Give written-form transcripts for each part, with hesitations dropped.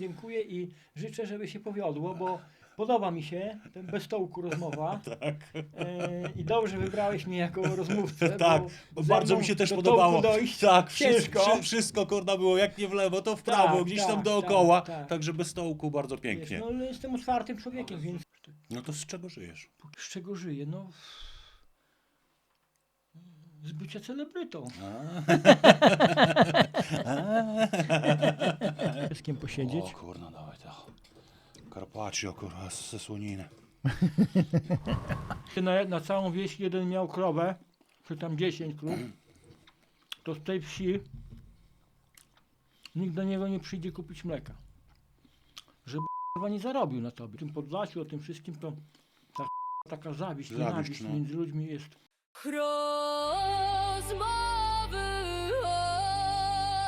dziękuję i życzę, żeby się powiodło, bo podoba mi się ten bez stołku rozmowa. Tak. I dobrze wybrałeś mnie jako rozmówcę, Tak, bo bardzo ze mi się mną też do podobało. tołku dojść Tak, ciężko. wszystko kurna było jak nie w lewo, to w prawo, Tak, gdzieś tam tak, dookoła. tak, tak. Także bez stołku bardzo Wiesz, pięknie. no jestem otwartym człowiekiem, więc No to z czego żyjesz? z czego żyję? No z bycia celebrytą. Z kim posiedzieć? O kurna, dawaj to. Carpaccio kurwa ze słoniny. Na całą wieś jeden miał krowę, czy tam 10 krów, to z tej wsi nikt do niego nie przyjdzie kupić mleka. Żeby chyba nie zarobił na tobie. W tym Podlasiu, o tym wszystkim to taka zawiść, nienawiść no. między ludźmi jest. Rozmowy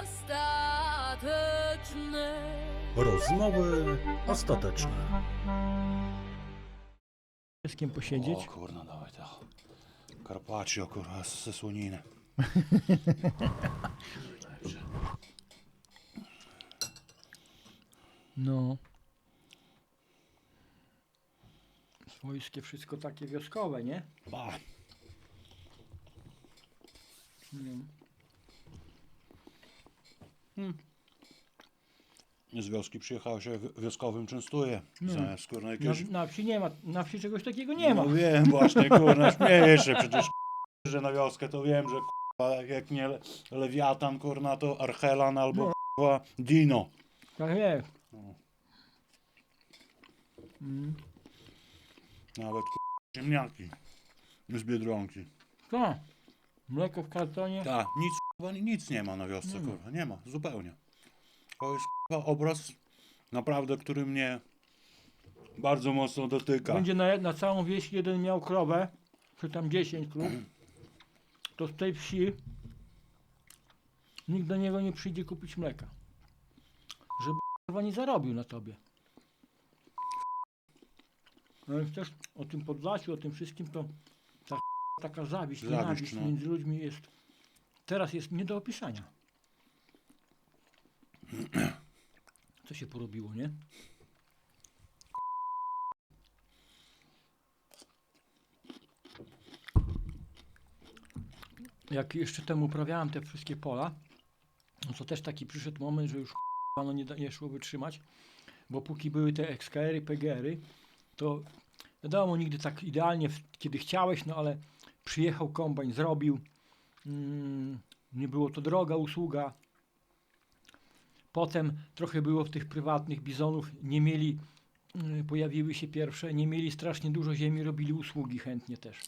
ostateczne. Rozmowy ostateczne. Z kim posiedzieć? O kurna, dawaj to. Carpaccio kurwa ze słoniny. No. Swojskie wszystko takie wioskowe, nie? Ba. Z wioski przyjechał się wioskowym częstuje. Zamiast kurna jakiegoś... Na wsi nie ma, na wsi czegoś takiego nie ma. No wiem właśnie kurna, śmiejesz się przecież że na wioskę to wiem, że kurwa jak nie Lewiatan kurna to Archelan albo kurwa Dino. Tak jest. Nawet kurwa ziemniaki z Biedronki. Co? Mleko w kartonie? Tak, nic nie ma na wiosce kurwa, nie ma, zupełnie. To jest kurwa obraz naprawdę, który mnie bardzo mocno dotyka. Będzie na całą wieś jeden miał krowę, czy tam 10 krów, to z tej wsi nikt do niego nie przyjdzie kupić mleka. Żeby chyba nie zarobił na tobie. No i też o tym Podlasiu, o tym wszystkim to taka zawiść, nienawiść no. między ludźmi jest. Teraz jest nie do opisania. Co się porobiło, nie? Jak jeszcze temu uprawiałem te wszystkie pola, no to też taki przyszedł moment, że już no nie szło wytrzymać, bo póki były te XKR-y, PGR-y, to wiadomo, nigdy tak idealnie, kiedy chciałeś, no ale przyjechał kombajn, zrobił, nie było to droga usługa. Potem trochę było w tych prywatnych bizonów, nie mieli, pojawiły się pierwsze, nie mieli strasznie dużo ziemi, robili usługi chętnie też.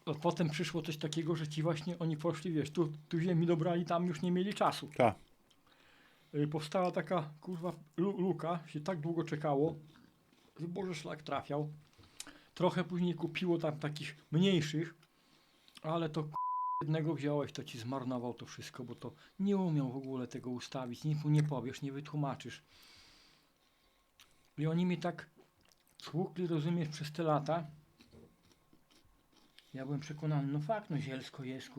A potem przyszło coś takiego, że ci właśnie oni poszli, wiesz, tu ziemi dobrali, tam już nie mieli czasu. Tak. Powstała taka kurwa luka, się tak długo czekało, że Boże szlak trafiał. Trochę później kupiło tam takich mniejszych, ale to jednego wziąłeś, to ci zmarnował to wszystko, bo to nie umiał w ogóle tego ustawić, nie powiesz, nie wytłumaczysz. I oni mi tak tłukli, rozumiesz, przez te lata. Ja byłem przekonany, no fakt, no zielsko jest,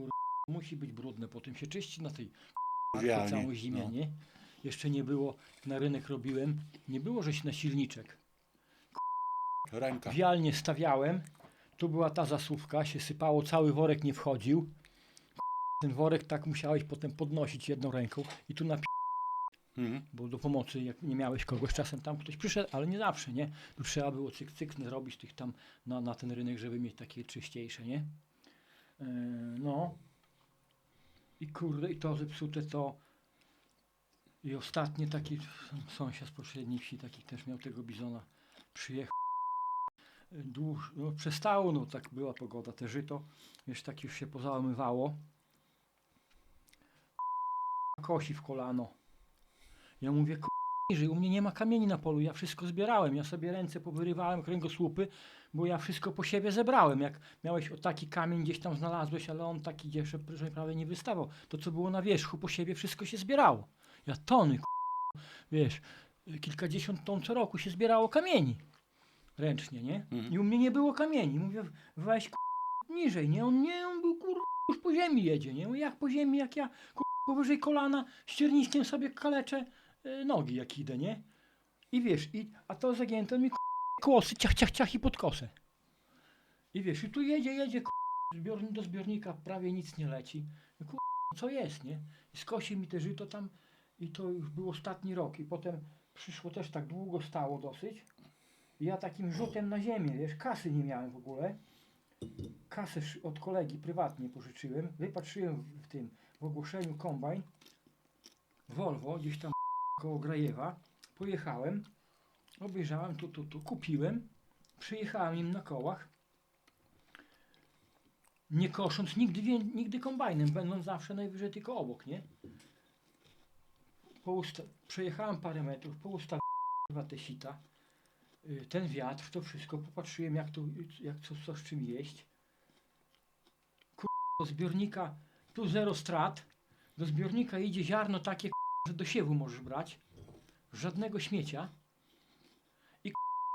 musi być brudne, potem się czyści na tej Wialni, całą zimę, no. nie? Jeszcze nie było, na rynek robiłem, nie było, że się na silniczek. Ręka. Wialnie stawiałem, tu była ta zasuwka, się sypało, cały worek nie wchodził. Ten worek tak musiałeś potem podnosić jedną ręką i tu bo do pomocy, jak nie miałeś kogoś, czasem tam ktoś przyszedł, ale nie zawsze, nie? Tu trzeba było cyk zrobić tych tam na ten rynek, żeby mieć takie czyściejsze, nie? No. I kurde, i to zepsute to. I ostatni taki sąsiad z poprzedniej wsi, taki też miał tego bizona, przyjechał. No, przestało, no tak była pogoda, te żyto, wiesz, tak już się pozałamywało. Kosi w kolano. Ja mówię, niżej, u mnie nie ma kamieni na polu, ja wszystko zbierałem, ja sobie ręce powyrywałem, kręgosłupy, bo ja wszystko po siebie zebrałem. Jak miałeś o taki kamień gdzieś tam znalazłeś, ale on taki gdzieś prawie nie wystawał, to co było na wierzchu, po siebie wszystko się zbierało. Ja tony, wiesz, kilkadziesiąt ton co roku się zbierało kamieni. Ręcznie, nie? I u mnie nie było kamieni. Mówię, weź niżej, nie? On był już po ziemi jedzie, nie? Jak po ziemi, jak ja powyżej kolana ścierniskiem sobie kaleczę nogi jak idę, nie? I wiesz, a to zagięte mi kłosy, ciach, ciach, ciach i pod kosę. I wiesz, i tu jedzie, do zbiornika prawie nic nie leci. Co jest, nie? I skosi mi te żyto tam i to już był ostatni rok. I potem przyszło też tak długo stało dosyć. I ja takim rzutem na ziemię, wiesz, kasy nie miałem w ogóle. Kasę od kolegi prywatnie pożyczyłem. Wypatrzyłem w ogłoszeniu kombajn. Volvo, gdzieś tam koło Grajewa. Pojechałem, obejrzałem tu, kupiłem. Przyjechałem im na kołach. Nie kosząc nigdy kombajnem, będąc zawsze najwyżej tylko obok, nie? Przejechałem parę metrów, poustawiłem te sita, ten wiatr, to wszystko, popatrzyłem co z czym jeść. Do zbiornika, tu zero strat, do zbiornika idzie ziarno takie, że do siewu możesz brać, żadnego śmiecia.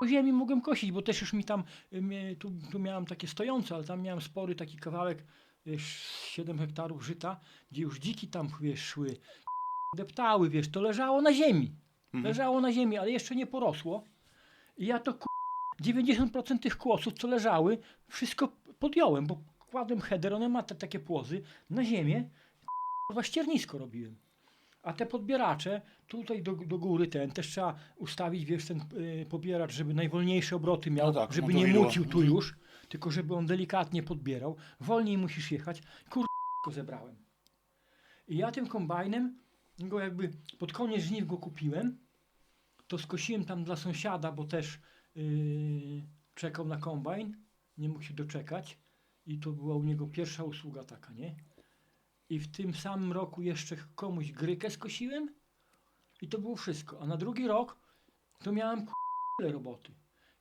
Po ziemi mogłem kosić, bo też już mi tam, tu miałem takie stojące, ale tam miałem spory taki kawałek, wiesz, 7 hektarów żyta, gdzie już dziki tam, wiesz, szły, deptały, wiesz, to leżało na ziemi. Leżało na ziemi, ale jeszcze nie porosło. I ja to 90% tych kłosów, co leżały, wszystko podjąłem, bo kładłem header, one ma takie płozy, na ziemię, ściernisko robiłem. A te podbieracze, tutaj do góry też trzeba ustawić, wiesz, ten pobieracz, żeby najwolniejsze obroty miał, No tak, żeby no to nie widło. mucił tu już, tylko żeby on delikatnie podbierał. Wolniej musisz jechać. Go zebrałem. I ja tym kombajnem, go jakby pod koniec żniw go kupiłem, to skosiłem tam dla sąsiada, bo też czekał na kombajn, nie mógł się doczekać i to była u niego pierwsza usługa taka, nie? I w tym samym roku jeszcze komuś grykę skosiłem i to było wszystko. A na drugi rok to miałem tyle roboty.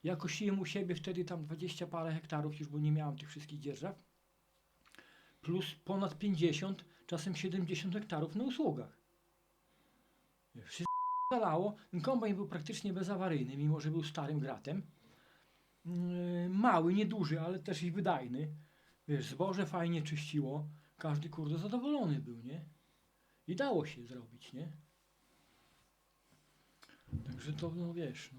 Ja kosiłem u siebie wtedy tam 20 parę hektarów już, bo nie miałem tych wszystkich dzierżaw. Plus ponad 50, czasem 70 hektarów na usługach. Wszystko zalało. Ten kombajn był praktycznie bezawaryjny, mimo że był starym gratem. Mały, nieduży, ale też i wydajny. Wiesz, zboże fajnie czyściło. Każdy zadowolony był, nie? I dało się zrobić, nie? Także to, no wiesz,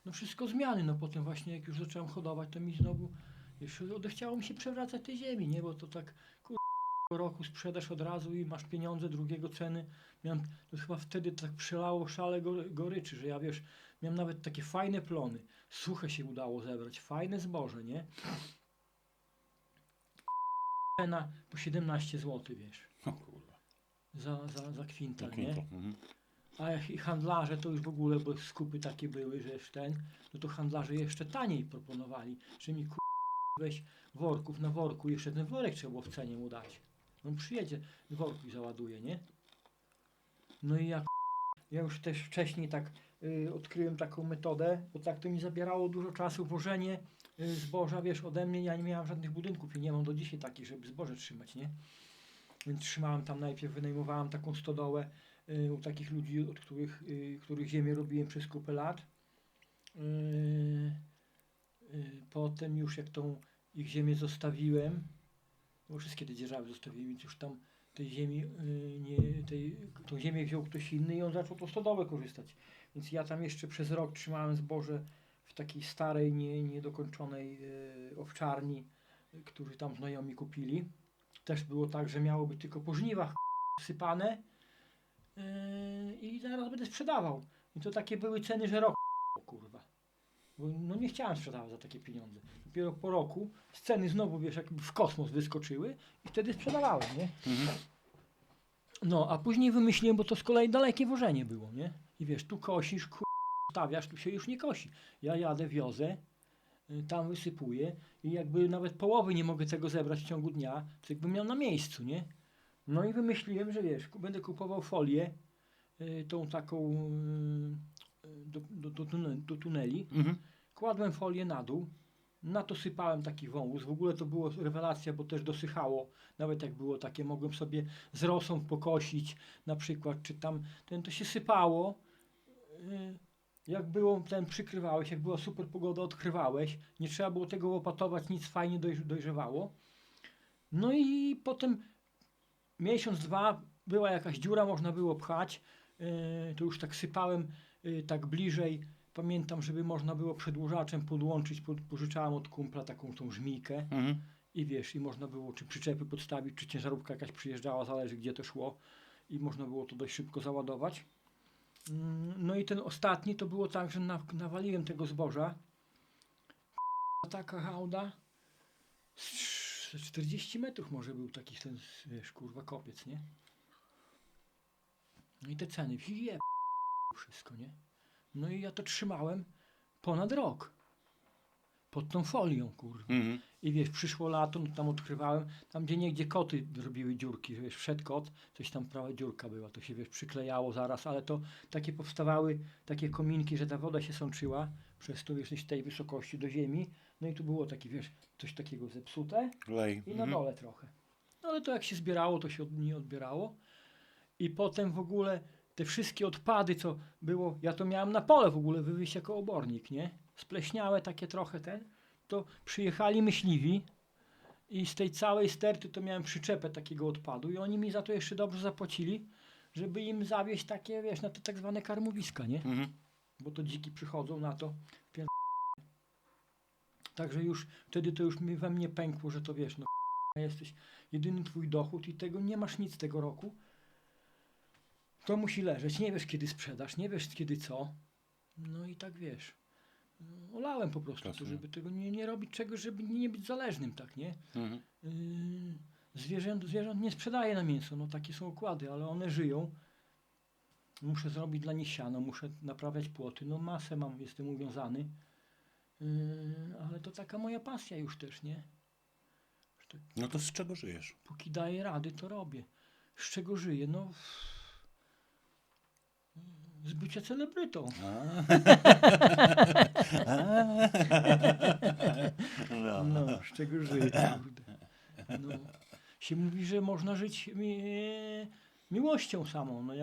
no wszystko zmiany, no potem właśnie jak już zacząłem hodować, to mi znowu, wiesz, odechciało mi się przewracać tej ziemi, nie? Bo to tak, roku sprzedasz od razu i masz pieniądze, drugiego ceny. To chyba wtedy tak przelało szale goryczy, że ja, wiesz, miałem nawet takie fajne plony. Suche się udało zebrać, fajne zboże, nie? Cena po 17 zł, wiesz, O kurwa. za kwintal, Kwintal, nie? mhm. A jak i handlarze to już w ogóle, bo skupy takie były, że jeszcze no to handlarze jeszcze taniej proponowali, że mi weź worków na worku, jeszcze ten worek trzeba było w cenie mu dać. On przyjedzie, z worku i załaduje, nie? No i ja już też wcześniej tak odkryłem taką metodę, bo tak to mi zabierało dużo czasu, wożenie zboża, wiesz, ode mnie, ja nie miałem żadnych budynków i nie mam do dzisiaj takich, żeby zboże trzymać, nie? Więc trzymałem tam najpierw, wynajmowałem taką stodołę u takich ludzi, od których ziemię robiłem przez kupę lat. Potem już jak tą ich ziemię zostawiłem, bo wszystkie te dzierżawy zostawiłem, więc już tam tej ziemi, tą ziemię wziął ktoś inny i on zaczął tą stodołę korzystać. Więc ja tam jeszcze przez rok trzymałem zboże w takiej starej, niedokończonej owczarni, którzy tam znajomi kupili. Też było tak, że miało być tylko po żniwach sypane i zaraz będę sprzedawał. I to takie były ceny, że rok kurwa. Bo no nie chciałem sprzedawać za takie pieniądze. Dopiero po roku z ceny znowu, wiesz, jakby w kosmos wyskoczyły i wtedy sprzedawałem, nie? No, a później wymyśliłem, bo to z kolei dalekie wożenie było, nie? I wiesz, tu kosisz, stawiasz, tu się już nie kosi. Ja jadę, wiozę, tam wysypuję i jakby nawet połowy nie mogę tego zebrać w ciągu dnia, to jakbym miał na miejscu, nie? No i wymyśliłem, że wiesz, będę kupował folię, tą taką do tuneli, kładłem folię na dół, na to sypałem taki wąwóz, w ogóle to było rewelacja, bo też dosychało, nawet jak było takie, mogłem sobie z rosą pokosić na przykład, czy tam, to się sypało, jak było, przykrywałeś, jak była super pogoda, odkrywałeś, nie trzeba było tego łopatować, nic, fajnie dojrzewało. No i potem miesiąc, dwa, była jakaś dziura, można było pchać, to już tak sypałem tak bliżej. Pamiętam, żeby można było przedłużaczem podłączyć, pożyczałem od kumpla taką tą żmijkę i wiesz, i można było czy przyczepy podstawić, czy ciężarówka jakaś przyjeżdżała, zależy gdzie to szło i można było to dość szybko załadować. No i ten ostatni to było tak, że nawaliłem tego zboża. Taka hałda z 40 metrów może był taki ten, wiesz, kurwa kopiec, nie? No i te ceny, wszystko, nie? No i ja to trzymałem ponad rok. Pod tą folią, kurwa. I wiesz, przyszło lato, no tam odkrywałem, tam gdzie niegdzie koty robiły dziurki, że wiesz, wszedł kot, coś tam prawa dziurka była, to się wiesz, przyklejało zaraz, ale to takie powstawały, takie kominki, że ta woda się sączyła przez to, wiesz, z tej wysokości do ziemi, no i tu było takie, wiesz, coś takiego zepsute Lej. i na dole trochę. No ale to jak się zbierało, to się nie odbierało i potem w ogóle te wszystkie odpady, co było, ja to miałem na pole w ogóle wywieźć jako obornik, nie? Spleśniałe takie trochę to przyjechali myśliwi i z tej całej sterty to miałem przyczepę takiego odpadu i oni mi za to jeszcze dobrze zapłacili, żeby im zawieźć takie, wiesz, na te tak zwane karmowiska, nie? Bo to dziki przychodzą na to. Także już wtedy to już we mnie pękło, że to wiesz, no jesteś jedyny twój dochód i tego nie masz nic tego roku. To musi leżeć, nie wiesz kiedy sprzedasz, nie wiesz kiedy co. No i tak wiesz. Olałem po prostu to, żeby tego nie robić czegoś, żeby nie być zależnym, tak, nie? Zwierząt nie sprzedaję na mięso, no takie są układy, ale one żyją. Muszę zrobić dla nich siano, muszę naprawiać płoty, no masę mam, jestem uwiązany. Ale to taka moja pasja już też, nie? Tak, No to z czego żyjesz? póki daję rady, to robię. Z czego żyję? No z bycia celebrytą. No, z czego żyję, kurde. No. Się mówi, że można żyć miłością samą. No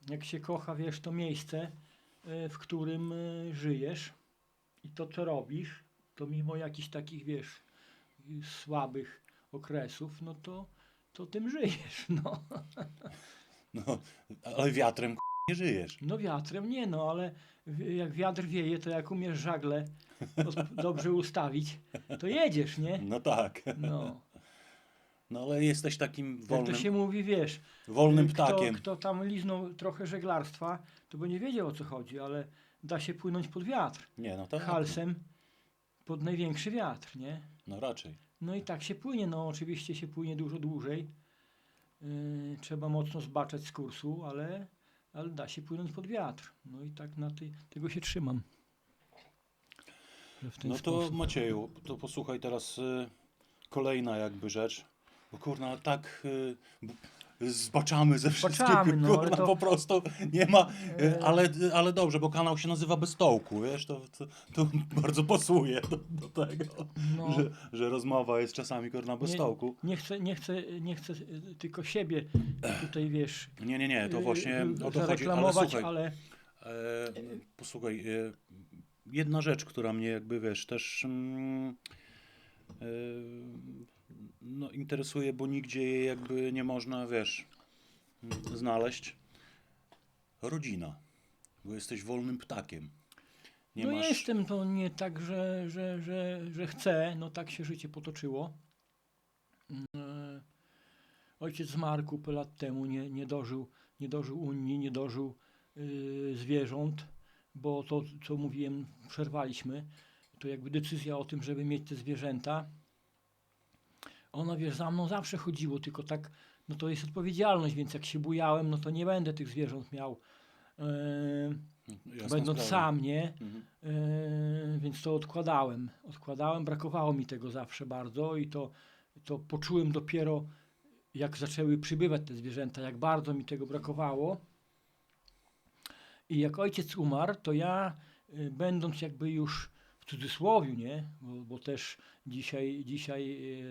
jak się kocha, wiesz, to miejsce, w którym żyjesz i to, co robisz, to mimo jakichś takich, wiesz, słabych okresów, no to tym żyjesz, no. No, ale wiatrem nie żyjesz. No wiatrem nie, no ale jak wiatr wieje, to jak umiesz żagle dobrze ustawić, to jedziesz, nie? No tak. No. No ale jesteś takim Jak wolnym, to się mówi, wiesz, wolnym ptakiem. Kto tam liznął trochę żeglarstwa, to by nie wiedział o co chodzi, ale da się płynąć pod wiatr. Nie, no tak. Halsem pod największy wiatr, nie? No raczej. No i tak się płynie, no oczywiście się płynie dużo dłużej. Trzeba mocno zbaczać z kursu, ale da się płynąć pod wiatr. No i tak tego się trzymam. Że w ten No to sposób. Macieju, to posłuchaj teraz kolejna jakby rzecz. Bo kurna, tak zbaczamy ze wszystkiego, Zbaczamy, no, ale kurna, to- po prostu nie ma, ale dobrze, bo kanał się nazywa Bez Tołku, wiesz, to bardzo pasuje do tego, No. że rozmowa jest czasami kurna bez Nie- tołku. Nie chcę tylko siebie tutaj, wiesz, Nie, to właśnie o to chodzi, ale zareklamować, słuchaj, ale posłuchaj, jedna rzecz, która mnie jakby, wiesz, też no, interesuje, bo nigdzie jej jakby nie można, wiesz, znaleźć. Rodzina, bo jesteś wolnym ptakiem. Nie no masz... jestem, to nie tak, że chcę, no tak się życie potoczyło. Ojciec zmarł kupę lat temu, nie dożył Unii, nie dożył zwierząt, bo to, co mówiłem, przerwaliśmy. To jakby decyzja o tym, żeby mieć te zwierzęta. Ona, wiesz, za mną zawsze chodziło, tylko tak, no to jest odpowiedzialność, więc jak się bujałem, no to nie będę tych zwierząt miał, Jasna będąc sprawa. sam, nie? Mhm. Więc to odkładałem, brakowało mi tego zawsze bardzo i to poczułem dopiero, jak zaczęły przybywać te zwierzęta, jak bardzo mi tego brakowało. I jak ojciec umarł, to ja, będąc jakby już w cudzysłowiu, nie? Bo też dzisiaj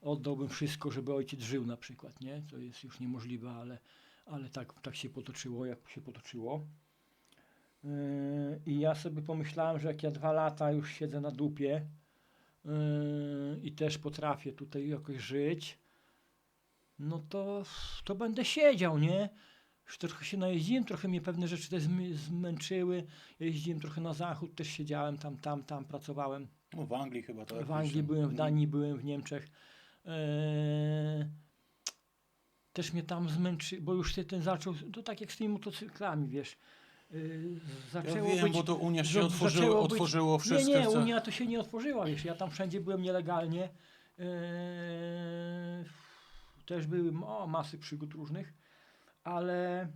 oddałbym wszystko, żeby ojciec żył na przykład, nie? To jest już niemożliwe, ale tak się potoczyło, jak się potoczyło. I ja sobie pomyślałem, że jak ja 2 lata już siedzę na dupie i też potrafię tutaj jakoś żyć, no to będę siedział, nie? Już trochę się najeździłem, trochę mnie pewne rzeczy też zmęczyły. Ja jeździłem trochę na zachód, też siedziałem tam pracowałem. No, w Anglii chyba tak. W Anglii jeszcze. byłem, w Danii byłem, w Niemczech. Też mnie tam zmęczy, bo już się ten zaczął, to tak jak z tymi motocyklami, wiesz. Ja Zaczęło wiem, być, bo to Unia się zaczęło być- otworzyło wszystko. Nie, Unia to się nie otworzyła, wiesz, ja tam wszędzie byłem nielegalnie. Też były masy przygód różnych, ale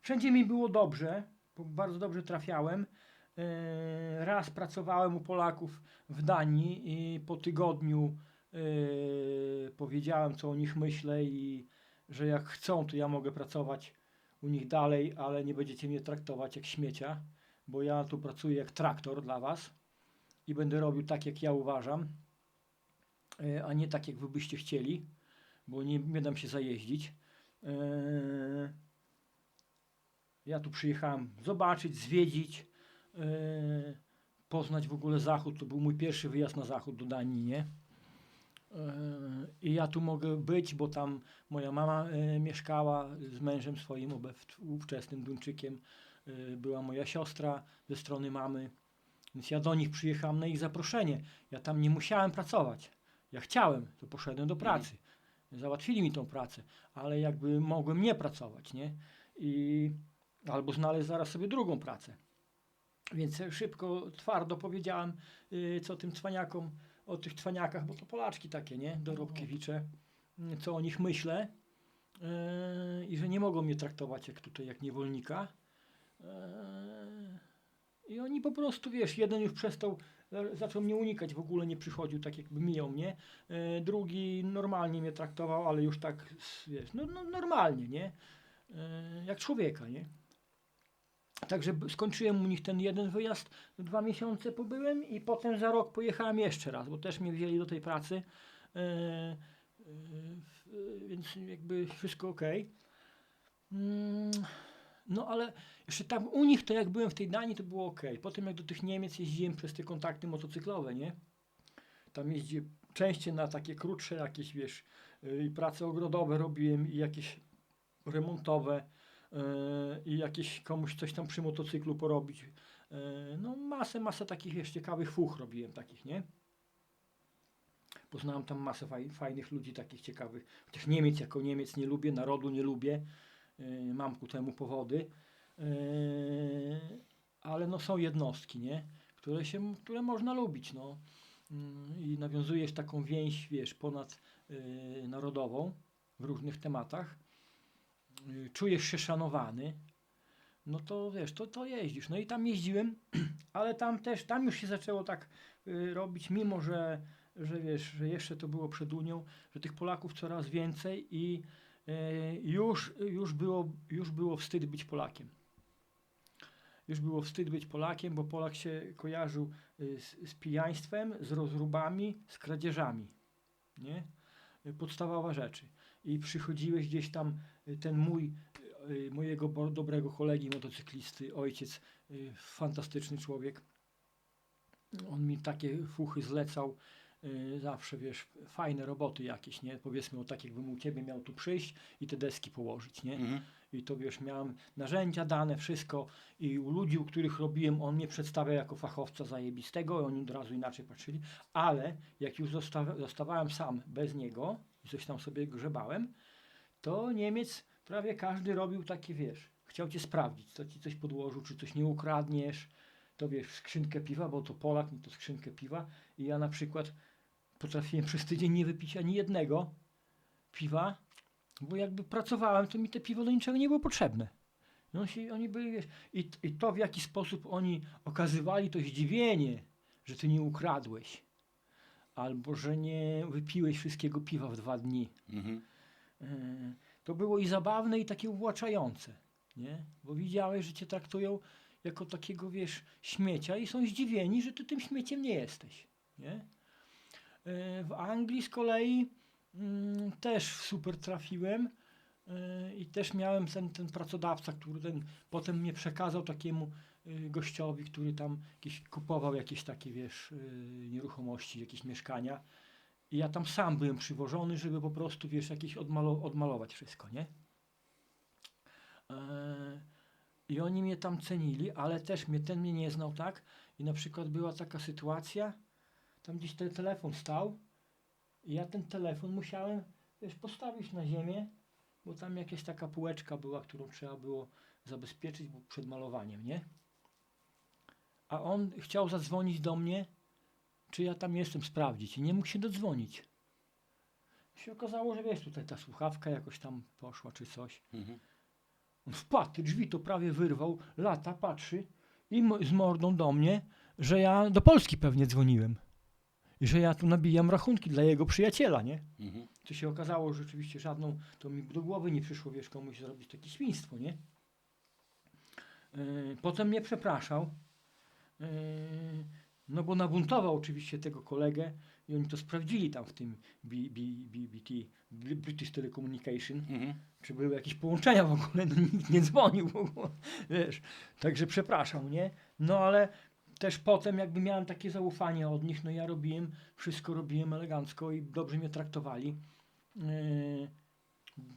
wszędzie mi było dobrze, bo bardzo dobrze trafiałem. Raz pracowałem u Polaków w Danii i po tygodniu powiedziałem, co o nich myślę i że jak chcą, to ja mogę pracować u nich dalej, ale nie będziecie mnie traktować jak śmiecia, bo ja tu pracuję jak traktor dla was i będę robił tak, jak ja uważam, a nie tak, jak wy byście chcieli, bo nie dam się zajeździć. Ja tu przyjechałem zobaczyć, zwiedzić, poznać w ogóle Zachód. To był mój pierwszy wyjazd na Zachód do Danii, nie? I ja tu mogę być, bo tam moja mama mieszkała z mężem swoim, ówczesnym Duńczykiem. Była moja siostra ze strony mamy. Więc ja do nich przyjechałem na ich zaproszenie. Ja tam nie musiałem pracować. Ja chciałem, to poszedłem do pracy. Załatwili mi tą pracę, ale jakby mogłem nie pracować, nie? Albo znaleźć zaraz sobie drugą pracę. Więc szybko, twardo powiedziałem, co tym cwaniakom, o tych cwaniakach, bo to Polaczki takie, nie? Dorobkiewicze, co o nich myślę i że nie mogą mnie traktować jak tutaj, jak niewolnika. I oni po prostu, wiesz, jeden już zaczął mnie unikać, w ogóle nie przychodził, tak jakby mijał mnie. Drugi normalnie mnie traktował, ale już tak, wiesz, no normalnie, nie? Jak człowieka, nie? Także skończyłem u nich ten jeden wyjazd, 2 miesiące pobyłem i potem za rok pojechałem jeszcze raz, bo też mnie wzięli do tej pracy, więc jakby wszystko ok. No ale jeszcze tam u nich to jak byłem w tej Danii to było ok. Potem jak do tych Niemiec jeździłem przez te kontakty motocyklowe, nie? Tam jeździłem częściej na takie krótsze jakieś, wiesz, i prace ogrodowe robiłem i jakieś remontowe i jakieś komuś coś tam przy motocyklu porobić. No masę takich, wiesz, ciekawych fuch robiłem takich, nie? Poznałem tam masę fajnych ludzi takich ciekawych. Chociaż Niemiec jako Niemiec nie lubię, narodu nie lubię. Mam ku temu powody. Ale no są jednostki, nie? Które można lubić, no. I nawiązujesz taką więź, wiesz, ponad narodową w różnych tematach. Czujesz się szanowany, no to wiesz, to jeździsz. No i tam jeździłem, ale tam już się zaczęło tak robić, mimo że wiesz, że jeszcze to było przed Unią, że tych Polaków coraz więcej i już było wstyd być Polakiem. Już było wstyd być Polakiem, bo Polak się kojarzył z pijaństwem, z rozróbami, z kradzieżami. Nie? Podstawowa rzeczy. I przychodziłeś gdzieś tam, mojego dobrego kolegi motocyklisty, ojciec, fantastyczny człowiek. On mi takie fuchy zlecał, zawsze, wiesz, fajne roboty jakieś, nie? Powiedzmy, o tak jakbym u ciebie miał tu przyjść i te deski położyć, nie? I to, wiesz, miałem narzędzia dane, wszystko i u ludzi, u których robiłem, on mnie przedstawiał jako fachowca zajebistego i oni od razu inaczej patrzyli, ale jak już zostawałem sam bez niego i coś tam sobie grzebałem, to Niemiec prawie każdy robił takie, wiesz, chciał cię sprawdzić, co ci coś podłożył, czy coś nie ukradniesz, to wiesz, skrzynkę piwa, bo to Polak, no to skrzynkę piwa i ja na przykład potrafiłem przez tydzień nie wypić ani jednego piwa, bo jakby pracowałem, to mi te piwo do niczego nie było potrzebne. No oni byli, wiesz, i to w jaki sposób oni okazywali to zdziwienie, że ty nie ukradłeś, albo że nie wypiłeś wszystkiego piwa w 2 dni. To było i zabawne, i takie uwłaczające, nie? Bo widziałeś, że cię traktują jako takiego, wiesz, śmiecia i są zdziwieni, że ty tym śmieciem nie jesteś, nie? W Anglii z kolei też super trafiłem i też miałem ten pracodawca, który potem mnie przekazał takiemu gościowi, który tam kupował jakieś takie, wiesz, nieruchomości, jakieś mieszkania. I ja tam sam byłem przywożony, żeby po prostu, wiesz, jakieś odmalować wszystko, nie? I oni mnie tam cenili, ale też ten mnie nie znał, tak? I na przykład była taka sytuacja, tam gdzieś ten telefon stał i ja ten telefon musiałem, wiesz, postawić na ziemię, bo tam jakaś taka półeczka była, którą trzeba było zabezpieczyć przed malowaniem, nie? A on chciał zadzwonić do mnie, czy ja tam jestem, sprawdzić i nie mógł się dodzwonić. Się okazało, że wiesz, tutaj ta słuchawka jakoś tam poszła, czy coś. On wpadł, te drzwi to prawie wyrwał, lata, patrzy i z mordą do mnie, że ja do Polski pewnie dzwoniłem. I że ja tu nabijam rachunki dla jego przyjaciela, nie? To się okazało, że rzeczywiście żadną, to mi do głowy nie przyszło, wiesz, komuś zrobić takie świństwo, nie? Potem mnie przepraszał, no bo nabuntował oczywiście tego kolegę i oni to sprawdzili tam w tym BT, British Telecommunication, czy były jakieś połączenia w ogóle, no nikt nie dzwonił w ogóle, wiesz, także przepraszam, nie? No ale też potem jakby miałem takie zaufanie od nich, no ja wszystko robiłem elegancko i dobrze mnie traktowali.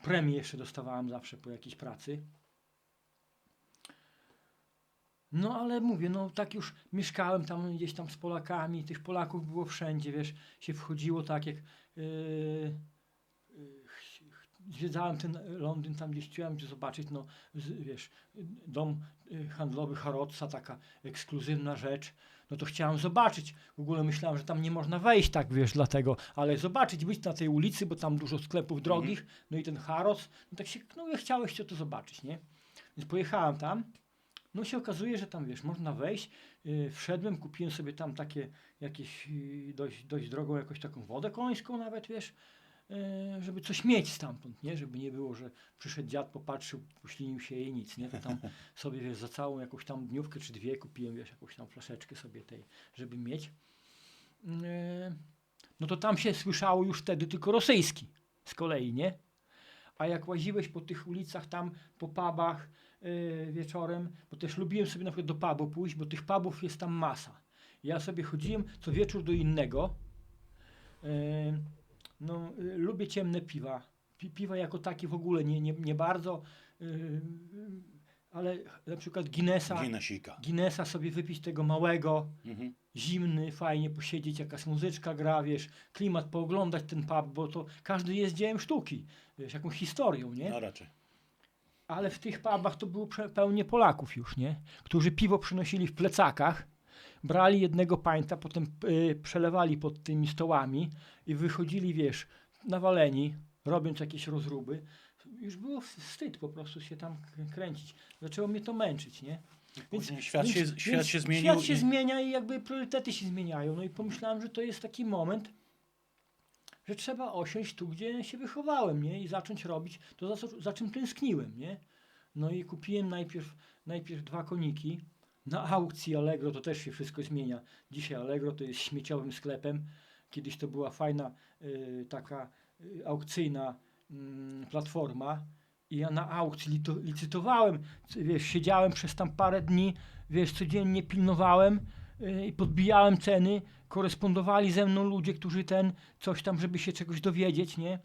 Premię jeszcze dostawałem zawsze po jakiejś pracy. No ale mówię, no tak już mieszkałem tam gdzieś tam z Polakami, tych Polaków było wszędzie, wiesz, się wchodziło tak jak zwiedzałem ten Londyn, tam gdzieś chciałem gdzie zobaczyć, no wiesz, dom handlowy Harrodsa, taka ekskluzywna rzecz, no to chciałem zobaczyć, w ogóle myślałem, że tam nie można wejść tak, wiesz, dlatego, ale zobaczyć, być na tej ulicy, bo tam dużo sklepów drogich, no i ten Harrods, no tak się, no ja chciałeś to zobaczyć, nie? Więc pojechałem tam, no się okazuje, że tam, wiesz, można wejść, wszedłem, kupiłem sobie tam takie jakieś dość drogą jakąś taką wodę końską nawet, wiesz, żeby coś mieć stamtąd, nie? Żeby nie było, że przyszedł dziad, popatrzył, poślinił się i nic, nie? To tam sobie, wiesz, za całą jakąś tam dniówkę czy dwie kupiłem, wiesz, jakąś tam flaszeczkę sobie tej, żeby mieć. No to tam się słyszało już wtedy tylko rosyjski z kolei, nie? A jak łaziłeś po tych ulicach tam, po pubach wieczorem, bo też lubiłem sobie na przykład do pubu pójść, bo tych pubów jest tam masa. Ja sobie chodziłem co wieczór do innego. Lubię ciemne piwa. Piwa jako takie w ogóle nie bardzo, ale na przykład Guinnessa sobie wypić tego małego, zimny, fajnie posiedzieć, jakaś muzyczka gra, wiesz, klimat, pooglądać ten pub, bo to każdy jest dziełem sztuki, wiesz, jakąś historią, nie? No raczej. Ale w tych pubach to było pełnie Polaków już, nie? Którzy piwo przynosili w plecakach, brali jednego pinta, potem przelewali pod tymi stołami i wychodzili, wiesz, nawaleni, robiąc jakieś rozruby. Już było wstyd po prostu się tam kręcić. Zaczęło mnie to męczyć, nie? Więc świat się zmienił. Świat się zmienia i jakby priorytety się zmieniają. No i pomyślałem, że to jest taki moment, że trzeba osiąść tu, gdzie się wychowałem, nie? I zacząć robić to, za czym tęskniłem, nie? No i kupiłem najpierw 2 koniki. Na aukcji Allegro to też się wszystko zmienia. Dzisiaj Allegro to jest śmieciowym sklepem. Kiedyś to była fajna taka aukcyjna platforma i ja na aukcji licytowałem, wiesz, siedziałem przez tam parę dni, wiesz, codziennie pilnowałem i podbijałem ceny, korespondowali ze mną ludzie, którzy coś tam, żeby się czegoś dowiedzieć, nie?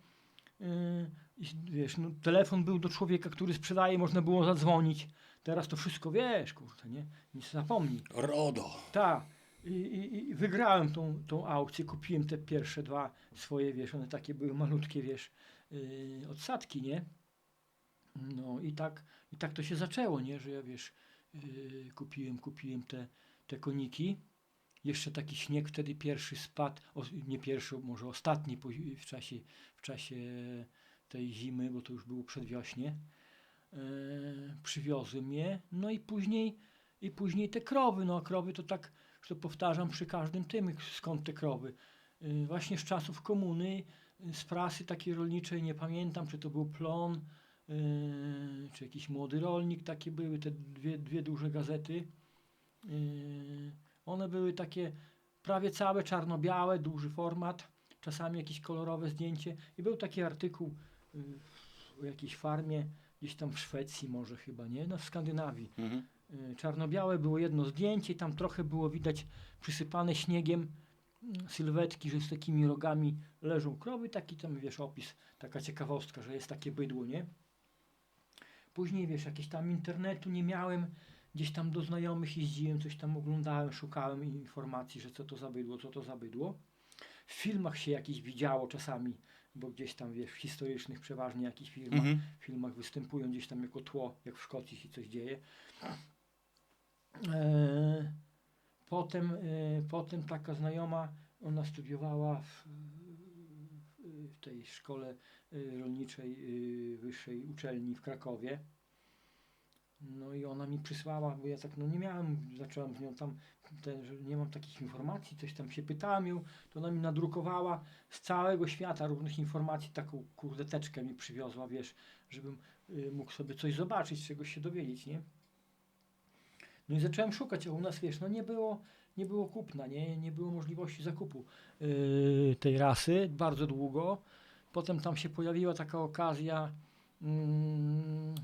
Wiesz, no, telefon był do człowieka, który sprzedaje, można było zadzwonić. Teraz to wszystko wiesz, kurczę, nie? Nic zapomnij. RODO. Tak. I wygrałem tą aukcję, kupiłem te pierwsze 2 swoje, wiesz, one takie były malutkie, wiesz, odsadki, nie? No i tak to się zaczęło, nie? Że ja, wiesz, kupiłem te koniki. Jeszcze taki śnieg wtedy pierwszy spadł, nie pierwszy, może ostatni w czasie tej zimy, bo to już było przedwiośnie. Przywiozłem je, no i później te krowy, no a krowy to tak, że to powtarzam przy każdym tym, skąd te krowy. Właśnie z czasów komuny, z prasy takiej rolniczej, nie pamiętam, czy to był Plon, czy jakiś Młody Rolnik, takie były te dwie duże gazety. One były takie prawie całe czarno-białe, duży format, czasami jakieś kolorowe zdjęcie i był taki artykuł o jakiejś farmie, gdzieś tam w Szwecji może chyba, nie? No w Skandynawii. Czarno-białe było jedno zdjęcie, tam trochę było widać przysypane śniegiem sylwetki, że z takimi rogami leżą krowy, taki tam, wiesz, opis, taka ciekawostka, że jest takie bydło, nie? Później, wiesz, jakieś tam internetu nie miałem, gdzieś tam do znajomych jeździłem, coś tam oglądałem, szukałem informacji, że co to za bydło, co to za bydło. W filmach się jakieś widziało czasami, bo gdzieś tam, wiesz, w historycznych przeważnie jakichś filmach występują gdzieś tam jako tło, jak w Szkocji się coś dzieje. Potem taka znajoma, ona studiowała w tej szkole rolniczej wyższej uczelni w Krakowie. No i ona mi przysłała, bo ja tak no nie miałem, zacząłem z nią tam, że nie mam takich informacji, coś tam się pytałem ją, to ona mi nadrukowała z całego świata różnych informacji, taką kurde teczkę mi przywiozła, wiesz, żebym mógł sobie coś zobaczyć, czegoś się dowiedzieć, nie? No i zacząłem szukać, a u nas, wiesz, no nie było kupna, nie było możliwości zakupu tej rasy bardzo długo. Potem tam się pojawiła taka okazja,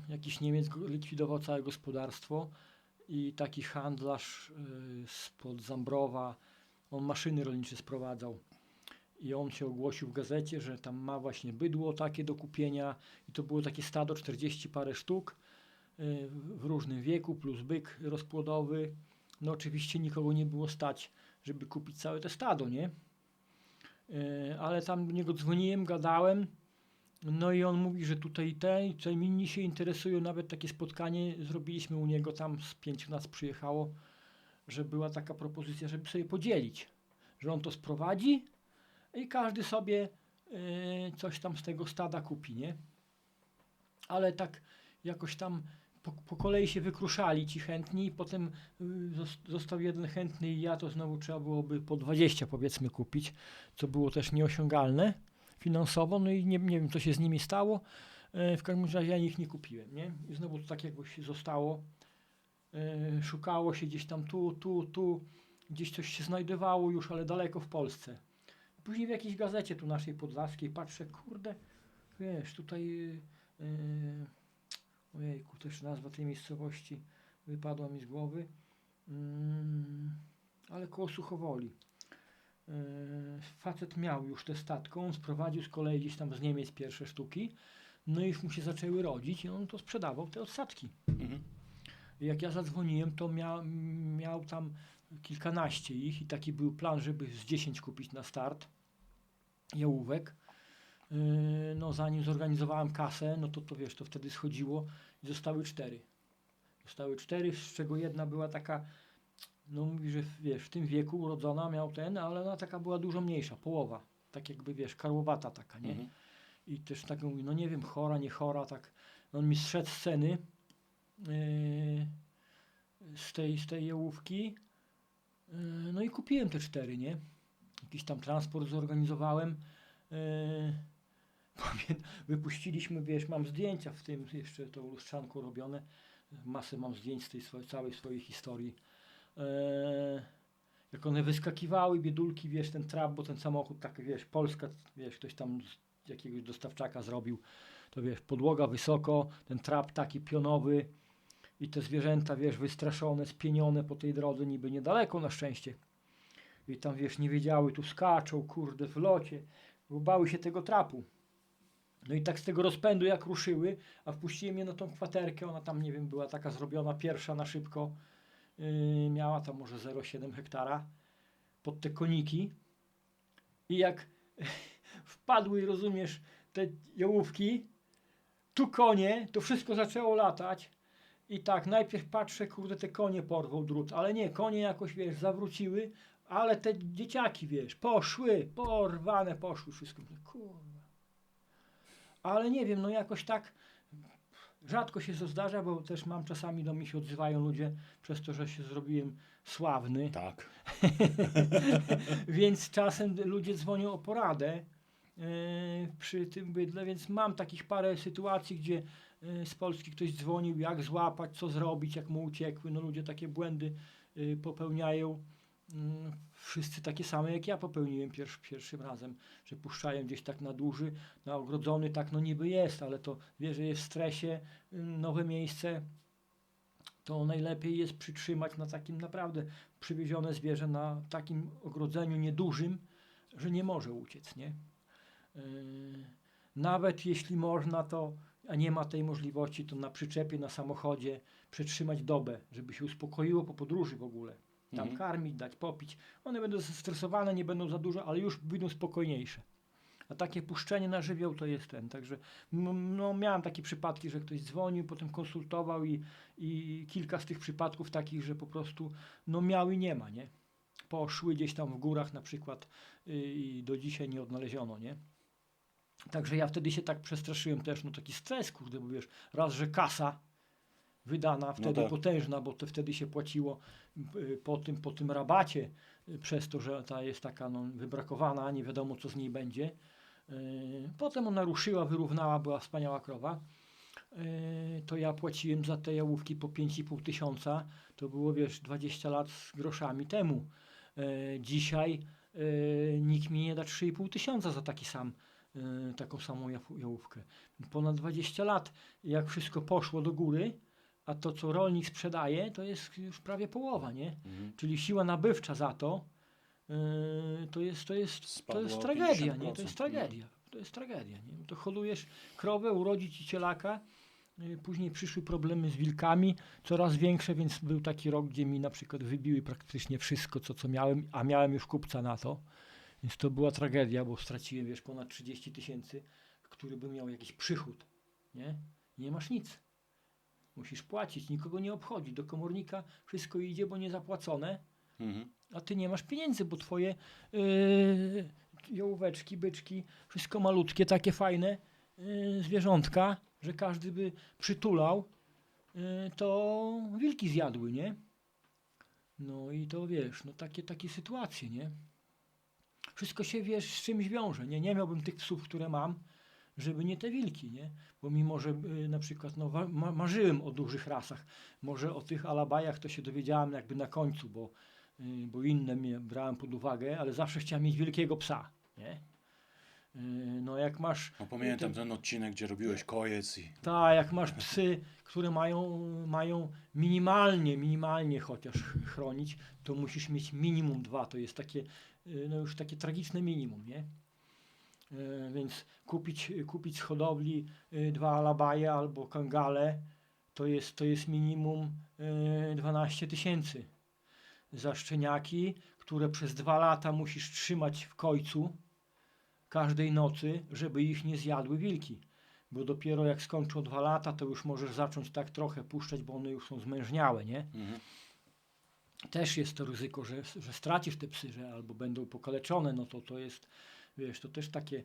jakiś Niemiec likwidował całe gospodarstwo i taki handlarz spod Zambrowa, on maszyny rolnicze sprowadzał i on się ogłosił w gazecie, że tam ma właśnie bydło takie do kupienia i to było takie stado 40 parę sztuk w różnym wieku, plus byk rozpłodowy. No oczywiście nikogo nie było stać, żeby kupić całe to stado, nie? Ale tam do niego dzwoniłem, gadałem, no i on mówi, że tutaj inni się interesują, nawet takie spotkanie zrobiliśmy u niego, tam z 5 nas przyjechało, że była taka propozycja, żeby sobie podzielić, że on to sprowadzi i każdy sobie coś tam z tego stada kupi, nie? Ale tak jakoś tam po kolei się wykruszali ci chętni, potem został jeden chętny i ja to znowu trzeba byłoby po 20 powiedzmy kupić, co było też nieosiągalne finansowo, no i nie wiem co się z nimi stało, w każdym razie ja ich nie kupiłem, nie? I znowu to tak jakby zostało, szukało się gdzieś tam tu, gdzieś coś się znajdowało już, ale daleko w Polsce. Później w jakiejś gazecie tu naszej podlaskiej patrzę, kurde, wiesz, tutaj ojejku, też nazwa tej miejscowości wypadła mi z głowy, ale koło Suchowoli. Facet miał już tę statką, on sprowadził z kolei gdzieś tam z Niemiec pierwsze sztuki, no i już mu się zaczęły rodzić i on to sprzedawał, te odsadki. I jak ja zadzwoniłem, to miał tam kilkanaście ich i taki był plan, żeby z 10 kupić na start jałówek. No zanim zorganizowałem kasę, no to wiesz, to wtedy schodziło i zostały 4. Zostały 4, z czego jedna była taka, no mówi, że wiesz, w tym wieku urodzona miał ale ona taka była dużo mniejsza, połowa. Tak jakby, wiesz, karłowata taka, nie? I też tak mówi, no nie wiem, chora, nie chora, tak. On mi zszedł z ceny z tej jałówki. No i kupiłem te 4, nie? Jakiś tam transport zorganizowałem. Wypuściliśmy, wiesz, mam zdjęcia w tym, jeszcze to lustrzanką robione. Masę mam zdjęć z tej całej swojej historii. Jak one wyskakiwały, biedulki, wiesz, ten trap, bo ten samochód, tak, wiesz, Polska, wiesz, ktoś tam z jakiegoś dostawczaka zrobił, to wiesz, podłoga wysoko, ten trap taki pionowy i te zwierzęta, wiesz, wystraszone, spienione po tej drodze, niby niedaleko na szczęście. I tam, wiesz, nie wiedziały, tu skaczą, kurde, w locie, bo bały się tego trapu. No i tak z tego rozpędu jak ruszyły, a wpuściłem je na tą kwaterkę, ona tam, nie wiem, była taka zrobiona pierwsza na szybko, miała tam może 0,7 hektara pod te koniki i jak wpadły, rozumiesz, te jałówki, tu konie, to wszystko zaczęło latać i tak, najpierw patrzę, kurde, te konie porwał drut, ale nie, konie jakoś, wiesz, zawróciły, ale te dzieciaki, wiesz, poszły, porwane poszły, wszystko, kurwa. Ale nie wiem, no jakoś tak rzadko się to zdarza, bo też mam czasami do mnie się odzywają ludzie przez to, że się zrobiłem sławny. Tak. Więc czasem ludzie dzwonią o poradę przy tym bydle, więc mam takich parę sytuacji, gdzie z Polski ktoś dzwonił, jak złapać, co zrobić, jak mu uciekły. No ludzie takie błędy popełniają. Wszyscy takie same jak ja popełniłem pierwszym razem, że puszczają gdzieś tak na duży, na ogrodzony, tak no niby jest, ale to wie, że jest w stresie, nowe miejsce, to najlepiej jest przytrzymać na takim naprawdę przywiezione zwierzę na takim ogrodzeniu niedużym, że nie może uciec, nie? Nawet jeśli można, to a nie ma tej możliwości, to na przyczepie, na samochodzie przetrzymać dobę, żeby się uspokoiło po podróży w ogóle. Tam karmić, dać popić. One będą zestresowane, nie będą za dużo, ale już będą spokojniejsze. A takie puszczenie na żywioł to jest ten. Także no, miałem takie przypadki, że ktoś dzwonił, potem konsultował i kilka z tych przypadków takich, że po prostu no miał i nie ma, nie? Poszły gdzieś tam w górach na przykład i do dzisiaj nie odnaleziono, nie? Także ja wtedy się tak przestraszyłem też, no taki stres, kurde, bo wiesz, raz, że kasa wydana wtedy tak. potężna, bo to wtedy się płaciło po tym rabacie, przez to, że ta jest taka no, wybrakowana, nie wiadomo co z niej będzie. Potem ona ruszyła, wyrównała, była wspaniała krowa. To ja płaciłem za te jałówki po 5,5 tysiąca. To było, wiesz, 20 lat z groszami temu. Dzisiaj nikt mi nie da 3,5 tysiąca za taką samą jałówkę. Ponad 20 lat, jak wszystko poszło do góry, a to, co rolnik sprzedaje, to jest już prawie połowa, nie? Czyli siła nabywcza za to, to jest tragedia, nie? To jest tragedia. To jest tragedia, nie? To hodujesz krowę, urodzi ci cielaka, później przyszły problemy z wilkami, coraz większe, więc był taki rok, gdzie mi na przykład wybiły praktycznie wszystko, co miałem, a miałem już kupca na to. Więc to była tragedia, bo straciłem, wiesz, ponad 30 tysięcy, który by miał jakiś przychód, nie? Nie masz nic. Musisz płacić, nikogo nie obchodzi. Do komornika wszystko idzie, bo nie zapłacone, a ty nie masz pieniędzy, bo twoje jałóweczki, byczki, wszystko malutkie, takie fajne zwierzątka, że każdy by przytulał, to wilki zjadły, nie? No i to wiesz, no takie sytuacje, nie? Wszystko się, wiesz, z czymś wiąże, nie? Nie miałbym tych psów, które mam, żeby nie te wilki, nie? Bo mimo, że na przykład no, marzyłem o dużych rasach, może o tych alabajach to się dowiedziałem jakby na końcu, bo inne mnie brałem pod uwagę, ale zawsze chciałem mieć wielkiego psa, nie? No jak masz... No pamiętam ten odcinek, gdzie robiłeś kojec i... Tak, jak masz psy, które mają minimalnie chociaż chronić, to musisz mieć minimum 2, to jest takie, no już takie tragiczne minimum, nie? Więc kupić z hodowli 2 alabaje albo kangale, to jest minimum 12 tysięcy. Za szczeniaki, które przez 2 lata musisz trzymać w kojcu każdej nocy, żeby ich nie zjadły wilki. Bo dopiero jak skończą 2 lata, to już możesz zacząć tak trochę puszczać, bo one już są zmężniałe, nie? Też jest to ryzyko, że stracisz te psy, że albo będą pokaleczone, no to jest, wiesz, to też takie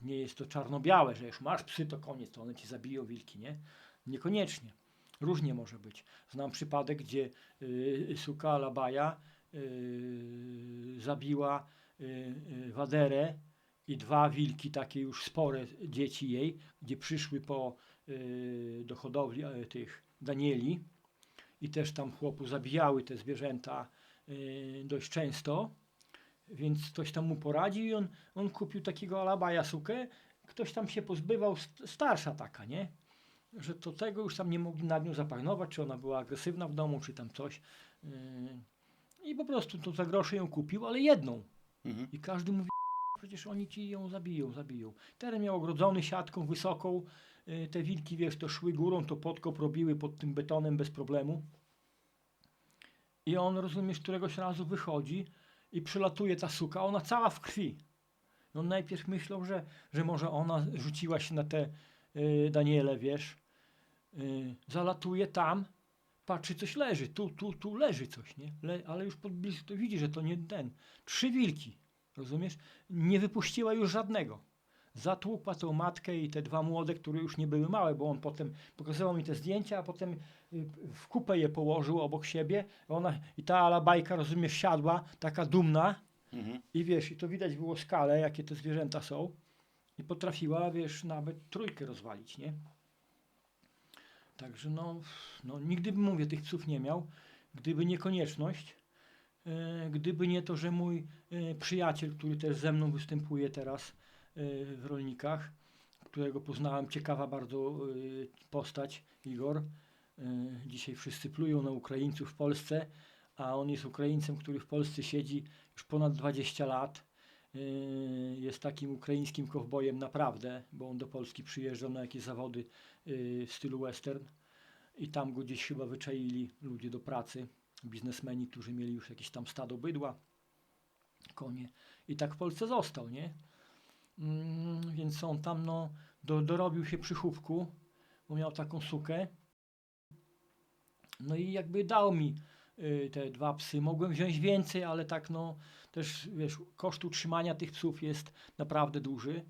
nie jest to czarno-białe, że już masz psy, to koniec, to one ci zabiją wilki, nie? Niekoniecznie. Różnie może być. Znam przypadek, gdzie suka alabaja zabiła waderę i 2 wilki, takie już spore dzieci jej, gdzie przyszły do hodowli tych danieli i też tam chłopu zabijały te zwierzęta dość często, więc ktoś tam mu poradził i on kupił takiego alabaja sukę, ktoś tam się pozbywał, starsza taka, nie? Że to tego już tam nie mogli nad nią zapagnować, czy ona była agresywna w domu, czy tam coś. I po prostu to za grosze ją kupił, ale jedną. I każdy mówi, przecież oni ci ją zabiją. Teren miał ogrodzony siatką wysoką, te wilki, wiesz, to szły górą, to podkop robiły pod tym betonem bez problemu. I on, rozumiesz, któregoś razu wychodzi i przylatuje ta suka, ona cała w krwi. On najpierw myślał, że może ona rzuciła się na te Daniele, wiesz. Zalatuje tam, patrzy, coś leży, tu leży coś, nie? Ale już blisko to widzi, że to nie ten. 3 wilki, rozumiesz? Nie wypuściła już żadnego. Zatłukła tą matkę i te 2 młode, które już nie były małe, bo on potem pokazywał mi te zdjęcia, a potem w kupę je położył obok siebie. I ta alabajka, rozumiesz, siadła, taka dumna. I wiesz, i to widać było skalę, jakie te zwierzęta są. I potrafiła, wiesz, nawet 3 rozwalić, nie? Także no nigdy bym, mówię, tych psów nie miał, gdyby nie konieczność, gdyby nie to, że mój przyjaciel, który też ze mną występuje teraz w rolnikach, którego poznałem, ciekawa bardzo postać, Igor. Dzisiaj wszyscy plują na Ukraińców w Polsce, a on jest Ukraińcem, który w Polsce siedzi już ponad 20 lat. jest takim ukraińskim kowbojem naprawdę, bo on do Polski przyjeżdżał na jakieś zawody w stylu western i tam go gdzieś chyba wyczaili ludzie do pracy, biznesmeni, którzy mieli już jakieś tam stado bydła, konie i tak w Polsce został, nie? Więc on tam no, dorobił się przy chówku, bo miał taką sukę. No i jakby dał mi te 2 psy. Mogłem wziąć więcej, ale tak no też wiesz, koszt utrzymania tych psów jest naprawdę duży.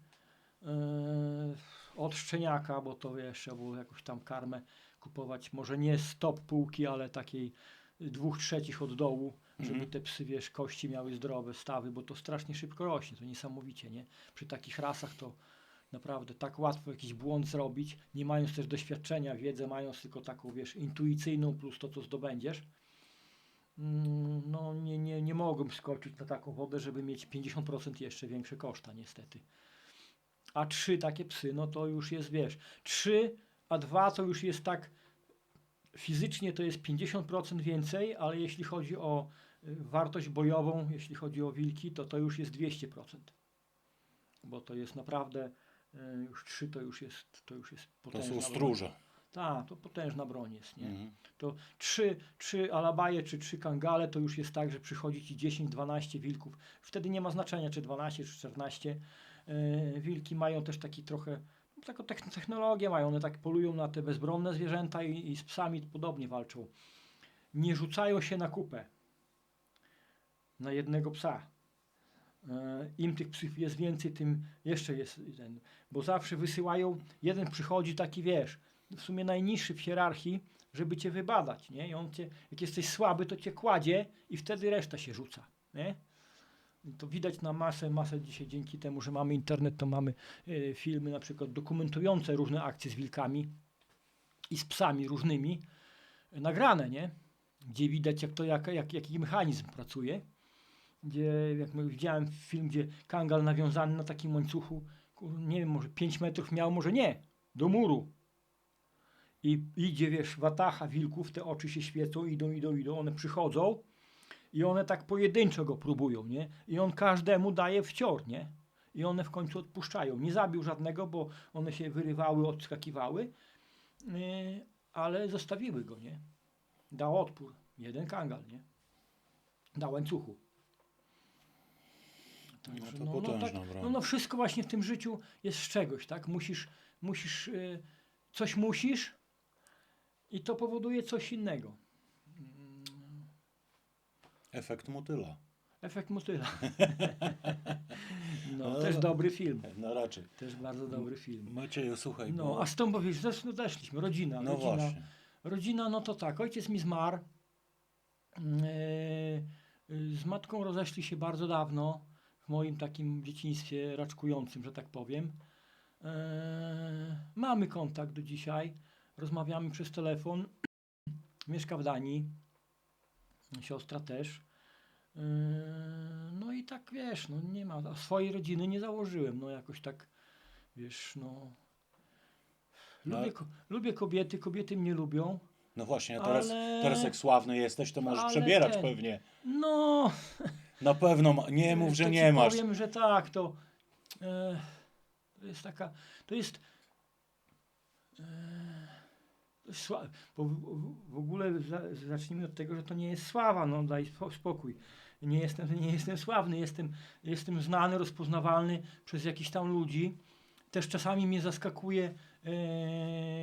Od szczeniaka, bo to wiesz, trzeba było jakąś tam karmę kupować, może nie z top półki, ale takiej 2/3 od dołu, żeby te psy, wiesz, kości miały zdrowe, stawy, bo to strasznie szybko rośnie, to niesamowicie, nie? Przy takich rasach to naprawdę tak łatwo jakiś błąd zrobić, nie mając też doświadczenia, wiedzę mając tylko taką, wiesz, intuicyjną plus to, co zdobędziesz. No nie mogłem skoczyć na taką wodę, żeby mieć 50% jeszcze większe koszta, niestety. A 3 takie psy, no to już jest, wiesz, 3, a 2 to już jest tak, fizycznie to jest 50% więcej, ale jeśli chodzi o wartość bojową, jeśli chodzi o wilki, to już jest 200%. Bo to jest naprawdę, już 3 to już jest To potężna są broń. stróże. Tak, to potężna broń jest, nie? Mhm. To 3 alabaje czy 3 kangale to już jest tak, że przychodzi ci 10-12 wilków. Wtedy nie ma znaczenia, czy 12, czy 14. Wilki mają też taki trochę, taką technologię mają, one tak polują na te bezbronne zwierzęta i z psami podobnie walczą. Nie rzucają się na kupę, na jednego psa. Im tych psów jest więcej, tym jeszcze jest ten, bo zawsze wysyłają, jeden przychodzi taki, wiesz, w sumie najniższy w hierarchii, żeby cię wybadać, nie? I on cię, jak jesteś słaby, to cię kładzie i wtedy reszta się rzuca, nie? I to widać na masę dzisiaj dzięki temu, że mamy internet, to mamy filmy na przykład dokumentujące różne akcje z wilkami i z psami różnymi, nagrane, nie? Gdzie widać jaki mechanizm pracuje. Gdzie, jak widziałem film, gdzie kangal nawiązany na takim łańcuchu, nie wiem, może 5 metrów miał, może nie, do muru. I idzie, wiesz, watacha wilków, te oczy się świecą, idą, one przychodzą i one tak pojedynczo go próbują, nie? I on każdemu daje wcior, nie? I one w końcu odpuszczają. Nie zabił żadnego, bo one się wyrywały, odskakiwały, ale zostawiły go, nie? Dał odpór. Jeden kangal, nie? Na łańcuchu. Także, No to potężna broń. no wszystko właśnie w tym życiu jest z czegoś, tak? Coś musisz i to powoduje coś innego. Efekt motyla. Efekt motyla. No, też dobry film. No raczej. Też bardzo dobry film. Macieju, słuchaj. No, bo... a z tą powiesz, zeszliśmy, rodzina. No właśnie. Rodzina, no to tak, ojciec mi zmarł. Z matką rozeszli się bardzo dawno, w moim takim dzieciństwie raczkującym, że tak powiem. Mamy kontakt do dzisiaj, rozmawiamy przez telefon. Mieszka w Danii, siostra też. No i tak, wiesz, no nie ma, a swojej rodziny nie założyłem, no jakoś tak, wiesz, no. Lubię kobiety mnie lubią. No właśnie, a ale- teraz jak sławny jesteś, to możesz ale przebierać ten- pewnie. No, Na pewno, nie mów, że to nie ci masz. powiem, że tak, to jest taka, to jest bo w ogóle zacznijmy od tego, że to nie jest sława, no daj spokój. Nie jestem sławny, jestem znany, rozpoznawalny przez jakichś tam ludzi. Też czasami mnie zaskakuje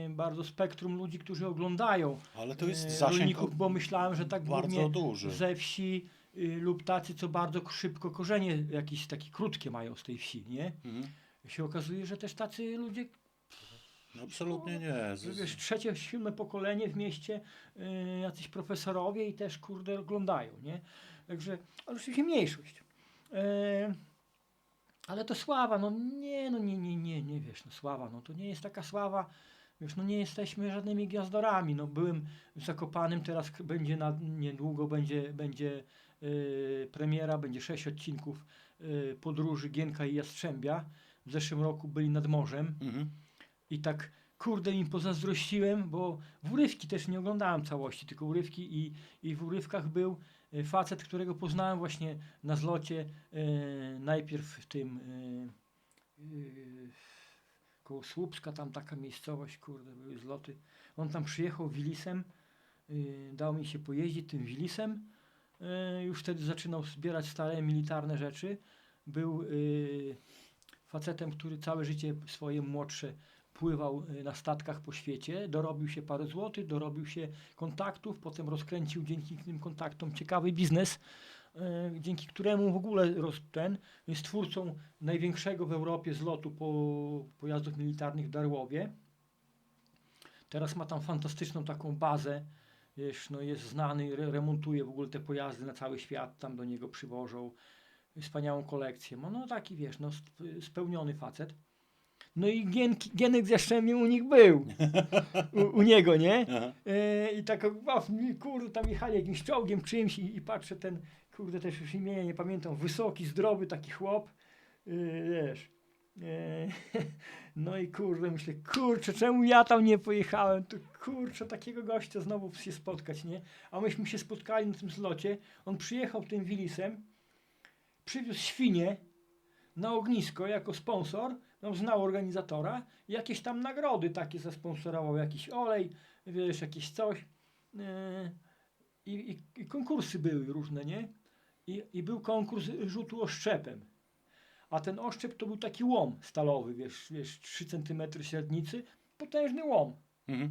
bardzo spektrum ludzi, którzy oglądają Ale to jest zasięg rolników, bo myślałem, że tak bardzo głównie duży. ze wsi lub tacy, co bardzo szybko korzenie jakieś takie krótkie mają z tej wsi, nie? Mhm. Się okazuje, że też tacy ludzie, No absolutnie nie. że wiesz, trzecie, siódme pokolenie w mieście, jacyś profesorowie i też, kurde, oglądają, nie? Także, ale oczywiście mniejszość. Ale to sława, no nie, wiesz, no sława, no to nie jest taka sława, wiesz, no nie jesteśmy żadnymi gwiazdorami, no byłem w Zakopanem, teraz będzie niedługo będzie premiera, będzie 6 odcinków podróży Gienka i Jastrzębia, w zeszłym roku byli nad morzem Mhm. i tak kurde im pozazdrościłem, bo w urywki też nie oglądałem całości, tylko urywki i w urywkach był facet, którego poznałem właśnie na zlocie, najpierw w tym koło Słupska, tam taka miejscowość, kurde, były zloty. On tam przyjechał Wilisem, dał mi się pojeździć tym Wilisem. Już wtedy zaczynał zbierać stare militarne rzeczy. Był facetem, który całe życie swoje młodsze pływał na statkach po świecie, dorobił się parę złotych, dorobił się kontaktów, potem rozkręcił dzięki tym kontaktom ciekawy biznes, dzięki któremu w ogóle jest twórcą największego w Europie zlotu pojazdów militarnych w Darłowie. Teraz ma tam fantastyczną taką bazę, wiesz, no jest znany, remontuje w ogóle te pojazdy na cały świat, tam do niego przywożą, wspaniałą kolekcję. No taki, wiesz, no spełniony facet. No i Gienek z Jastrzębiem u nich był. U niego, nie? I tak, kurde, tam jechali jakimś czołgiem czymś i patrzę, ten, kurde, też już imienia nie pamiętam, wysoki, zdrowy taki chłop, wiesz. No i kurde, myślę, kurczę, czemu ja tam nie pojechałem? To kurczę, takiego gościa znowu się spotkać, nie? A myśmy się spotkali na tym zlocie, on przyjechał tym Wilisem, przywiózł świnie na ognisko jako sponsor, no, znał organizatora, jakieś tam nagrody takie zasponsorował, jakiś olej, wiesz, jakieś coś. I konkursy były różne, nie? I był konkurs rzutu oszczepem. A ten oszczep to był taki łom stalowy, wiesz 3 cm średnicy, potężny łom.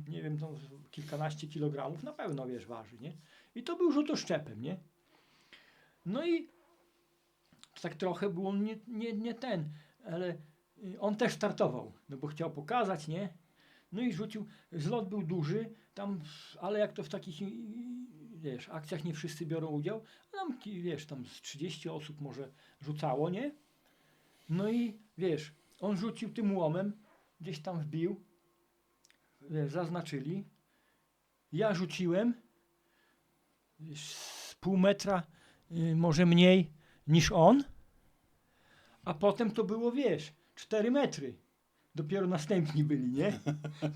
Nie wiem, to kilkanaście kilogramów na pewno, wiesz, waży, nie? I to był rzut oszczepem, nie? No i tak trochę był on nie ten, ale on też startował, no bo chciał pokazać, nie? No i rzucił, zlot był duży, tam, ale jak to w takich, wiesz, akcjach nie wszyscy biorą udział, tam, wiesz, tam z 30 osób może rzucało, nie? No i, wiesz, on rzucił tym łomem, gdzieś tam wbił, wiesz, zaznaczyli, ja rzuciłem, wiesz, z pół metra, może mniej niż on, a potem to było, wiesz, 4 metry. Dopiero następni byli, nie?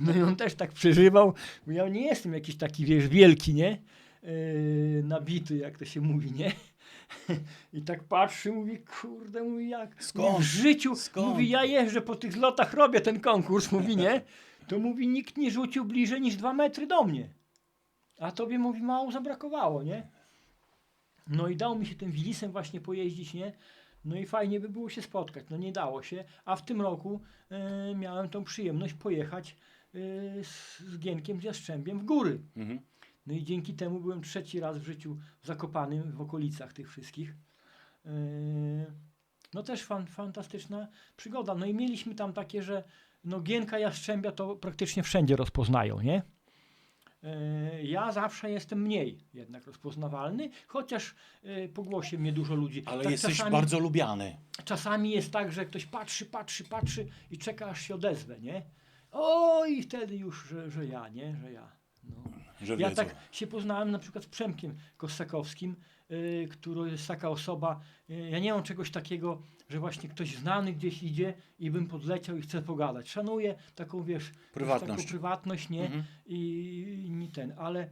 No i on też tak przeżywał, bo ja nie jestem jakiś taki, wiesz, wielki, nie? Nabity, jak to się mówi, nie? I tak patrzy, mówi, kurde, mówi, jak? Skąd? Mówi, w życiu, Skąd? mówi, ja jeżdżę po tych zlotach, robię ten konkurs, mówi, nie? To mówi, nikt nie rzucił bliżej niż 2 metry do mnie. A tobie, mówi, mało zabrakowało, nie? No i dało mi się tym Wilisem właśnie pojeździć, nie? No i fajnie by było się spotkać. No nie dało się, a w tym roku miałem tą przyjemność pojechać z Gienkiem, z Jastrzębiem w góry. No i dzięki temu byłem 3. raz w życiu w Zakopanym, w okolicach tych wszystkich. No też fantastyczna przygoda. No i mieliśmy tam takie, że no Gienka, Jastrzębia to praktycznie wszędzie rozpoznają, nie? Ja zawsze jestem mniej jednak rozpoznawalny, chociaż po głosie mnie dużo ludzi. Ale tak jesteś czasami, bardzo lubiany. Czasami jest tak, że ktoś patrzy i czeka, aż się odezwę, nie? O, i wtedy już, że ja, nie? Że ja. No. Że Ja wiedzą. tak się poznałem na przykład z Przemkiem Kossakowskim, który jest taka osoba, ja nie mam czegoś takiego, że właśnie ktoś znany gdzieś idzie i bym podleciał i chcę pogadać. Szanuję taką, wiesz, Prywatność. taką prywatność, nie? I nie ten, ale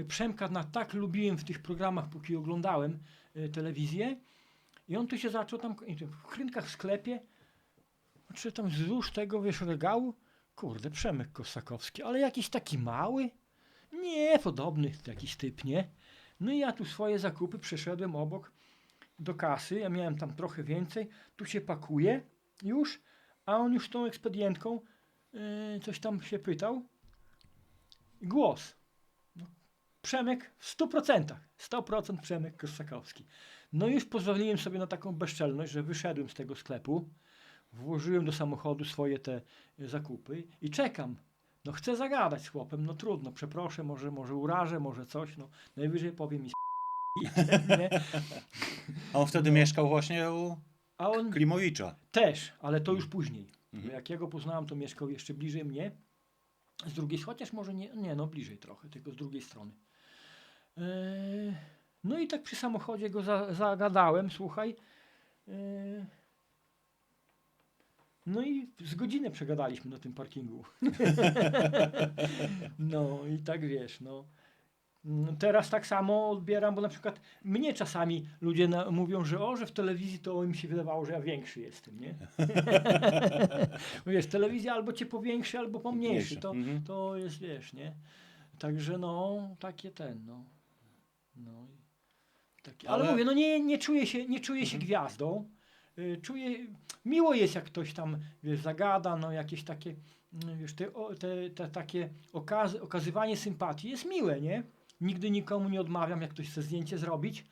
Przemka tak lubiłem w tych programach, póki oglądałem telewizję i on tu się zaczął tam w Chrynkach w sklepie, czy tam wzdłuż tego, wiesz, regału, kurde, Przemek Kossakowski, ale jakiś taki mały, nie, podobny jakiś typ, nie? No i ja tu swoje zakupy przeszedłem obok do kasy, ja miałem tam trochę więcej, tu się pakuje już, a on już tą ekspedientką coś tam się pytał. Głos. No, Przemek w 100%, 100% Przemek Kossakowski. No już pozwoliłem sobie na taką bezczelność, że wyszedłem z tego sklepu, włożyłem do samochodu swoje te zakupy i czekam. No chcę zagadać z chłopem, no trudno, przeproszę, może urażę, może coś, no najwyżej powie mi nie? A on wtedy mieszkał właśnie u A on Klimowicza. też, ale to już później. Bo jak ja go poznałem, to mieszkał jeszcze bliżej mnie. Z drugiej, chociaż może nie, no bliżej trochę, tylko z drugiej strony. No i tak przy samochodzie go zagadałem, słuchaj. No i z godzinę przegadaliśmy na tym parkingu. No i tak wiesz, no. Teraz tak samo odbieram, bo na przykład mnie czasami ludzie mówią, że w telewizji to im się wydawało, że ja większy jestem, nie? Wiesz, telewizja albo cię powiększy, albo pomniejszy. To jest, wiesz, nie? Także no, takie no. No, takie. Ale mówię, no nie czuję się gwiazdą. Miło jest, jak ktoś tam, wiesz, zagada, no jakieś takie, wiesz, te takie okazywanie sympatii jest miłe, nie? Nigdy nikomu nie odmawiam, jak ktoś chce zdjęcie zrobić.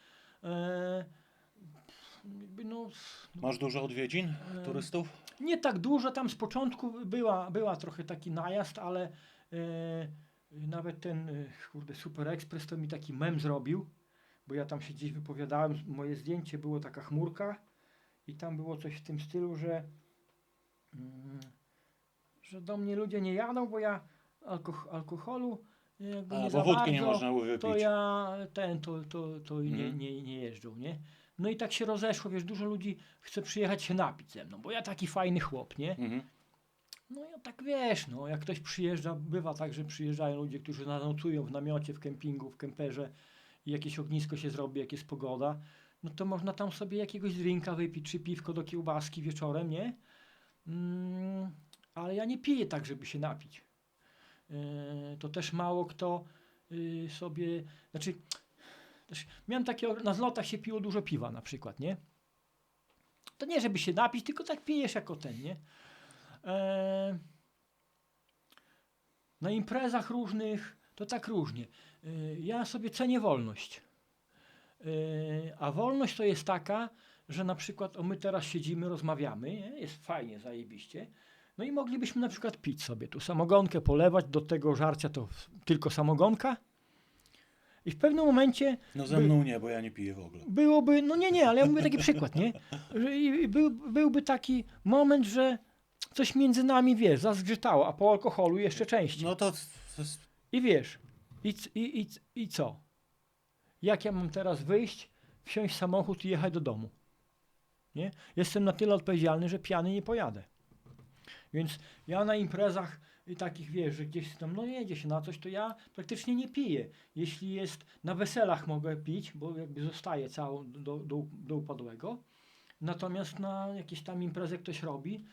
No, Masz dużo odwiedzin turystów? nie tak dużo, tam z początku była trochę taki najazd, ale nawet ten Super Express to mi taki mem zrobił, bo ja tam się gdzieś wypowiadałem, moje zdjęcie było taka chmurka i tam było coś w tym stylu, że do mnie ludzie nie jadą, bo ja alkoholu jakby nie za wódki bardzo, nie można wypić. to ja nie jeżdżą, nie? No i tak się rozeszło, wiesz, dużo ludzi chce przyjechać się napić ze mną, bo ja taki fajny chłop, nie? No ja tak wiesz, no jak ktoś przyjeżdża, bywa tak, że przyjeżdżają ludzie, którzy nocują w namiocie, w kempingu, w kemperze i jakieś ognisko się zrobi, jak jest pogoda, no to można tam sobie jakiegoś drinka wypić, czy piwko do kiełbaski wieczorem, nie? Ale ja nie piję tak, żeby się napić. To też mało kto sobie, znaczy też miałem takie, na zlotach się piło dużo piwa na przykład, nie? To nie żeby się napić, tylko tak pijesz jako ten, nie? Na imprezach różnych to tak różnie. Ja sobie cenię wolność. A wolność to jest taka, że na przykład my teraz siedzimy, rozmawiamy, nie? Jest fajnie, zajebiście. No i moglibyśmy na przykład pić sobie tu samogonkę, polewać, do tego żarcia to tylko samogonka. I w pewnym momencie... No ze mną nie, bo ja nie piję w ogóle. Byłoby, no nie, ale ja mówię taki przykład, nie? Byłby taki moment, że coś między nami, wiesz, zazgrzytało, a po alkoholu jeszcze częściej. No to jest... I wiesz, i co? Jak ja mam teraz wyjść, wsiąść w samochód i jechać do domu? Nie? Jestem na tyle odpowiedzialny, że pijany nie pojadę. Więc ja na imprezach takich, wiesz, że gdzieś tam, no jedzie się na coś, to ja praktycznie nie piję. Jeśli jest na weselach mogę pić, bo jakby zostaje całą do upadłego. Natomiast na jakieś tam imprezę ktoś robi,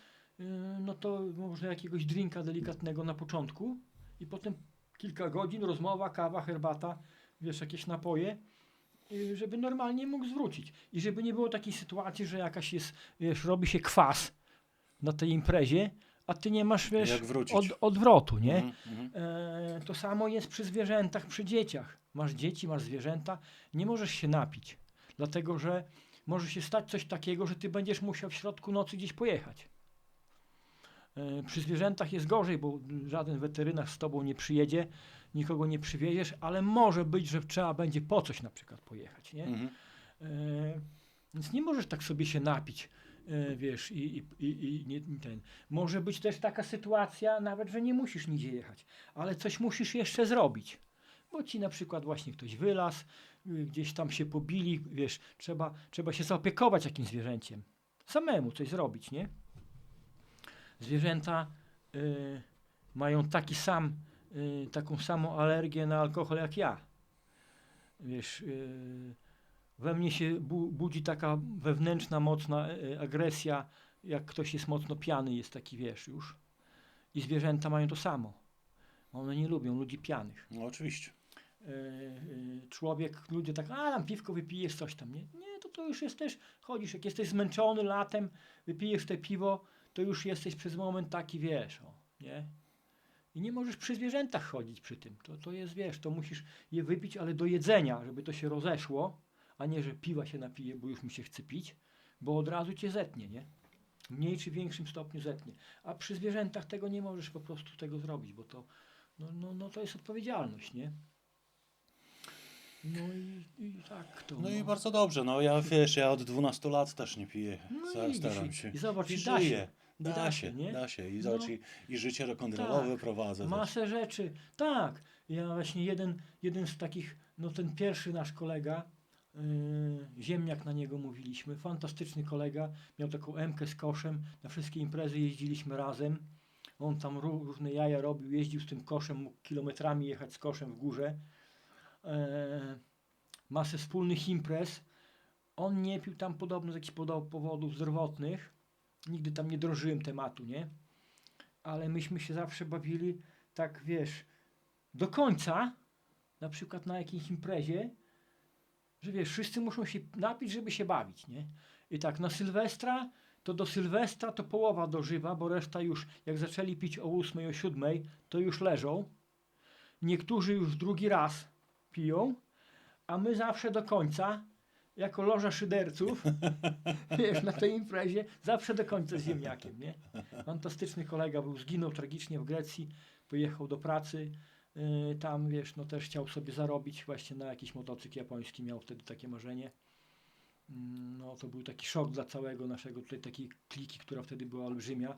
no to można jakiegoś drinka delikatnego na początku i potem kilka godzin, rozmowa, kawa, herbata, wiesz, jakieś napoje, żeby normalnie mógł zwrócić. I żeby nie było takiej sytuacji, że jakaś jest, wiesz, robi się kwas na tej imprezie, a ty nie masz, wiesz, odwrotu, nie? To samo jest przy zwierzętach, przy dzieciach. Masz dzieci, masz zwierzęta, nie możesz się napić, dlatego że może się stać coś takiego, że ty będziesz musiał w środku nocy gdzieś pojechać. Przy zwierzętach jest gorzej, bo żaden weterynarz z tobą nie przyjedzie, nikogo nie przywieziesz, ale może być, że trzeba będzie po coś na przykład pojechać, nie? Więc nie możesz tak sobie się napić, wiesz, i nie ten. Może być też taka sytuacja, nawet, że nie musisz nigdzie jechać, ale coś musisz jeszcze zrobić, bo ci na przykład właśnie ktoś wylazł, gdzieś tam się pobili, wiesz, trzeba się zaopiekować jakimś zwierzęciem, samemu coś zrobić, nie? Zwierzęta mają taką samą alergię na alkohol jak ja. Wiesz, we mnie się budzi taka wewnętrzna, mocna agresja, jak ktoś jest mocno pijany, jest taki, wiesz, już. I zwierzęta mają to samo. One nie lubią ludzi pijanych. No oczywiście. Człowiek, ludzie tak, tam piwko wypijesz, coś tam, nie? Nie, to już jest też, chodzisz, jak jesteś zmęczony latem, wypijesz te piwo, to już jesteś przez moment taki, wiesz, nie? I nie możesz przy zwierzętach chodzić przy tym. To jest, wiesz, to musisz je wypić, ale do jedzenia, żeby to się rozeszło, a nie, że piwa się napije, bo już mi się chce pić, bo od razu cię zetnie, nie? W mniej czy większym stopniu zetnie. A przy zwierzętach tego nie możesz po prostu tego zrobić, bo to, to jest odpowiedzialność, nie? No i tak to. No i bardzo dobrze, no ja wiesz, ja od 12 lat też nie piję, No staram się. I zobacz, I da żyję. się. Da się. I No. zobacz, i życie rock'n'rollowe Tak, prowadzę. masę rzeczy. Tak. Ja właśnie jeden z takich, no ten pierwszy nasz kolega, Ziemniak na niego mówiliśmy. Fantastyczny kolega. Miał taką M-kę z koszem. Na wszystkie imprezy jeździliśmy razem. On tam różne jaja robił. Jeździł z tym koszem. Mógł kilometrami jechać z koszem w górze. Masę wspólnych imprez. On nie pił tam podobno z jakichś powodów zdrowotnych. Nigdy tam nie drążyłem tematu, nie? Ale myśmy się zawsze bawili tak, wiesz, do końca, na przykład na jakiejś imprezie, że wiesz, wszyscy muszą się napić, żeby się bawić, nie? I tak na Sylwestra, to do Sylwestra to połowa dożywa, bo reszta już, jak zaczęli pić o 8, o 7, to już leżą. Niektórzy już drugi raz piją, a my zawsze do końca, jako loża szyderców, wiesz, na tej imprezie, zawsze do końca z ziemniakiem, nie? Fantastyczny kolega był, zginął tragicznie w Grecji, pojechał do pracy, tam, wiesz, no też chciał sobie zarobić właśnie na jakiś motocykl japoński, miał wtedy takie marzenie. No to był taki szok dla całego naszego tutaj takiej kliki, która wtedy była olbrzymia.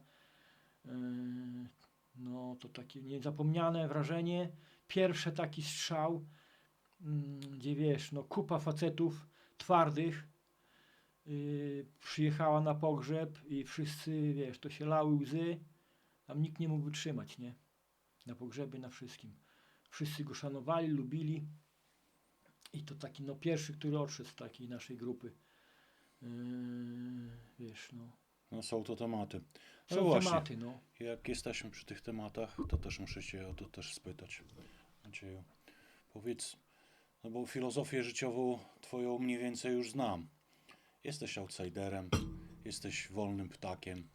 No to takie niezapomniane wrażenie. Pierwszy taki strzał, gdzie wiesz, no kupa facetów twardych przyjechała na pogrzeb i wszyscy, wiesz, to się lały łzy. Tam nikt nie mógł wytrzymać, nie? Na pogrzebie, na wszystkim. Wszyscy go szanowali, lubili. I to taki, no pierwszy, który odszedł z takiej naszej grupy. Wiesz, no. No są to tematy. No Są właśnie, tematy, no. jak jesteśmy przy tych tematach, to też muszę cię o to też spytać. Macieju, powiedz, no bo filozofię życiową twoją mniej więcej już znam. Jesteś outsiderem, jesteś wolnym ptakiem,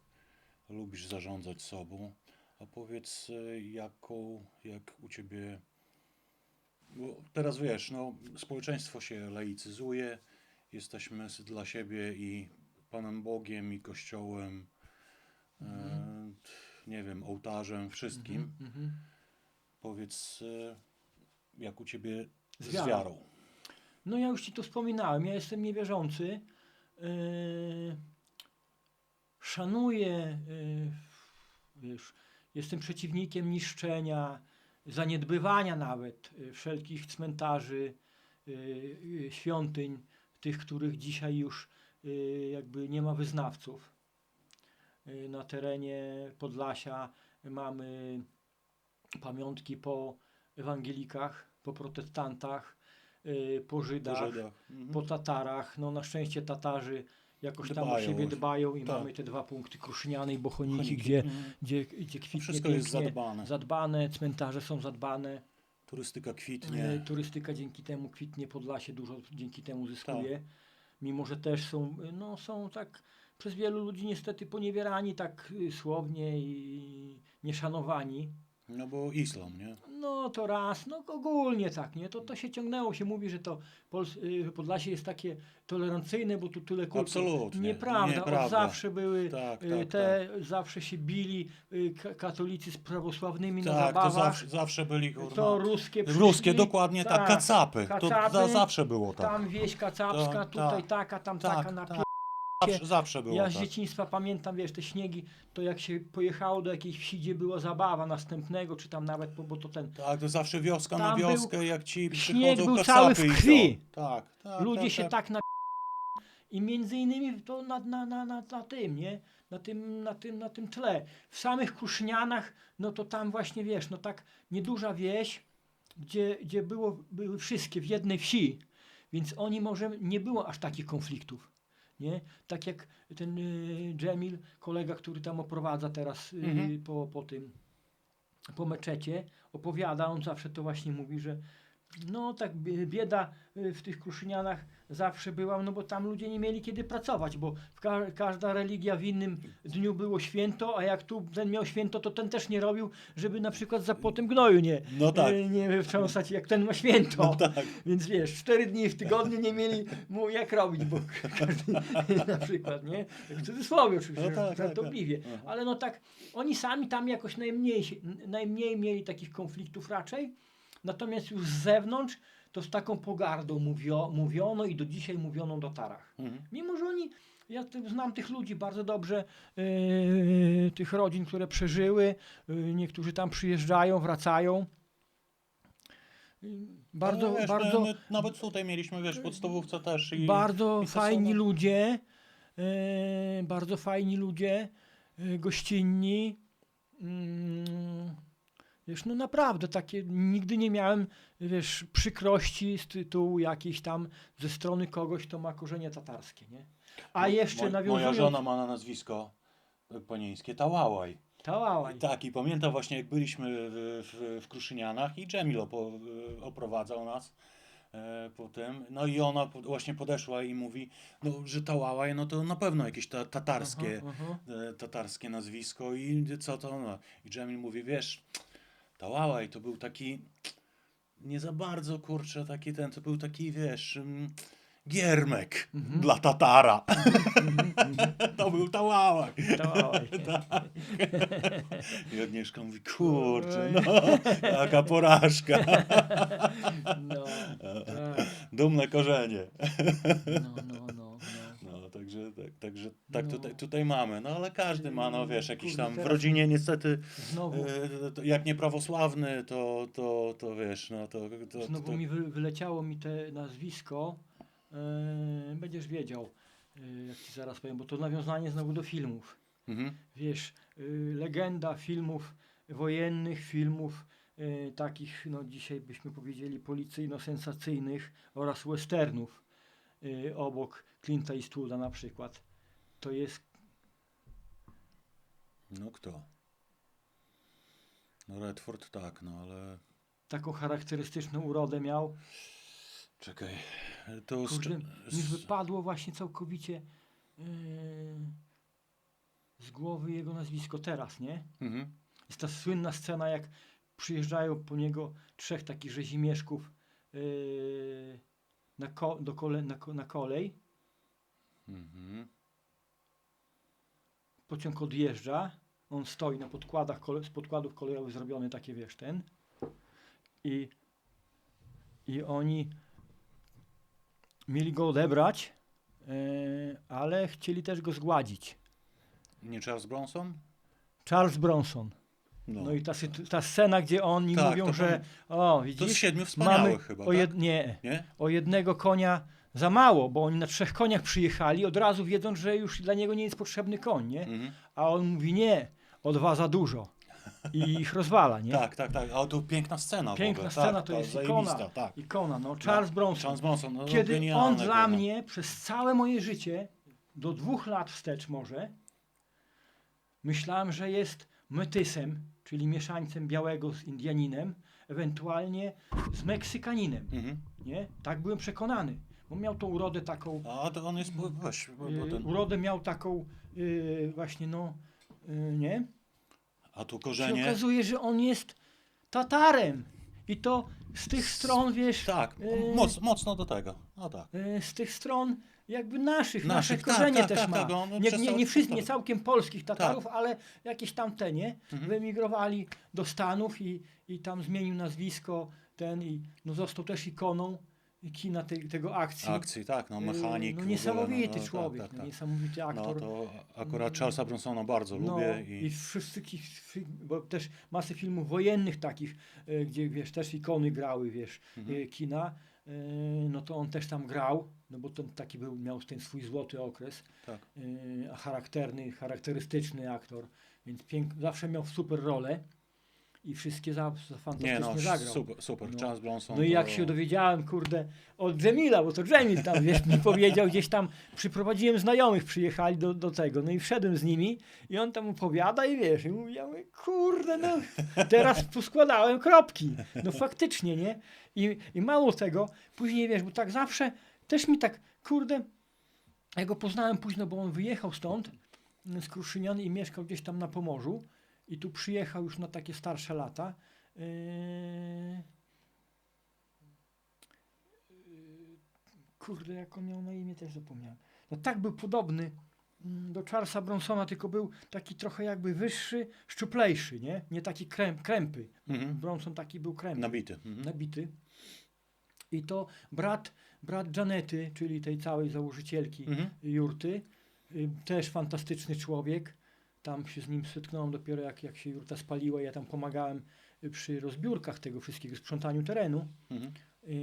lubisz zarządzać sobą. A powiedz, jak u ciebie, bo teraz wiesz, no społeczeństwo się laicyzuje, jesteśmy dla siebie i Panem Bogiem, i Kościołem, nie wiem, ołtarzem, wszystkim. Powiedz, jak u ciebie z wiarą? No ja już ci to wspominałem, ja jestem niewierzący. Szanuję, wiesz, jestem przeciwnikiem niszczenia, zaniedbywania nawet wszelkich cmentarzy, świątyń, tych, których dzisiaj już jakby nie ma wyznawców. Na terenie Podlasia mamy pamiątki po ewangelikach, po protestantach, po Żydach, po Tatarach. No na szczęście Tatarzy jakoś tam o Dbają siebie już. dbają i Tak. mamy te 2 punkty Kruszniany i Bochoniki, Bochoniki. gdzie kwitnie Wszystko jest pięknie, zadbane. cmentarze są zadbane. Turystyka kwitnie. Turystyka dzięki temu kwitnie, Podlasie dużo dzięki temu zyskuje. Mimo że też są tak przez wielu ludzi niestety poniewierani tak słownie i nieszanowani. No bo islam, nie? No to raz, no ogólnie tak, nie? To się ciągnęło, się mówi, że to Podlasie jest takie tolerancyjne, bo tu tyle kultur. Absolutnie. Nieprawda, od zawsze były, Tak, zawsze się bili katolicy z prawosławnymi na Tak, to zabawach. zawsze byli kurwa. To ruskie przyszli. Ruskie, dokładnie tak, kacapy. Kacapy, To zawsze było tak. Tam wieś kacapska, tutaj taka, tam taka, na Zawsze było Ja tak. z dzieciństwa pamiętam, wiesz, te śniegi, to jak się pojechało do jakiejś wsi, gdzie była zabawa następnego, czy tam nawet, bo to ten... Tak, to zawsze wioska na Tam wioskę, jak ci śnieg przychodzą był kacapy cały w i to. krwi. Tak. Ludzie się tak i między innymi to na tym, nie? Na tym tle. W samych Krusznianach, no to tam właśnie, wiesz, no tak nieduża wieś, gdzie były wszystkie w jednej wsi, więc oni może nie było aż takich konfliktów. Nie? Tak jak ten Dżemil, kolega, który tam oprowadza teraz po meczecie, opowiada, on zawsze to właśnie mówi, że no tak bieda w tych Kruszynianach zawsze była, no bo tam ludzie nie mieli kiedy pracować, bo każda religia w innym dniu było święto, a jak tu ten miał święto, to ten też nie robił, żeby na przykład za płotem gnoju nie wtrząsać, jak ten ma święto. No tak. Więc wiesz, 4 dni w tygodniu nie mieli mu jak robić, bo każdy na przykład, nie? W cudzysłowie oczywiście, No tak, żartobliwie. tak. Ale no tak, oni sami tam jakoś najmniej mieli takich konfliktów raczej. Natomiast już z zewnątrz to z taką pogardą mówiono i do dzisiaj mówiono o Tatarach. Mimo że ja znam tych ludzi bardzo dobrze, tych rodzin, które przeżyły, niektórzy tam przyjeżdżają, wracają. Bardzo, No, wiesz, bardzo, my nawet tutaj mieliśmy, wiesz, w podstawówce też bardzo i te fajni same- ludzie, bardzo fajni ludzie, gościnni. Wiesz, no naprawdę takie, nigdy nie miałem, wiesz, przykrości z tytułu jakiejś tam ze strony kogoś, kto ma korzenie tatarskie, nie? A jeszcze Moja nawiązując... żona ma na nazwisko panieńskie Tałałaj. Tałałaj. Tak, i pamiętam właśnie, jak byliśmy w Kruszynianach i Dżemil oprowadzał nas po tym. No i ona właśnie podeszła i mówi, no, że Tałałaj, no to na pewno jakieś tatarskie, Aha. tatarskie nazwisko i co to? No. I Dżemil mówi, wiesz, Tałałaj to był taki, nie za bardzo, kurczę, taki ten, to był taki, wiesz, giermek dla Tatara. To był Tałałaj. Tałałaj. I Agnieszka mówi, kurczę, no, jaka porażka. No, tak. Dumne korzenie. No. No, także tak No. tutaj mamy. No, ale każdy ma, no wiesz, jakiś Kurde, tam w teraz rodzinie niestety, Znowu, jak nieprawosławny, to wiesz, no to znowu mi wyleciało mi te nazwisko. Będziesz wiedział, jak ci zaraz powiem, bo to nawiązanie znowu do filmów. Mhm. Wiesz, legenda filmów wojennych, filmów takich, no dzisiaj byśmy powiedzieli policyjno-sensacyjnych oraz westernów obok Clint'a Eastwooda na przykład. To jest No kto? No Redford tak, no ale taką charakterystyczną urodę miał. czekaj, to Kurde, mi wypadło właśnie całkowicie z głowy jego nazwisko teraz, nie? Mhm. Jest ta słynna scena, jak przyjeżdżają po niego trzech takich rzezimieszków na kolej. Mhm. Pociąg odjeżdża, on stoi na podkładach, z podkładów kolejowych zrobiony takie, wiesz, ten. I oni mieli go odebrać, ale chcieli też go zgładzić. Nie Charles Bronson? Charles Bronson. No i ta scena, gdzie oni Tak, mówią, to że o, To z widzisz, 7 wspaniałych mamy chyba, o, tak? nie, Nie? o jednego konia za mało, bo oni na 3 koniach przyjechali, od razu wiedząc, że już dla niego nie jest potrzebny koń, nie? Mhm. A on mówi nie, o 2 za dużo. I ich rozwala, nie? Tak. A to piękna scena. Piękna w ogóle. scena, tak, to jest zajebista, ikona. Tak. Ikona, no. Charles Bronson. Charles Bronson, no, Kiedy genialny on dla był, no. mnie przez całe moje życie, do 2 lat wstecz może, myślałem, że jest metysem, czyli mieszańcem białego z Indianinem, ewentualnie z Meksykaninem, Mhm. nie? Tak byłem przekonany, bo miał tą urodę taką, A to on jest właśnie, bo ten, urodę miał taką właśnie, no, nie? a tu Się korzenie. okazuje, że on jest Tatarem i to z tych stron, wiesz, Tak, mocno do tego. No tak. z tych stron jakby nasze Naszych, korzenie tak, też tak, ma. tak, on Nie, przez nie, cały nie, czas wszyscy, nie powtarza. całkiem polskich Tatarów, ale jakieś tam te, nie? Mhm. Wyemigrowali do Stanów i tam zmienił nazwisko ten i no został też ikoną kina tego akcji. Akcji, tak, no mechanik. No w ogóle, niesamowity no, człowiek, Tak. niesamowity No aktor. to akurat Charlesa Bronsona bardzo No, lubię. i wszystkich, bo też masę filmów wojennych takich, gdzie wiesz, też ikony grały, wiesz, kina, no to on też tam grał, no bo ten taki miał ten swój złoty okres, Tak. a charakterystyczny aktor, więc zawsze miał super rolę i wszystkie fantastycznie Nie no, zagrał. super. No. Charles Bronson. No i jak to... się dowiedziałem, kurde, od Dżemila, bo to Dżemil tam, wiesz, mi powiedział gdzieś tam, przyprowadziłem znajomych, przyjechali do tego, no i wszedłem z nimi i on tam opowiada i wiesz, i mówi, ja mówię, kurde, no, teraz poskładałem kropki, no faktycznie, nie? I mało tego, później, wiesz, bo tak zawsze, też mi tak, kurde, ja go poznałem późno, bo on wyjechał stąd, z Kruszynian i mieszkał gdzieś tam na Pomorzu i tu przyjechał już na takie starsze lata. Kurde, jak on miał na imię, też zapomniałem. No tak był podobny do Charlesa Bronsona, tylko był taki trochę jakby wyższy, szczuplejszy, nie? Nie taki krępy. Mhm. Bronson taki był krępy. Nabity. Mhm. Nabity. I to brat Janety, czyli tej całej założycielki jurty, też fantastyczny człowiek. Tam się z nim zetknąłem dopiero jak się jurta spaliła, ja tam pomagałem przy rozbiórkach tego wszystkiego, sprzątaniu terenu. Mhm.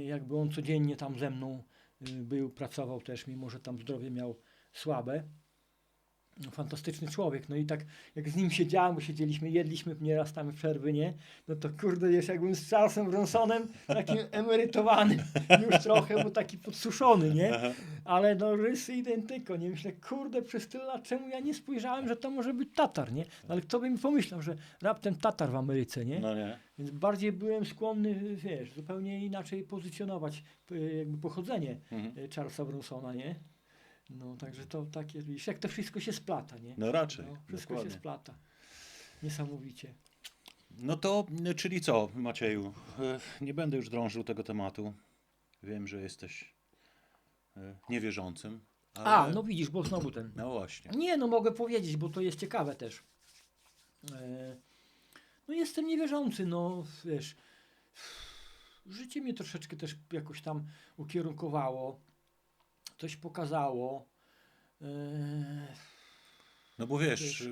Jakby on codziennie tam ze mną był, pracował też, mimo że tam zdrowie miał słabe. No, fantastyczny człowiek. No i tak jak z nim siedziałem, bo siedzieliśmy, jedliśmy nieraz tam w przerwy, nie? No to kurde, jest jakbym z Charlesem Bronsonem, takim emerytowanym już trochę, bo taki podsuszony, nie? Aha. Ale no rysy identyko, nie? Myślę, kurde, przez tyle lat czemu ja nie spojrzałem, że to może być Tatar, nie? No, ale kto by mi pomyślał, że raptem Tatar w Ameryce, nie? No nie. Więc bardziej byłem skłonny, wiesz, zupełnie inaczej pozycjonować jakby pochodzenie Charlesa Bronsona, nie? No, także to takie, widzisz, jak to wszystko się splata, nie? No raczej. No, wszystko dokładnie. się splata. Niesamowicie. No to, czyli co, Macieju? Nie będę już drążył tego tematu. Wiem, że jesteś niewierzącym. Ale... No widzisz, bo znowu ten. No właśnie. Nie, no mogę powiedzieć, bo to jest ciekawe też. No jestem niewierzący, no wiesz. Życie mnie troszeczkę też jakoś tam ukierunkowało. Coś pokazało. No bo wiesz,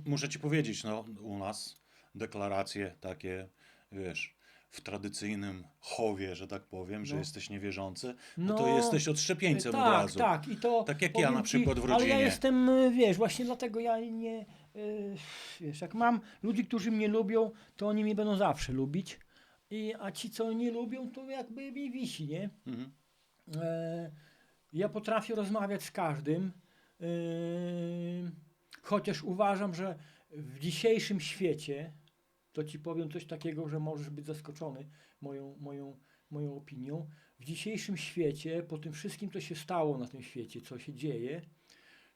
muszę ci powiedzieć, no u nas deklaracje takie, wiesz, w tradycyjnym chowie, że tak powiem, że No. jesteś niewierzący, no to jesteś odszczepieńcem od razu. Tak, i to Tak jak powiem ja na przykład w Ale ja rodzinie. jestem, wiesz, właśnie dlatego ja nie, wiesz, jak mam ludzi, którzy mnie lubią, to oni mnie będą zawsze lubić, a ci, co nie lubią, to jakby mi wisi, nie? Mhm. Ja potrafię rozmawiać z każdym, chociaż uważam, że w dzisiejszym świecie, to ci powiem coś takiego, że możesz być zaskoczony moją opinią. W dzisiejszym świecie, po tym wszystkim, co się stało na tym świecie, co się dzieje,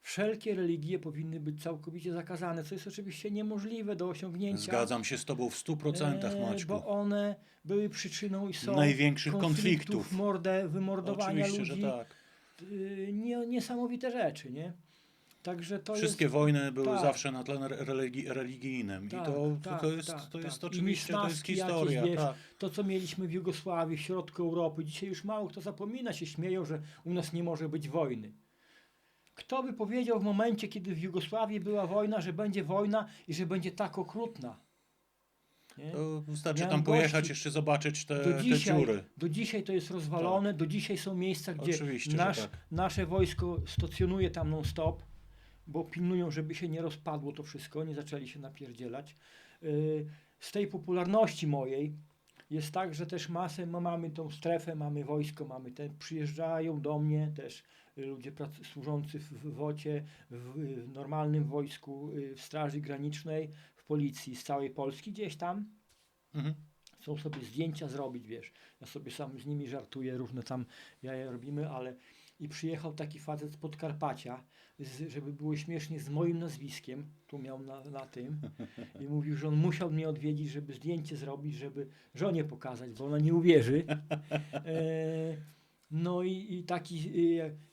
wszelkie religie powinny być całkowicie zakazane, co jest oczywiście niemożliwe do osiągnięcia. Zgadzam się z tobą w 100%, Maćku. Bo one były przyczyną i są Największych konfliktów. Wymordowania Oczywiście, ludzi. że tak. Niesamowite rzeczy, nie? Także to Wszystkie jest... wojny były tak. zawsze na tle religijnym. Tak, I to tak, jest, tak, to jest tak. I oczywiście, to jest niesnaski historia. jakieś, wiesz, Tak. To, co mieliśmy w Jugosławii, w środku Europy. Dzisiaj już mało kto zapomina, się śmieją, że u nas nie może być wojny. Kto by powiedział w momencie, kiedy w Jugosławii była wojna, że będzie wojna i że będzie tak okrutna? Nie? To wystarczy Miałem tam pojechać, gości. jeszcze zobaczyć te dzisiaj, dziury. do dzisiaj to jest rozwalone, do dzisiaj są miejsca, gdzie Oczywiście, że tak. nasze wojsko stacjonuje tam non stop, bo pilnują, żeby się nie rozpadło to wszystko, nie zaczęli się napierdzielać. Z tej popularności mojej jest tak, że też mamy tą strefę, mamy wojsko, przyjeżdżają do mnie też ludzie służący w WOT-ie, w normalnym wojsku, w Straży Granicznej, w policji z całej Polski, gdzieś tam. Mhm. Chcą sobie zdjęcia zrobić, wiesz. Ja sobie sam z nimi żartuję, różne tam jaja robimy, ale i przyjechał taki facet z Podkarpacia, żeby było śmiesznie, z moim nazwiskiem, tu miał na tym, i mówił, że on musiał mnie odwiedzić, żeby zdjęcie zrobić, żeby żonie pokazać, bo ona nie uwierzy. No i taki,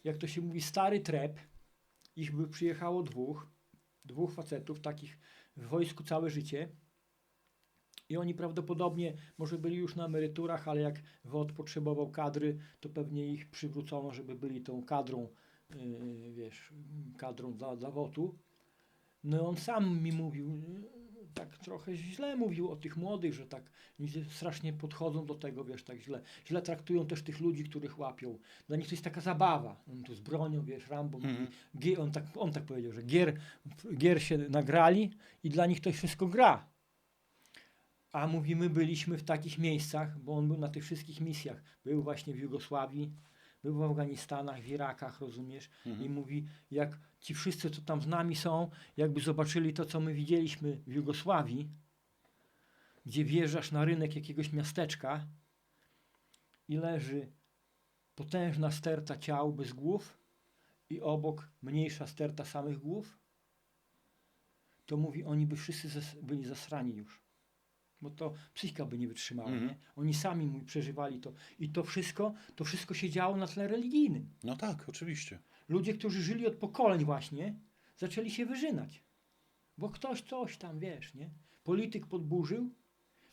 jak to się mówi, stary trep, ich by przyjechało dwóch facetów, takich w wojsku całe życie. I oni prawdopodobnie może byli już na emeryturach, ale jak WOT potrzebował kadry, to pewnie ich przywrócono, żeby byli tą kadrą, wiesz, kadrą dla WOT-u. No i on sam mi mówił, tak trochę źle mówił o tych młodych, że tak strasznie podchodzą do tego, wiesz, tak źle traktują też tych ludzi, których łapią. Dla nich to jest taka zabawa. On tu z bronią, wiesz, Rambo mówi, on tak powiedział, że gier się nagrali i dla nich to wszystko gra. A mówi, my byliśmy w takich miejscach, bo on był na tych wszystkich misjach. Był właśnie w Jugosławii, był w Afganistanach, w Irakach, rozumiesz? I mówi, jak ci wszyscy, co tam z nami są, jakby zobaczyli to, co my widzieliśmy w Jugosławii, gdzie wjeżdżasz na rynek jakiegoś miasteczka i leży potężna sterta ciał bez głów i obok mniejsza sterta samych głów, to mówi, oni by wszyscy byli zasrani już. Bo to psychika by nie wytrzymała, nie? Oni sami przeżywali to. I to wszystko się działo na tle religijnym. No tak, oczywiście. Ludzie, którzy żyli od pokoleń właśnie, zaczęli się wyżynać. Bo ktoś coś tam, wiesz, nie? Polityk podburzył,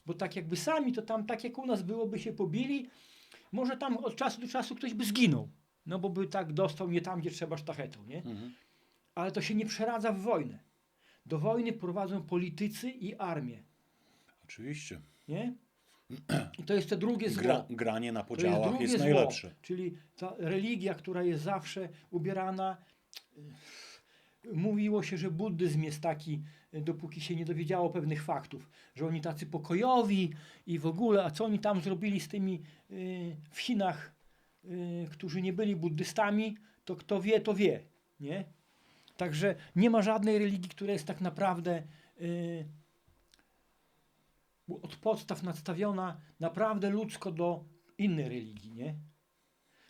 bo tak jakby sami to tam, tak jak u nas było, by się pobili, może tam od czasu do czasu ktoś by zginął. No bo by tak dostał nie tam, gdzie trzeba sztachetą, nie? Ale to się nie przeradza w wojnę. Do wojny prowadzą politycy i armię. Oczywiście. Nie? I to jest to drugie zło. Granie na To jest podziałach drugie jest zło. najlepsze. Czyli ta religia, która jest zawsze ubierana. Mówiło się, że buddyzm jest taki, dopóki się nie dowiedziało pewnych faktów, że oni tacy pokojowi i w ogóle, a co oni tam zrobili z tymi w Chinach, którzy nie byli buddystami, to kto wie, to wie. Nie? Także nie ma żadnej religii, która jest tak naprawdę od podstaw nastawiona naprawdę ludzko do innej religii. Nie?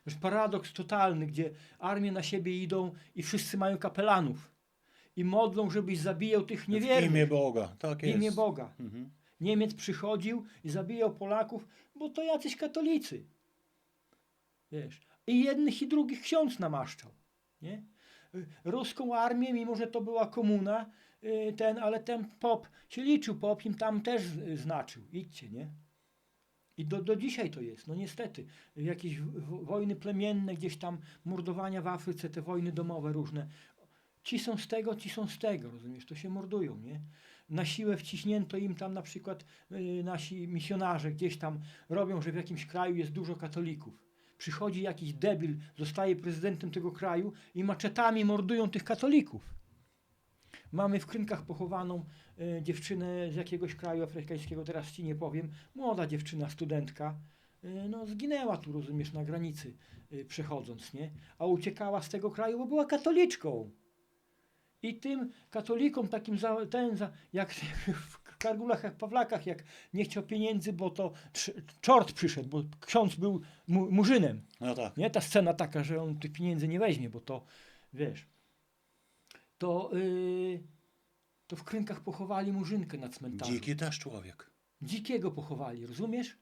Już paradoks totalny, gdzie armie na siebie idą i wszyscy mają kapelanów i modlą, żebyś zabijał tych W niewiernych. imię Boga, tak W jest. imię Boga. Mhm. Niemiec przychodził i zabijał Polaków, bo to jacyś katolicy. Wiesz. I jednych i drugich ksiądz namaszczał. Nie? Ruską armię, mimo że to była komuna, ale ten pop się liczył, pop im tam też znaczył. Idźcie, nie? I do dzisiaj to jest, no niestety. Jakieś wojny plemienne, gdzieś tam mordowania w Afryce, te wojny domowe różne. Ci są z tego, rozumiesz, to się mordują, nie? Na siłę wciśnięto im tam na przykład nasi misjonarze gdzieś tam robią, że w jakimś kraju jest dużo katolików. Przychodzi jakiś debil, zostaje prezydentem tego kraju i maczetami mordują tych katolików. Mamy w Krynkach pochowaną dziewczynę z jakiegoś kraju afrykańskiego, teraz ci nie powiem, młoda dziewczyna, studentka, no zginęła tu, rozumiesz, na granicy przechodząc, nie? A uciekała z tego kraju, bo była katoliczką. I tym katolikom takim jak w Kargulach, jak Pawlakach, jak nie chciał pieniędzy, bo to czort przyszedł, bo ksiądz był murzynem. No tak. Nie? Ta scena taka, że on tych pieniędzy nie weźmie, bo to, wiesz, to w Krynkach pochowali murzynkę na cmentarzu. Dziki też człowiek. Dzikiego pochowali, rozumiesz?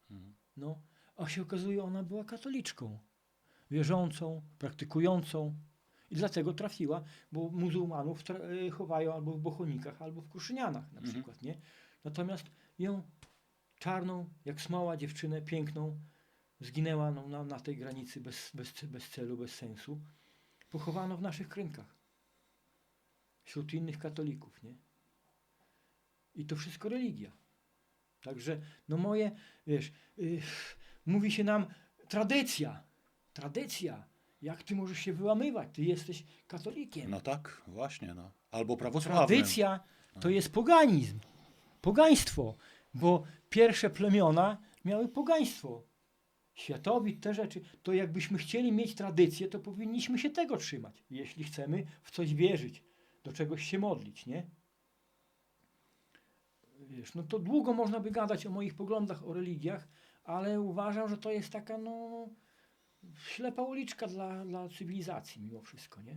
No, a się okazuje, ona była katoliczką. Wierzącą, praktykującą. I dlatego trafiła, bo muzułmanów chowają albo w Bochonikach, albo w Kruszynianach na przykład, nie? Natomiast ją czarną, jak smoła dziewczynę, piękną, zginęła na tej granicy bez celu, bez sensu. Pochowano w naszych Krynkach. Wśród innych katolików, nie? I to wszystko religia. Także, no moje, wiesz, mówi się nam tradycja. Jak ty możesz się wyłamywać? Ty jesteś katolikiem. No tak, właśnie, no. Albo prawosławnym. Tradycja to jest poganizm. Pogaństwo. Bo pierwsze plemiona miały pogaństwo. Światowid, te rzeczy. To jakbyśmy chcieli mieć tradycję, to powinniśmy się tego trzymać. Jeśli chcemy w coś wierzyć, do czegoś się modlić, nie? Wiesz, no to długo można by gadać o moich poglądach, o religiach, ale uważam, że to jest taka, no, ślepa uliczka dla cywilizacji mimo wszystko, nie?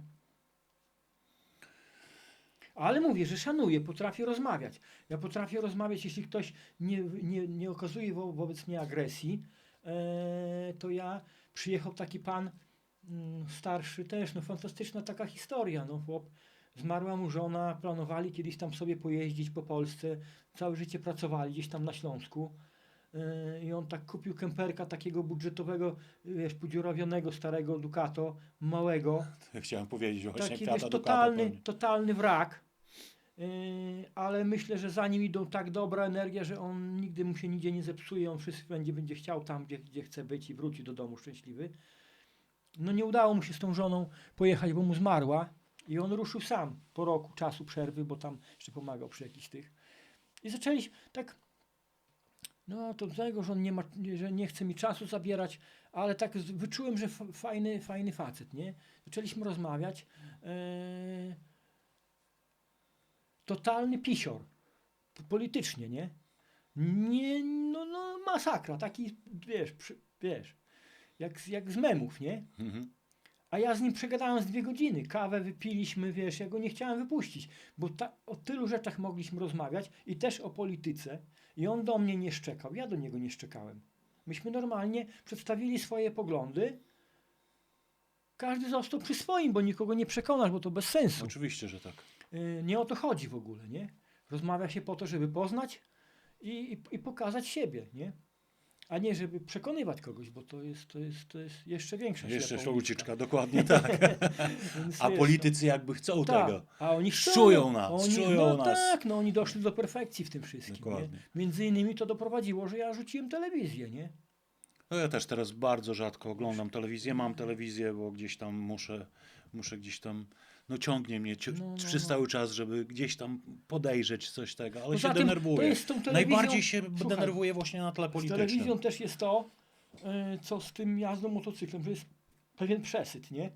Ale mówię, że szanuję, potrafię rozmawiać. Ja potrafię rozmawiać, jeśli ktoś nie okazuje wobec mnie agresji, to ja przyjechał taki pan starszy też, no fantastyczna taka historia, no chłop, zmarła mu żona, planowali kiedyś tam sobie pojeździć po Polsce, całe życie pracowali gdzieś tam na Śląsku. I on tak kupił kemperka takiego budżetowego, wiesz, podziurawionego starego Ducato, małego. Chciałem powiedzieć właśnie Taki, Fiata wiesz, Ducato. totalny wrak. Ale myślę, że za nim idą tak dobra energia, że on nigdy mu się nigdzie nie zepsuje, on wszystko będzie chciał tam, gdzie chce być i wróci do domu szczęśliwy. No nie udało mu się z tą żoną pojechać, bo mu zmarła i on ruszył sam po roku czasu przerwy, bo tam jeszcze pomagał przy jakichś tych. I zaczęliśmy tak, no to tego, że on że nie chce mi czasu zabierać, ale tak wyczułem, że fajny facet, nie? Zaczęliśmy rozmawiać. Totalny pisior. Politycznie, nie? No masakra. Taki, wiesz, jak z memów, nie? Mhm. A ja z nim przegadałem z 2 godziny. Kawę wypiliśmy, wiesz, ja go nie chciałem wypuścić, bo o tylu rzeczach mogliśmy rozmawiać i też o polityce. I on do mnie nie szczekał, ja do niego nie szczekałem. Myśmy normalnie przedstawili swoje poglądy. Każdy został przy swoim, bo nikogo nie przekonasz, bo to bez sensu. Oczywiście, że tak. Nie o to chodzi w ogóle, nie? Rozmawia się po to, żeby poznać i pokazać siebie, nie? A nie, żeby przekonywać kogoś, bo to jest jeszcze większa Jeszcze ślepa szła uliczka. ucieczka, dokładnie tak. Więc A wiesz, politycy jakby chcą tak, tego. a oni chcą, Szczują nas, oni, szczują no nas. tak, no oni doszli do perfekcji w tym wszystkim. Dokładnie. Nie? Między innymi to doprowadziło, że ja rzuciłem telewizję, nie? No ja też teraz bardzo rzadko oglądam telewizję. Mam telewizję, bo gdzieś tam muszę gdzieś tam, no ciągnie mnie przez cały czas, żeby gdzieś tam podejrzeć coś tego, ale Poza się tym to denerwuję. jest z tą telewizją- Najbardziej się Słuchaj, denerwuję właśnie na tle Z politycznym. telewizją też jest to, co z tym jazdą motocyklem, że jest pewien przesyt, nie?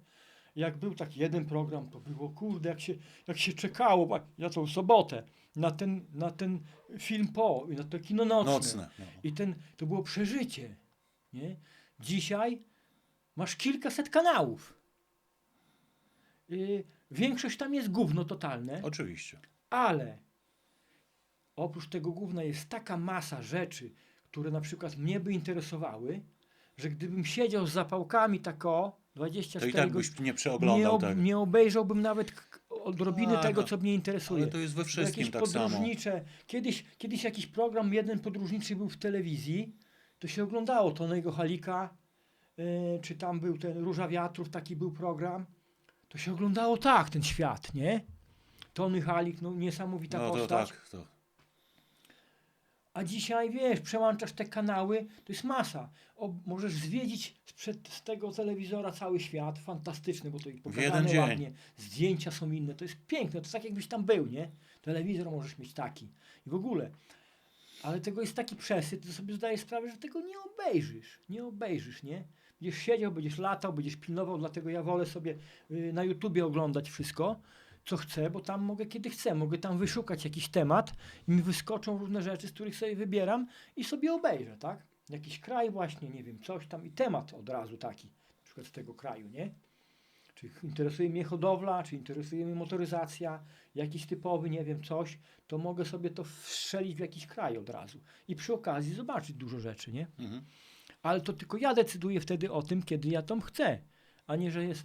Jak był taki jeden program, to było, kurde, jak się czekało, ja tą sobotę, na ten film na to kino nocne. Nocne. No. I to było przeżycie, nie? Dzisiaj masz kilkaset kanałów. Większość tam jest gówno totalne, Oczywiście. ale oprócz tego gówna jest taka masa rzeczy, które na przykład mnie by interesowały, że gdybym siedział z zapałkami tak o To 24 i tak godziny, byś nie przeoglądał tego. nie obejrzałbym nawet odrobiny Tak, tego, co mnie interesuje. Ale to jest we wszystkim Jakieś tak samo. podróżnicze. Kiedyś jakiś program, jeden podróżniczy był w telewizji, to się oglądało Tonego Halika, czy tam był ten Róża Wiatrów, taki był program. To się oglądało tak, ten świat, nie? Tony Halik, no niesamowita No to postać. tak. To. A dzisiaj, wiesz, przełączasz te kanały, to jest masa. Możesz zwiedzić z tego telewizora cały świat, fantastyczny, bo to i jeden pokazane dzień. ładnie. Zdjęcia są inne, to jest piękne, to jest tak jakbyś tam był, nie? Telewizor możesz mieć taki. I w ogóle. Ale tego jest taki przesyt, że sobie zdajesz sprawę, że tego nie obejrzysz, nie? Będziesz siedział, będziesz latał, będziesz pilnował, dlatego ja wolę sobie na YouTubie oglądać wszystko, co chcę, bo tam mogę kiedy chcę, mogę tam wyszukać jakiś temat i mi wyskoczą różne rzeczy, z których sobie wybieram i sobie obejrzę, tak? Jakiś kraj właśnie, nie wiem, coś tam i temat od razu taki, na przykład z tego kraju, nie? Czy interesuje mnie hodowla, czy interesuje mnie motoryzacja, jakiś typowy, nie wiem, coś, to mogę sobie to wstrzelić w jakiś kraj od razu i przy okazji zobaczyć dużo rzeczy, nie? Mhm. Ale to tylko ja decyduję wtedy o tym, kiedy ja tam chcę, a nie, że jest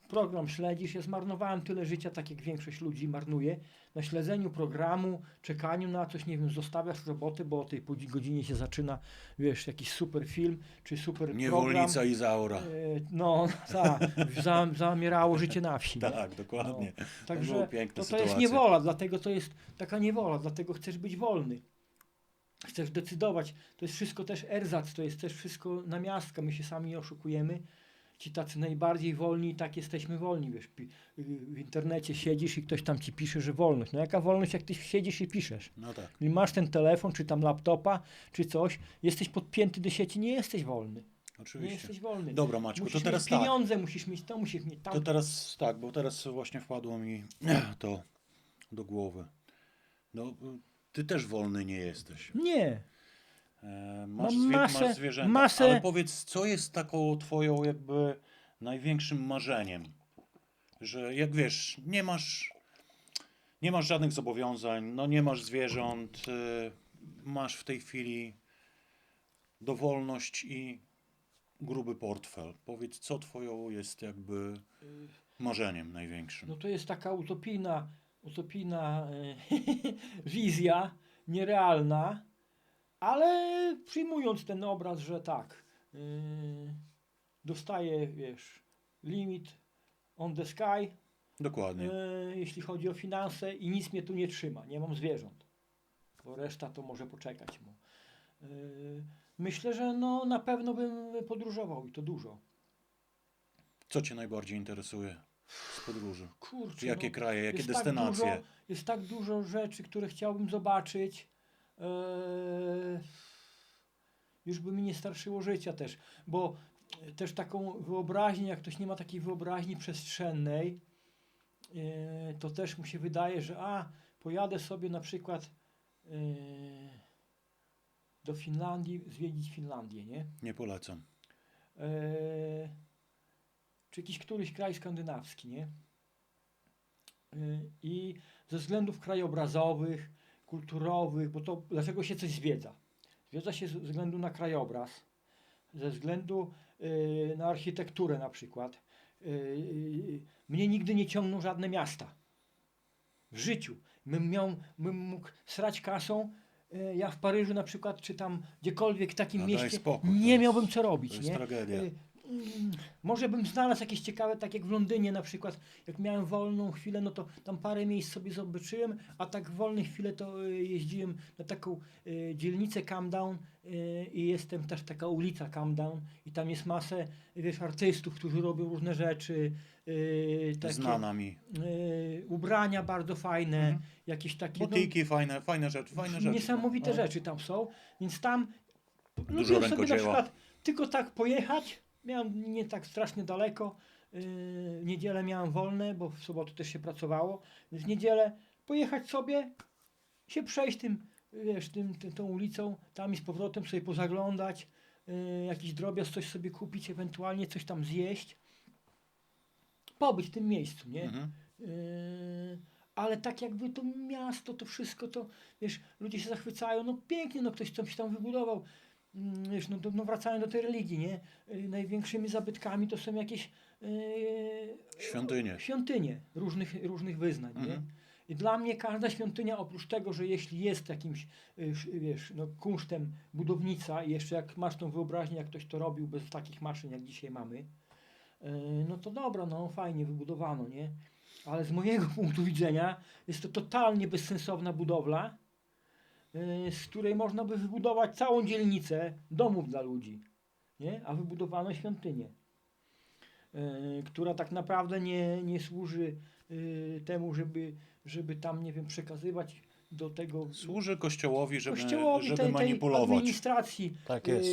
program śledzisz. Ja zmarnowałem tyle życia, tak jak większość ludzi marnuje, na śledzeniu programu, czekaniu na coś, nie wiem, zostawiasz roboty, bo o tej godzinie się zaczyna, wiesz, jakiś super film, czy super program. Niewolnica Izaura. No, tak, zamierało życie na wsi. Nie? Tak, dokładnie. No, To także były piękne to jest sytuacje. niewola, dlatego to jest taka niewola, dlatego chcesz być wolny. Chcesz decydować. To jest wszystko też erzac, to jest też wszystko namiastka. My się sami nie oszukujemy. Ci tacy najbardziej wolni, tak jesteśmy wolni. Wiesz, w internecie siedzisz i ktoś tam ci pisze, że wolność. No jaka wolność, jak ty siedzisz i piszesz? No tak. I masz ten telefon, czy tam laptopa, czy coś, jesteś podpięty do sieci, nie jesteś wolny. Nie Oczywiście. jesteś wolny. Dobra, Maćku, Musisz to teraz mieć pieniądze, musisz mieć to, musisz mieć tak. tam. To teraz tak, bo teraz właśnie wpadło mi to do głowy. No, ty też wolny nie jesteś. Nie. Masz, Mam masz masę- zwierzęta, masę- ale powiedz, co jest taką twoją jakby największym marzeniem? Że jak wiesz, nie masz żadnych zobowiązań, no nie masz zwierząt, masz w tej chwili dowolność i gruby portfel. Powiedz, co twoją jest jakby marzeniem największym? No to jest taka utopijna wizja, nierealna, ale przyjmując ten obraz, że tak, dostaję, wiesz, limit on the sky, Dokładnie. jeśli chodzi o finanse i nic mnie tu nie trzyma, nie mam zwierząt, bo reszta to może poczekać. Myślę, że no, na pewno bym podróżował i to dużo. Co cię najbardziej interesuje z podróży? Kurczę, Jakie no, kraje, jakie jest destynacje? Jest tak dużo rzeczy, które chciałbym zobaczyć. Już by mi nie starszyło życia też, bo też taką wyobraźnię, jak ktoś nie ma takiej wyobraźni przestrzennej, to też mu się wydaje, że pojadę sobie na przykład do Finlandii, zwiedzić Finlandię, nie? Nie polecam. Czy jakiś któryś kraj skandynawski, nie? I ze względów krajobrazowych, kulturowych, bo to dlaczego się coś zwiedza? Zwiedza się ze względu na krajobraz, ze względu na architekturę na przykład. Mnie nigdy nie ciągną żadne miasta. W życiu. Bym mógł srać kasą ja w Paryżu na przykład, czy tam gdziekolwiek w takim A daj mieście, spokój, to nie jest- miałbym co robić, To jest nie? tragedia. Może bym znalazł jakieś ciekawe, tak jak w Londynie na przykład, jak miałem wolną chwilę, no to tam parę miejsc sobie zobaczyłem, a tak w wolne chwile to jeździłem na taką dzielnicę Camden i jestem też taka ulica Camden i tam jest masę, wiesz, artystów, którzy robią różne rzeczy, takie Znana mi. ubrania bardzo fajne, jakieś takie Butiki, fajne rzeczy. niesamowite No. rzeczy tam są, więc tam Dużo lubię sobie na rękodzieła. przykład tylko tak pojechać, miałem nie tak strasznie daleko, w niedzielę miałem wolne, bo w sobotę też się pracowało, więc w niedzielę pojechać sobie, się przejść tym, wiesz, tą ulicą, tam i z powrotem sobie pozaglądać, jakiś drobiazg, coś sobie kupić, ewentualnie coś tam zjeść, pobyć w tym miejscu, nie? Mhm. Ale tak jakby to miasto, to wszystko, to wiesz, ludzie się zachwycają, no pięknie, no ktoś tam się tam wybudował, wiesz, no wracają do tej religii, nie? Największymi zabytkami to są jakieś Świątynie. różnych wyznań, nie? Mhm. I dla mnie każda świątynia, oprócz tego, że jeśli jest jakimś, wiesz, no, kunsztem budownica i jeszcze jak masz tą wyobraźnię, jak ktoś to robił bez takich maszyn, jak dzisiaj mamy, no to dobra, no fajnie wybudowano, nie? Ale z mojego punktu widzenia jest to totalnie bezsensowna budowla, z której można by wybudować całą dzielnicę domów dla ludzi, nie? A wybudowano świątynię, która tak naprawdę nie służy temu, żeby tam, nie wiem, przekazywać do tego Służy Kościołowi, żeby kościołowi, tej manipulować. administracji, Tak jest.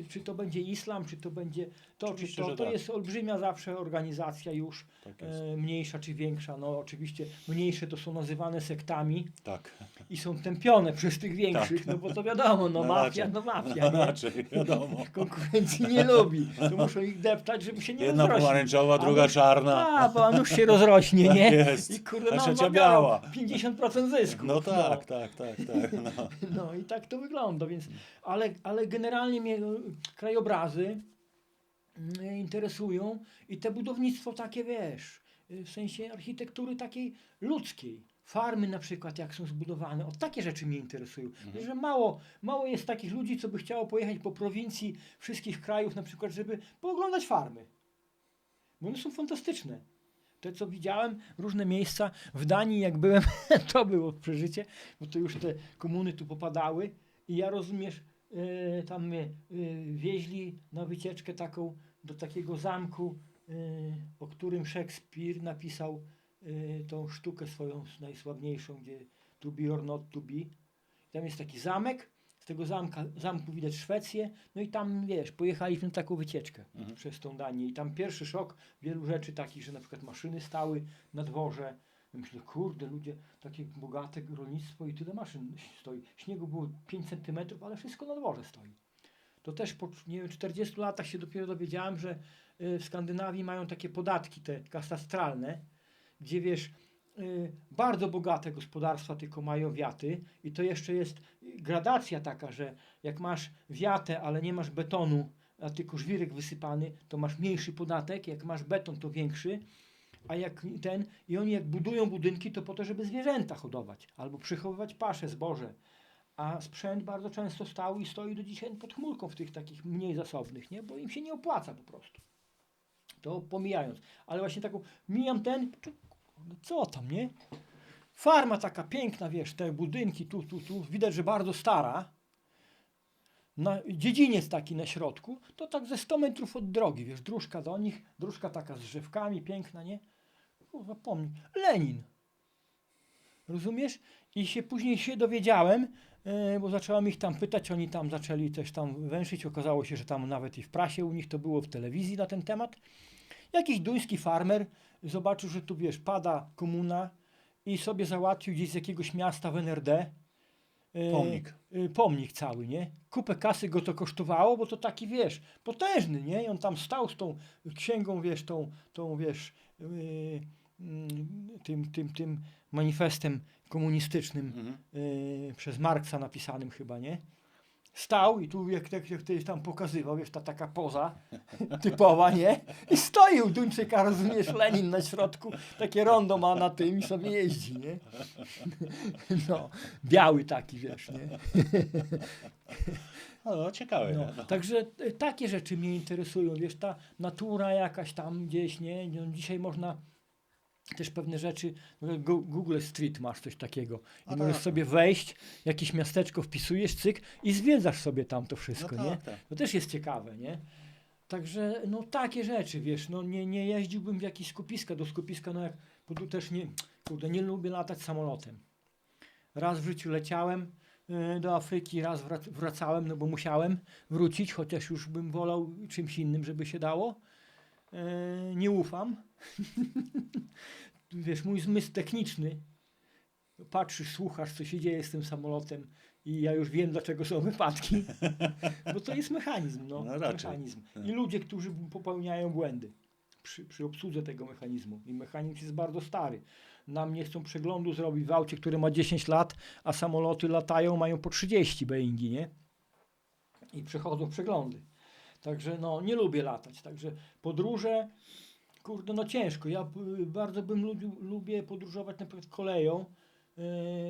czy to będzie islam, czy to będzie to, Oczywiście, czy to. że To tak. jest olbrzymia zawsze organizacja już, Tak jest. mniejsza czy większa. No oczywiście mniejsze to są nazywane sektami Tak. i są tępione przez tych większych, no bo to wiadomo, no mafia, No nie? raczej, wiadomo. Konkurencji nie lubi, to muszą ich deptać, żeby się nie Jedna rozrośli. pomarańczowa, A druga nóż- czarna. A, bo nóż się rozrośnie, Tak nie? jest. I kurde, A nam trzecia zabiorą biała. 50% zysku. No tak. No. No i tak to wygląda, więc, ale generalnie mnie krajobrazy interesują i te budownictwo takie, wiesz, w sensie architektury takiej ludzkiej. Farmy na przykład, jak są zbudowane, o takie rzeczy mnie interesują. Że mało jest takich ludzi, co by chciało pojechać po prowincji wszystkich krajów na przykład, żeby pooglądać farmy. Bo one są fantastyczne. To, co widziałem, różne miejsca. W Danii, jak byłem, to było przeżycie, bo to już te komuny tu popadały i ja, rozumiesz, tam mnie wieźli na wycieczkę taką do takiego zamku, o którym Szekspir napisał tą sztukę swoją najsławniejszą, gdzie to be or not to be. Tam jest taki zamek, z tego zamku widać Szwecję, no i tam, wiesz, pojechaliśmy na taką wycieczkę przez tą Danię i tam pierwszy szok wielu rzeczy takich, że na przykład maszyny stały na dworze. Ja myślę, kurde, ludzie, takie bogate rolnictwo i tyle maszyn stoi. Śniegu było 5 centymetrów, ale wszystko na dworze stoi. To też po, nie wiem, 40 latach się dopiero dowiedziałem, że w Skandynawii mają takie podatki, te katastralne, gdzie wiesz, bardzo bogate gospodarstwa tylko mają wiaty i to jeszcze jest gradacja taka, że jak masz wiatę, ale nie masz betonu, a tylko żwirek wysypany, to masz mniejszy podatek, jak masz beton, to większy, a jak i oni jak budują budynki, to po to, żeby zwierzęta hodować, albo przechowywać pasze, zboże, a sprzęt bardzo często stał i stoi do dzisiaj pod chmurką w tych takich mniej zasobnych, nie? Bo im się nie opłaca po prostu. To pomijając, ale właśnie taką, mijam co tam, nie? Farma taka piękna, wiesz, te budynki tu, widać, że bardzo stara. Dziedziniec taki na środku, to tak ze 100 metrów od drogi, wiesz, dróżka do nich, dróżka taka z drzewkami, piękna, nie? Kurwa, pomnik. Lenin. Rozumiesz? I później się dowiedziałem, bo zacząłem ich tam pytać, oni tam zaczęli też tam węszyć, okazało się, że tam nawet i w prasie u nich to było, w telewizji na ten temat. Jakiś duński farmer zobaczył, że tu, wiesz, pada komuna i sobie załatwił gdzieś z jakiegoś miasta w NRD pomnik cały, nie? Kupę kasy go to kosztowało, bo to taki, wiesz, potężny, nie? I on tam stał z tą księgą, wiesz, tą wiesz, tym manifestem komunistycznym przez Marksa napisanym chyba, nie? stał i tu jak ty tam pokazywał, wiesz, ta taka poza typowa, nie? I stoi u Duńczyka, rozumiesz, Lenin na środku, takie rondo ma na tym i sobie jeździ, nie? No, biały taki, wiesz, nie? No, ciekawe. No, nie? No. także takie rzeczy mnie interesują, wiesz, ta natura jakaś tam gdzieś, nie? No, dzisiaj można też pewne rzeczy, Google Street masz coś takiego i A możesz tak. sobie wejść, jakieś miasteczko wpisujesz, cyk i zwiedzasz sobie tam to No wszystko, tak, nie? tak. To też jest ciekawe, nie? Także, no takie rzeczy, wiesz, no nie jeździłbym w jakieś skupiska, do skupiska, no jak, bo tu też nie, kurde, nie lubię latać samolotem. Raz w życiu leciałem do Afryki, raz wracałem, no bo musiałem wrócić, chociaż już bym wolał czymś innym, żeby się dało. Nie ufam. Wiesz, mój zmysł techniczny, patrzysz, słuchasz, co się dzieje z tym samolotem i ja już wiem, dlaczego są wypadki, bo to jest mechanizm, no, No raczej. mechanizm. I ludzie, którzy popełniają błędy przy obsłudze tego mechanizmu. I mechanizm jest bardzo stary. Nam nie chcą przeglądu zrobić w aucie, które ma 10 lat, a samoloty latają, mają po 30 Boeingi, nie? I przechodzą przeglądy. Także no, nie lubię latać. Także podróże, kurde, no ciężko. Ja bardzo lubię podróżować na przykład koleją,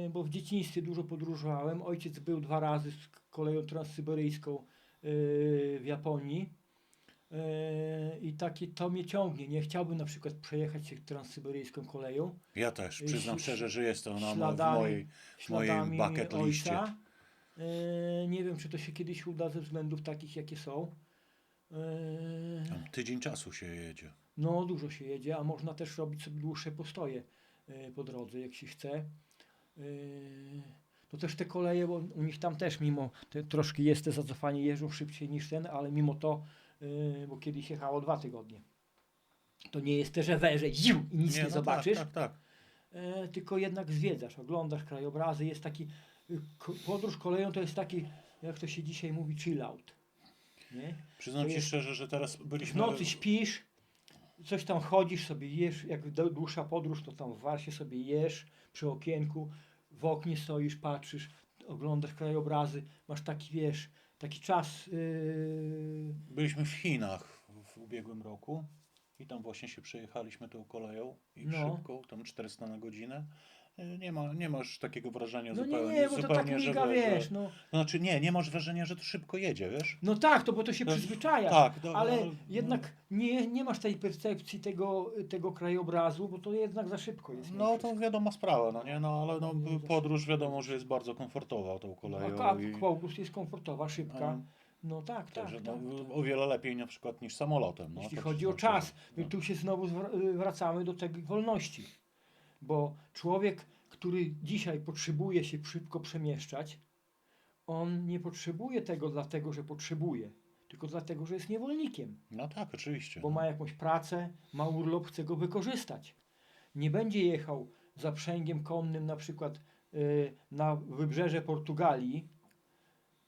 bo w dzieciństwie dużo podróżowałem. Ojciec był 2 razy z koleją transsyberyjską w Japonii. I takie to mnie ciągnie. Nie chciałbym na przykład przejechać się transsyberyjską koleją. Ja też, przyznam szczerze, że jest to na Śladami- w mojej bucket liście. ojca. Nie wiem, czy to się kiedyś uda ze względów takich, jakie są. Tam tydzień czasu się jedzie. No, dużo się jedzie, a można też robić sobie dłuższe postoje po drodze, jak się chce. To też te koleje, bo u nich tam też mimo, troszkę jest te zacofanie, jeżdżą szybciej niż ten, ale mimo to, bo kiedyś jechało 2 tygodnie. To nie jest też, że węże i nic nie no zobaczysz, Tak. tylko jednak zwiedzasz, oglądasz krajobrazy, jest taki, podróż koleją to jest taki, jak to się dzisiaj mówi, chill out. Nie? Przyznam To ci jest- szczerze, że teraz W byliśmy... nocy śpisz, coś tam chodzisz sobie, jesz, jak dłuższa podróż, to tam w Warsie sobie jesz przy okienku, w oknie stoisz, patrzysz, oglądasz krajobrazy, masz taki, wiesz, taki czas. Byliśmy w Chinach w ubiegłym roku i tam właśnie się przejechaliśmy tą koleją i No. szybko, tam 400 na godzinę. Nie masz takiego wrażenia No zupełnie, nie, bo to tak zupełnie, miga, wiesz, no. Znaczy nie masz wrażenia, że to szybko jedzie, wiesz? No tak, to bo to się No, przyzwyczajasz, tak, ale jednak nie masz tej percepcji tego krajobrazu, bo to jednak za szybko jest. mimo No to wszystko. wiadoma sprawa, no nie, no ale no, Nie, podróż wiadomo, że jest bardzo komfortowa tą koleją. A i- podróż jest komfortowa, szybka. a, No tak, tak, Także tak. no, o wiele lepiej na przykład niż samolotem. No, Jeśli to chodzi o przyznam czas, szczerze, my no. tu się znowu wracamy do tej wolności. Bo człowiek, który dzisiaj potrzebuje się szybko przemieszczać, on nie potrzebuje tego dlatego, że potrzebuje, tylko dlatego, że jest niewolnikiem. No tak, oczywiście. Bo ma jakąś pracę, ma urlop, chce go wykorzystać. Nie będzie jechał zaprzęgiem konnym na przykład na wybrzeże Portugalii,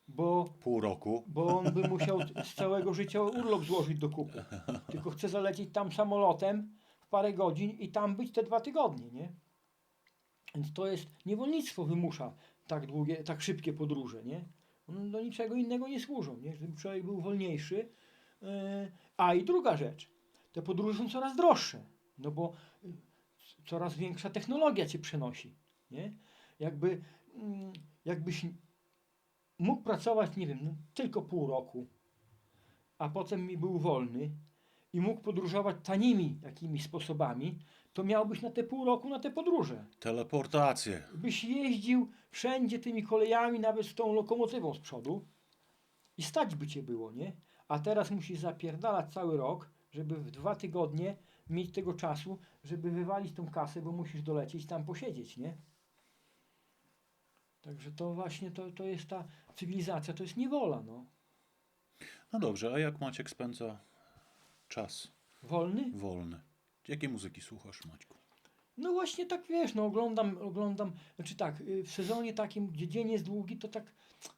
bo Pół roku. on by musiał z całego życia urlop złożyć do kupy. Tylko chce zalecieć tam samolotem w parę godzin i tam być te 2 tygodnie, nie? Więc to jest, niewolnictwo wymusza tak długie, tak szybkie podróże, nie? One do niczego innego nie służą, nie? Żeby człowiek był wolniejszy. A i druga rzecz, te podróże są coraz droższe, no bo coraz większa technologia cię przenosi, nie? Jakbyś mógł pracować, nie wiem, no, tylko pół roku, a potem mi był wolny i mógł podróżować tanimi jakimiś sposobami, to miałbyś na te pół roku na te podróże. Teleportację. Byś jeździł wszędzie tymi kolejami, nawet z tą lokomotywą z przodu i stać by cię było, nie? A teraz musisz zapierdalać cały rok, żeby w 2 tygodnie mieć tego czasu, żeby wywalić tą kasę, bo musisz dolecieć tam posiedzieć, nie? Także to właśnie to jest ta cywilizacja, to jest niewola, no. No dobrze, a jak Maciek spędza czas Wolny? wolny? Jakie muzyki słuchasz, Maćku? No właśnie tak, wiesz, no oglądam, znaczy tak, w sezonie takim, gdzie dzień jest długi, to tak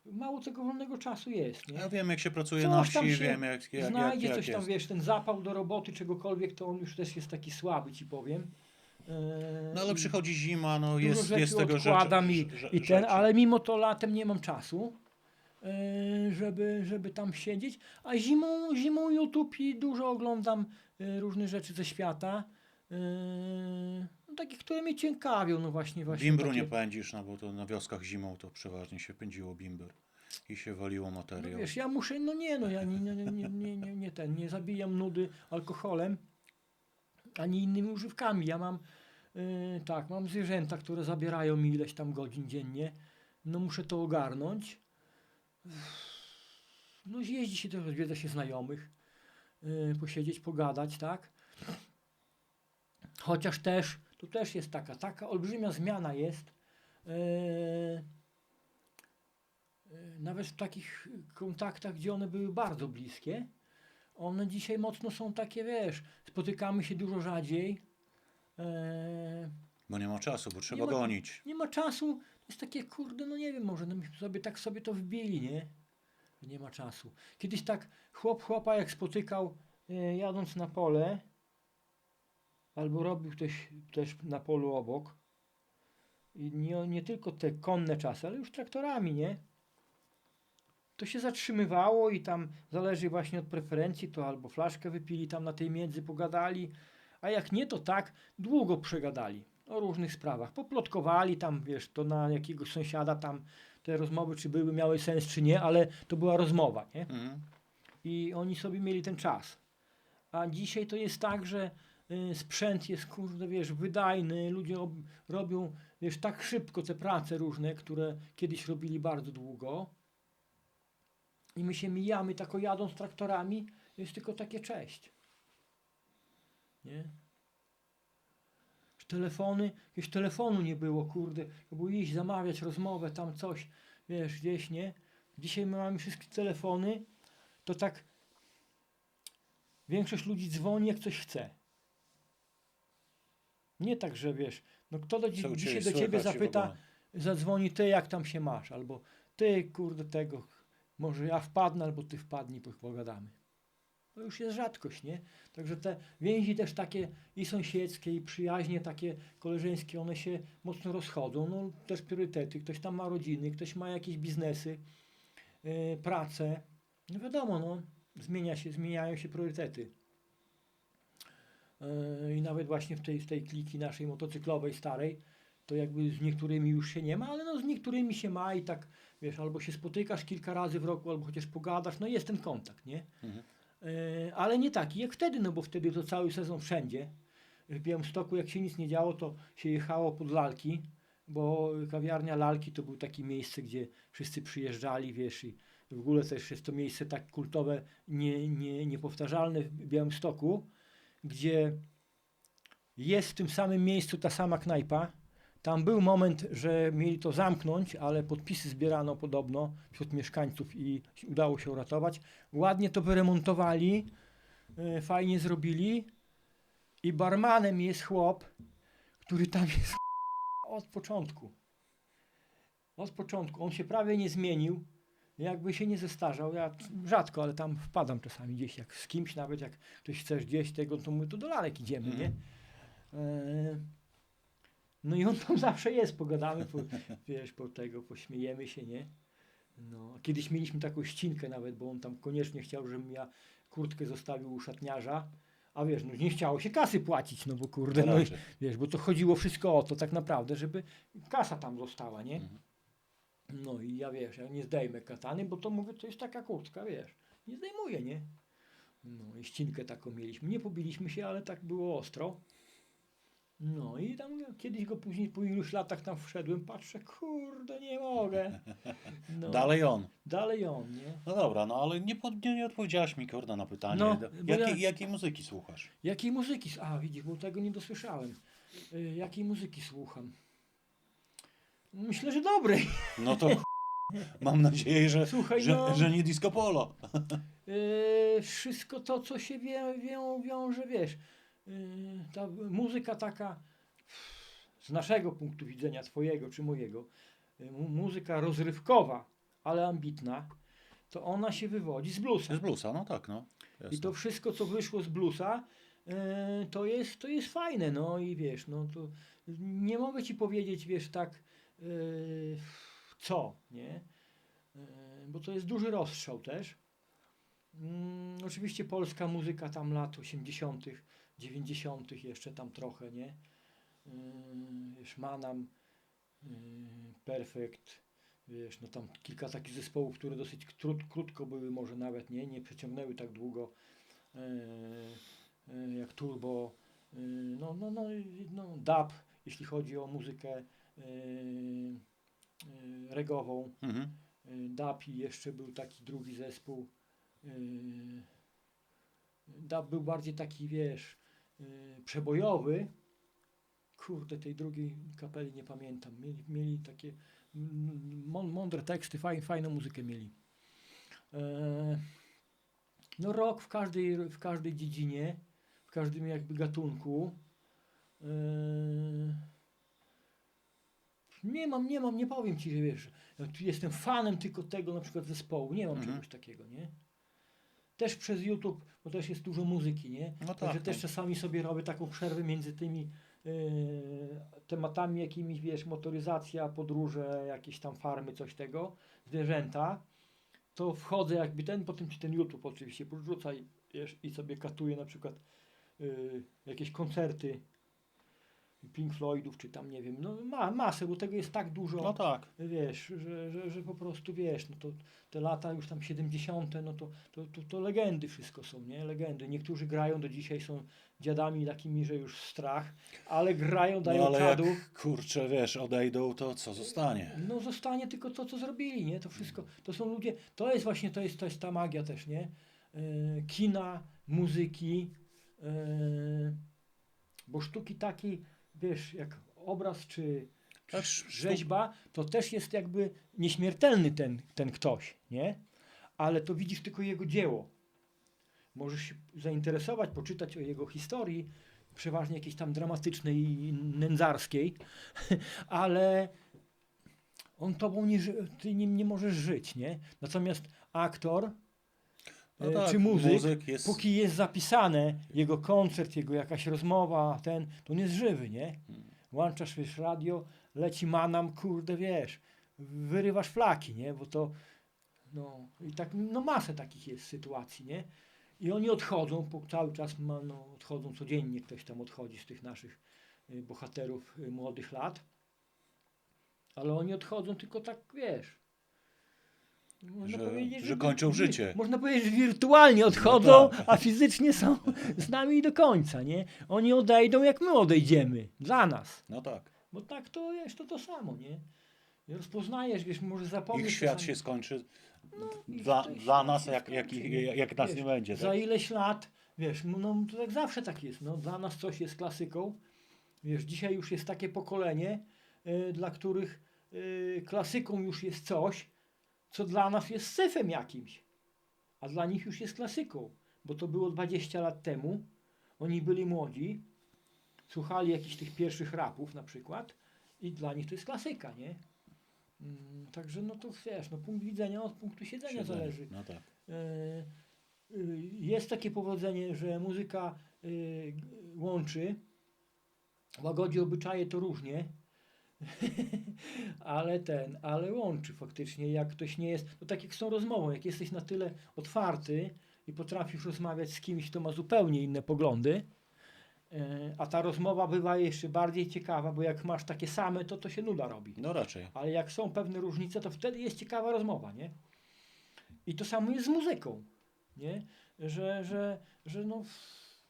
mało tego wolnego czasu jest, nie? Ja wiem, jak się pracuje Coś na tam wsi, się wiem, jak znajdzie coś tam, jest. wiesz, ten zapał do roboty, czegokolwiek, to on już też jest taki słaby, ci powiem. No ale I przychodzi zima, no dużo jest rzeczy tego odkładam rzeczy. i ten, ale mimo to latem nie mam czasu. żeby tam siedzieć, a zimą YouTube i dużo oglądam różne rzeczy ze świata, no, takie, które mnie ciekawią, no właśnie Bimbru takie, nie pędzisz, no bo to na wioskach zimą to przeważnie się pędziło bimber i się waliło no materiał. wiesz, ja muszę, no nie, no ja nie zabijam nudy alkoholem, ani innymi używkami, ja mam, mam zwierzęta, które zabierają mi ileś tam godzin dziennie, no muszę to ogarnąć, no jeździ się też, odwiedza się znajomych, posiedzieć, pogadać, tak? Chociaż też, to też jest taka olbrzymia zmiana jest, nawet w takich kontaktach, gdzie one były bardzo bliskie, one dzisiaj mocno są takie, wiesz, spotykamy się dużo rzadziej, Bo nie ma czasu, bo trzeba nie ma- gonić. nie ma czasu, to jest takie, kurde, no nie wiem, może no myśmy sobie to wbili, nie? Nie ma czasu. Kiedyś tak chłopa jak spotykał, jadąc na pole, albo robił ktoś też na polu obok, i nie tylko te konne czasy, ale już traktorami, nie? To się zatrzymywało i tam zależy właśnie od preferencji, to albo flaszkę wypili tam na tej między, pogadali, a jak nie, to tak długo przegadali o różnych sprawach. Poplotkowali tam, wiesz, to na jakiegoś sąsiada tam te rozmowy, czy miały sens, czy nie, ale to była rozmowa, nie? Mhm. I oni sobie mieli ten czas. A dzisiaj to jest tak, że sprzęt jest, kurde, wiesz, wydajny, ludzie robią, wiesz, tak szybko te prace różne, które kiedyś robili bardzo długo. I my się mijamy, tak jadąc traktorami, jest tylko takie cześć. Nie? Jakiegoś telefonu nie było, kurde, to było iść, zamawiać rozmowę, tam coś, wiesz, gdzieś, nie? Dzisiaj my mamy wszystkie telefony, to tak większość ludzi dzwoni, jak coś chce. Nie tak, że wiesz, no kto Co u dzisiaj ciebie do ciebie słychać i w zapyta, ogóle? zadzwoni, ty jak tam się masz, albo ty, kurde, tego, może ja wpadnę, albo ty wpadnij, pogadamy. To już jest rzadkość, nie? Także te więzi też takie i sąsiedzkie, i przyjaźnie takie koleżeńskie, one się mocno rozchodzą. No też priorytety, ktoś tam ma rodziny, ktoś ma jakieś biznesy, pracę. No wiadomo, no, zmieniają się priorytety. I nawet właśnie w tej kliki naszej motocyklowej starej, to jakby z niektórymi już się nie ma, ale no z niektórymi się ma i tak, wiesz, albo się spotykasz kilka razy w roku, albo chociaż pogadasz, no jest ten kontakt, nie? Mhm. Ale nie taki jak wtedy, no bo wtedy to cały sezon wszędzie. W Białymstoku jak się nic nie działo, to się jechało pod Lalki, bo kawiarnia Lalki to było takie miejsce, gdzie wszyscy przyjeżdżali, wiesz, i w ogóle też jest to miejsce tak kultowe, niepowtarzalne w Białymstoku, gdzie jest w tym samym miejscu ta sama knajpa. Tam był moment, że mieli to zamknąć, ale podpisy zbierano podobno wśród mieszkańców i udało się uratować. Ładnie to wyremontowali, fajnie zrobili i barmanem jest chłop, który tam jest od początku. Od początku. On się prawie nie zmienił, jakby się nie zestarzał. Ja rzadko, ale tam wpadam czasami gdzieś, jak z kimś, nawet jak ktoś chcesz gdzieś tego, to mówię, to do Lalek idziemy, nie? No i on tam zawsze jest, pogadamy, wiesz, pośmiejemy się, nie? No, kiedyś mieliśmy taką ścinkę nawet, bo on tam koniecznie chciał, żebym ja kurtkę zostawił u szatniarza, a wiesz, no nie chciało się kasy płacić, no bo kurde, no i, Raczej. wiesz, bo to chodziło wszystko o to tak naprawdę, żeby kasa tam została, nie? Mhm. No i ja, wiesz, ja nie zdejmę katany, bo to mówię, to jest taka kurtka, wiesz, nie zdejmuję, nie? No i ścinkę taką mieliśmy, nie pobiliśmy się, ale tak było ostro. No i tam kiedyś go później po iluś latach tam wszedłem, patrzę, kurde, nie mogę. No, Dalej on. nie? No dobra, no ale nie odpowiedziałaś mi, kurde, na pytanie. No, bo Jakiej muzyki słuchasz? Jakiej muzyki? A, widzisz, bo tego nie dosłyszałem. Jakiej muzyki słucham? Myślę, że dobrej. No to mam nadzieję, Słuchaj, no, że nie disco polo. wszystko to, co się wiąże, wiesz, ta muzyka taka z naszego punktu widzenia, twojego czy mojego, muzyka rozrywkowa, ale ambitna, to ona się wywodzi z bluesa. Z bluesa, no tak, no. Jasne. I to wszystko, co wyszło z bluesa, to jest fajne, no i wiesz, no to nie mogę ci powiedzieć, wiesz, tak, co, nie? bo to jest duży rozstrzał też. Oczywiście polska muzyka tam lat 80., 90. jeszcze tam trochę, nie? Wiesz, Manam, Perfekt, wiesz, no tam kilka takich zespołów, które dosyć krótko były, może nawet nie przeciągnęły tak długo jak Turbo, no dub, jeśli chodzi o muzykę regową. Dub i jeszcze był taki drugi zespół. Dub był bardziej taki, wiesz, przebojowy. Kurde, tej drugiej kapeli nie pamiętam. Mieli takie mądre teksty, fajną muzykę mieli. No rock w każdej dziedzinie, w każdym jakby gatunku. Nie powiem ci, że wiesz, jestem fanem tylko tego na przykład zespołu. Nie mam czegoś takiego, nie? Też przez YouTube, bo też jest dużo muzyki, nie? No tak, Także też no. czasami sobie robię taką przerwę między tymi tematami jakimiś, wiesz, motoryzacja, podróże, jakieś tam farmy, coś tego, zwierzęta. To wchodzę jakby potem ci ten YouTube oczywiście podrzuca i, wiesz, i sobie katuję na przykład jakieś koncerty Pink Floydów, czy tam nie wiem, no masę, bo tego jest tak dużo, No tak. wiesz, że po prostu wiesz, no to te lata już tam 70., no to legendy wszystko są, nie? Legendy. Niektórzy grają do dzisiaj, są dziadami takimi, że już strach, ale grają, dają No ale czadu. jak, kurczę, wiesz, odejdą, to co zostanie? No zostanie tylko to, co zrobili, nie? To wszystko, to są ludzie, to jest właśnie, to jest ta magia też, nie? Kina, muzyki, bo sztuki takiej, wiesz, jak obraz czy rzeźba, to też jest jakby nieśmiertelny ten ktoś, nie? Ale to widzisz tylko jego dzieło. Możesz się zainteresować, poczytać o jego historii, przeważnie jakiejś tam dramatycznej i nędzarskiej, ale on tobą ty nim nie możesz żyć, nie? Natomiast aktor No tak, czy muzyk jest... póki jest zapisane jego koncert, jego jakaś rozmowa, to on jest żywy, nie? Włączasz, wiesz, radio, leci Manam, kurde, wiesz, wyrywasz flaki, nie? Bo to, no, i tak, no masę takich jest sytuacji, nie? I oni odchodzą, cały czas odchodzą codziennie, ktoś tam odchodzi z tych naszych bohaterów młodych lat, ale oni odchodzą tylko tak, wiesz, można powiedzieć, że kończą życie. Można powiedzieć, że wirtualnie odchodzą, No tak. a fizycznie są z nami do końca, nie? Oni odejdą, jak my odejdziemy, dla nas. No tak. Bo tak to jest to samo, nie? I rozpoznajesz, wiesz, może zapomnieć. Ich świat czasami. się skończy Ich dla świat nas, się jak skończy, jak nas wiesz, nie będzie. Za Tak? ileś lat, wiesz, no to tak zawsze tak jest, no dla nas coś jest klasyką. Wiesz, dzisiaj już jest takie pokolenie, dla których klasyką już jest coś, co dla nas jest syfem jakimś, a dla nich już jest klasyką, bo to było 20 lat temu, oni byli młodzi, słuchali jakichś tych pierwszych rapów na przykład i dla nich to jest klasyka, nie? Także no to wiesz, no punkt widzenia od punktu siedzenia zależy. No tak. Jest takie powiedzenie, że muzyka łączy, łagodzi obyczaje to różnie, ale łączy faktycznie, jak ktoś nie jest, no tak jak z tą rozmową, jak jesteś na tyle otwarty i potrafisz rozmawiać z kimś, kto ma zupełnie inne poglądy, a ta rozmowa bywa jeszcze bardziej ciekawa, bo jak masz takie same, to się nuda robi. No raczej. Ale jak są pewne różnice, to wtedy jest ciekawa rozmowa, nie? I to samo jest z muzyką, nie? Że no,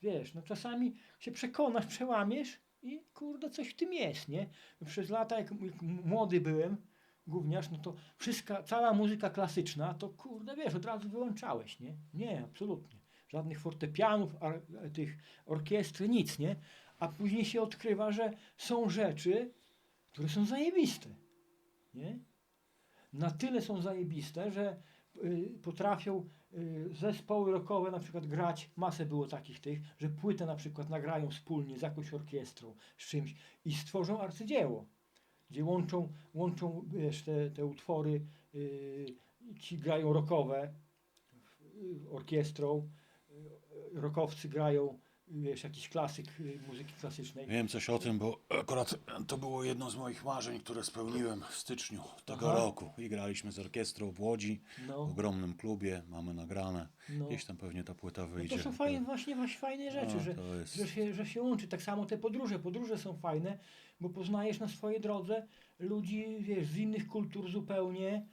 wiesz, no czasami się przekonasz, przełamiesz i kurde, coś w tym jest, nie? Przez lata, jak młody byłem, gówniarz, no to cała muzyka klasyczna, to kurde, wiesz, od razu wyłączałeś, nie? Nie, absolutnie. Żadnych fortepianów, tych orkiestry, nic, nie? A później się odkrywa, że są rzeczy, które są zajebiste, nie? Na tyle są zajebiste, że potrafią zespoły rockowe na przykład grać, masę było takich że płytę na przykład nagrają wspólnie z jakąś orkiestrą, z czymś i stworzą arcydzieło, gdzie łączą wiesz, te utwory, ci grają rockowe orkiestrą, rockowcy grają wiesz, jakiś klasyk muzyki klasycznej. Wiem coś o tym, bo akurat to było jedno z moich marzeń, które spełniłem w styczniu tego Aha. roku. I graliśmy z orkiestrą w Łodzi, w No, ogromnym klubie, mamy nagrane. no. Gdzieś tam pewnie ta płyta No wyjdzie. to są fajne, właśnie fajne rzeczy, No, że, to jest- że się łączy. Tak samo te podróże. Podróże są fajne, bo poznajesz na swojej drodze ludzi, wiesz, z innych kultur zupełnie,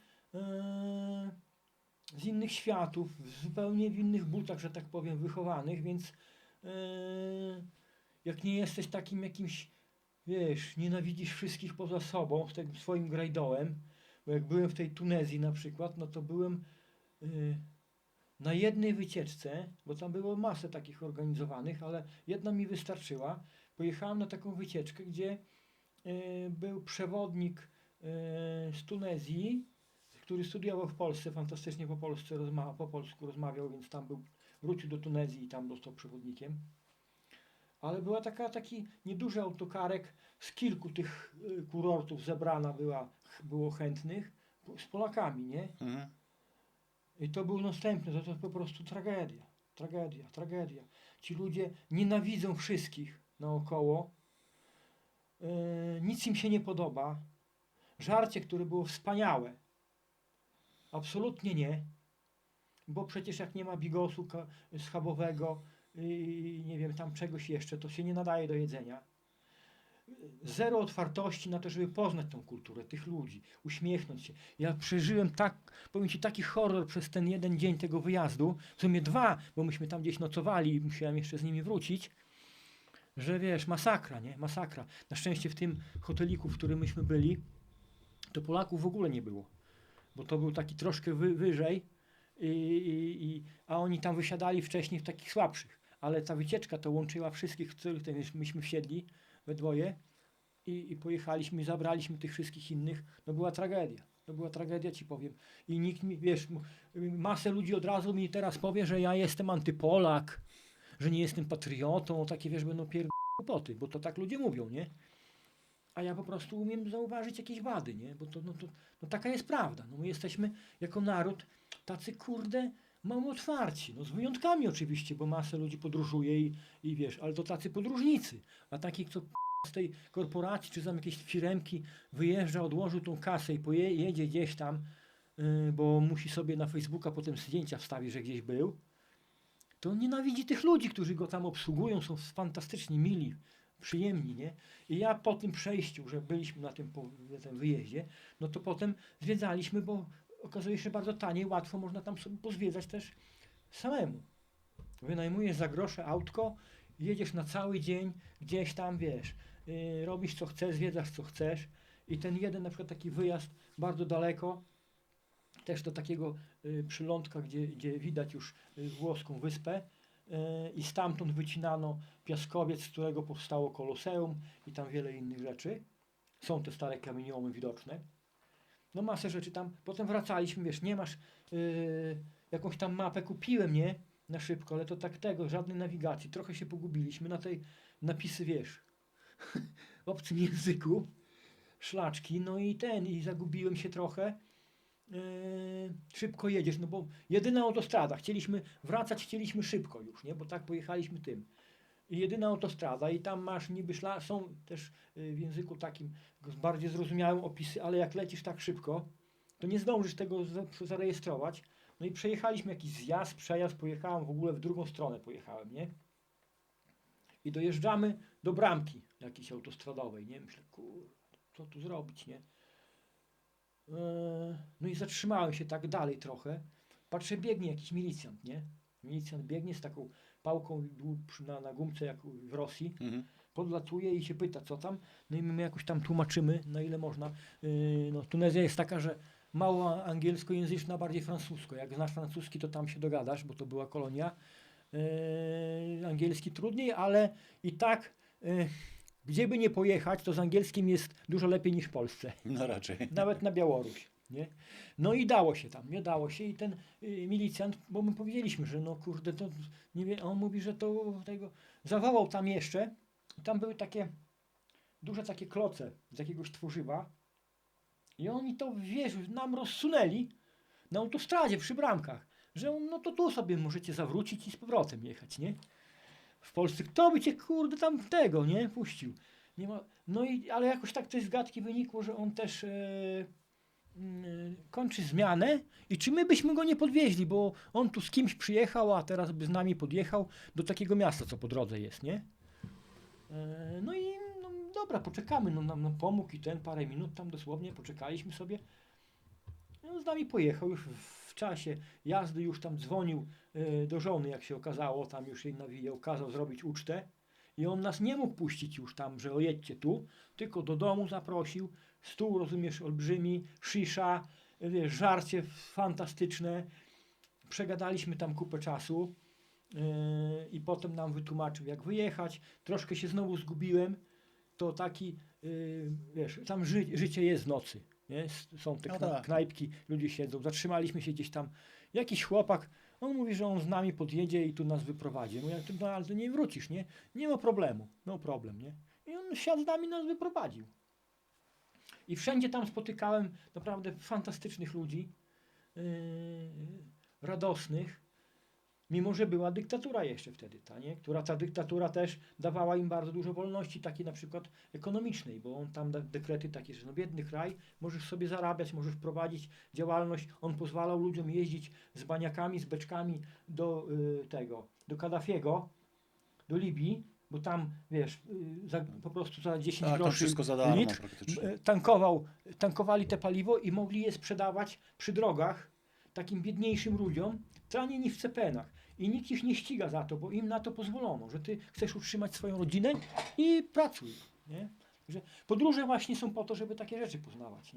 z innych światów, zupełnie w innych butach, że tak powiem, wychowanych, więc jak nie jesteś takim jakimś, wiesz, nienawidzisz wszystkich poza sobą, z tym swoim grajdołem, bo jak byłem w tej Tunezji na przykład, no to byłem na jednej wycieczce, bo tam było masę takich organizowanych, ale jedna mi wystarczyła. Pojechałem na taką wycieczkę, gdzie był przewodnik z Tunezji, który studiował w Polsce, fantastycznie po polsku rozmawiał, więc tam wrócił do Tunezji i tam został przewodnikiem. Ale była taki nieduży autokarek z kilku tych kurortów zebrana było chętnych z Polakami, nie? Mhm. I to był następny, to po prostu tragedia, tragedia, tragedia. Ci ludzie nienawidzą wszystkich naokoło, nic im się nie podoba. Żarcie, które było wspaniałe, absolutnie nie, bo przecież jak nie ma bigosu schabowego i nie wiem, tam czegoś jeszcze, to się nie nadaje do jedzenia. Zero otwartości na to, żeby poznać tą kulturę, tych ludzi, uśmiechnąć się. Ja przeżyłem powiem Ci, taki horror przez ten jeden dzień tego wyjazdu, w sumie 2, bo myśmy tam gdzieś nocowali i musiałem jeszcze z nimi wrócić, że wiesz, masakra, nie? Masakra. Na szczęście w tym hoteliku, w którym myśmy byli, to Polaków w ogóle nie było, bo to był taki troszkę wyżej, a oni tam wysiadali wcześniej w takich słabszych. Ale ta wycieczka to łączyła wszystkich, w których myśmy wsiedli we dwoje i pojechaliśmy, zabraliśmy tych wszystkich innych. No była tragedia. To była tragedia, ci powiem. I nikt mi, wiesz, masę ludzi od razu mi teraz powie, że ja jestem antypolak, że nie jestem patriotą, takie wiesz, będą głupoty, bo to tak ludzie mówią, nie? A ja po prostu umiem zauważyć jakieś wady, nie? Bo no taka jest prawda. No my jesteśmy jako naród tacy kurde mało otwarci. No z wyjątkami oczywiście, bo masę ludzi podróżuje i wiesz, ale to tacy podróżnicy. A takich, co z tej korporacji czy z jakiejś firemki wyjeżdża, odłożył tą kasę i jedzie gdzieś tam, bo musi sobie na Facebooka potem zdjęcia wstawić, że gdzieś był, to on nienawidzi tych ludzi, którzy go tam obsługują, są fantastycznie mili, przyjemni, nie? I ja po tym przejściu, że byliśmy na tym wyjeździe, no to potem zwiedzaliśmy, bo okazuje się, że bardzo tanie i łatwo można tam sobie pozwiedzać też samemu. Wynajmujesz za grosze autko, jedziesz na cały dzień, gdzieś tam, wiesz, robisz co chcesz, zwiedzasz co chcesz i ten jeden na przykład taki wyjazd bardzo daleko, też do takiego przylądka, gdzie widać już włoską wyspę i stamtąd wycinano piaskowiec, z którego powstało Koloseum i tam wiele innych rzeczy. Są te stare kamieniołomy widoczne. No masę rzeczy tam. Potem wracaliśmy, wiesz, nie masz jakąś tam mapę kupiłem, nie? Na szybko, ale to tak żadnej nawigacji. Trochę się pogubiliśmy na tej napisy, wiesz, w obcym języku, szlaczki, no i zagubiłem się trochę. Szybko jedziesz, no bo jedyna autostrada, chcieliśmy szybko już, nie? Bo tak pojechaliśmy tym. I jedyna autostrada i tam masz niby są też w języku takim bardziej zrozumiałym opisy, ale jak lecisz tak szybko, to nie zdążysz tego zarejestrować. No i przejechaliśmy jakiś zjazd, przejazd, pojechałem w ogóle w drugą stronę pojechałem, nie? I dojeżdżamy do bramki jakiejś autostradowej, nie? Myślę, kurde, co tu zrobić, nie? No i zatrzymałem się tak dalej trochę. Patrzę, biegnie jakiś milicjant, nie? Milicjant biegnie z taką pałką na gumce jak w Rosji. Mhm. Podlatuje i się pyta, co tam. No i my jakoś tam tłumaczymy, na ile można. No, Tunezja jest taka, że mało angielskojęzyczna, bardziej francusko. Jak znasz francuski, to tam się dogadasz, bo to była kolonia. Angielski trudniej, ale i tak gdzie by nie pojechać, to z angielskim jest dużo lepiej niż w Polsce. No raczej. Nawet na Białoruś. Nie? No i dało się tam, nie dało się i ten milicjant, bo my powiedzieliśmy, że no kurde, to nie wie, on mówi, że to tego, zawołał tam jeszcze, tam były takie duże takie kloce z jakiegoś tworzywa i oni to, wiesz, nam rozsunęli na autostradzie przy bramkach, że no to tu sobie możecie zawrócić i z powrotem jechać, nie? Polsce, kto by cię kurde tam tego, nie? Puścił. Nie ma, no i, ale jakoś tak coś z gadki wynikło, że on też kończy zmianę i czy my byśmy go nie podwieźli, bo on tu z kimś przyjechał, a teraz by z nami podjechał do takiego miasta, co po drodze jest, nie? No i no, dobra, poczekamy, no nam pomógł i parę minut tam dosłownie poczekaliśmy sobie. No, z nami pojechał już w czasie jazdy, już tam dzwonił do żony, jak się okazało, tam już jej nawijał, kazał zrobić ucztę i on nas nie mógł puścić już tam, że ojedźcie tu, tylko do domu zaprosił, stół, rozumiesz, olbrzymi, szysza, wiesz, żarcie fantastyczne, przegadaliśmy tam kupę czasu i potem nam wytłumaczył, jak wyjechać, troszkę się znowu zgubiłem, to taki, wiesz, tam życie jest w nocy. Nie? Są te No tak. knajpki, ludzie siedzą. Zatrzymaliśmy się gdzieś tam. Jakiś chłopak, on mówi, że on z nami podjedzie i tu nas wyprowadzi. Mówię, no ale to nie wrócisz, nie? Nie ma problemu. No problem, nie? I on siadł z nami, nas wyprowadził. I wszędzie tam spotykałem naprawdę fantastycznych ludzi, radosnych. Mimo że była dyktatura jeszcze wtedy, która ta dyktatura też dawała im bardzo dużo wolności, takiej na przykład ekonomicznej, bo on tam dekrety takie, że no biedny kraj, możesz sobie zarabiać, możesz prowadzić działalność, on pozwalał ludziom jeździć z baniakami, z beczkami do Kaddafiego, do Libii, bo tam, wiesz, po prostu za 10 Tak, to groszy wszystko za darmo litr praktycznie. tankowali te paliwo i mogli je sprzedawać przy drogach takim biedniejszym ludziom, taniej niż w CPN-ach. I nikt ich nie ściga za to, bo im na to pozwolono, że ty chcesz utrzymać swoją rodzinę i pracuj. Nie? Że podróże właśnie są po to, żeby takie rzeczy poznawać.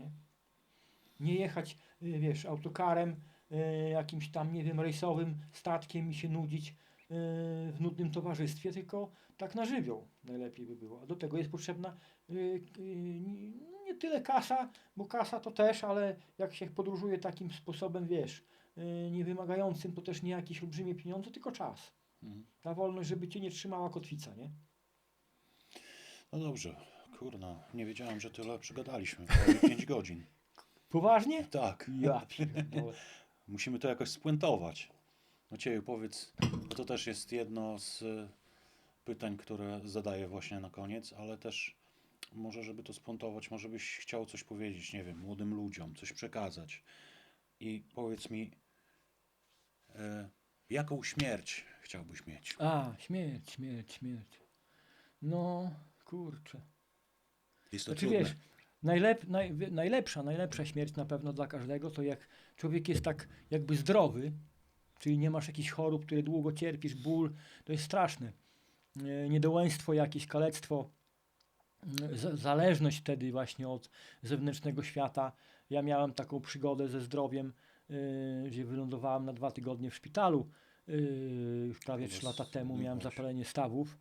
Nie jechać, wiesz, autokarem, jakimś tam, nie wiem, rejsowym statkiem i się nudzić w nudnym towarzystwie, tylko tak na żywioł najlepiej by było. A do tego jest potrzebna nie tyle kasa, bo kasa to też, ale jak się podróżuje takim sposobem, wiesz, nie wymagającym, to też nie jakieś olbrzymie pieniądze, tylko czas. Ta wolność, żeby cię nie trzymała kotwica, nie? No dobrze, kurna, nie wiedziałem, że tyle przegadaliśmy. Prawie 5 godzin. Poważnie? Tak. Ja pierdolę. Musimy to jakoś spuentować. Macieju, powiedz, bo to też jest jedno z pytań, które zadaję właśnie na koniec, ale też może, żeby to spuentować, może byś chciał coś powiedzieć, nie wiem, młodym ludziom, coś przekazać. I powiedz mi, jaką śmierć chciałbyś mieć? A, śmierć. No, kurczę. Jest to Znaczy trudne. wiesz, najlepsza śmierć na pewno dla każdego, to jak człowiek jest tak jakby zdrowy, czyli nie masz jakichś chorób, które długo cierpisz, ból, to jest straszne. Niedołęstwo jakieś, kalectwo, zależność wtedy właśnie od zewnętrznego świata. Ja miałem taką przygodę ze zdrowiem, gdzie wylądowałem na 2 tygodnie w szpitalu. Już prawie 3 lata temu miałem zapalenie stawów.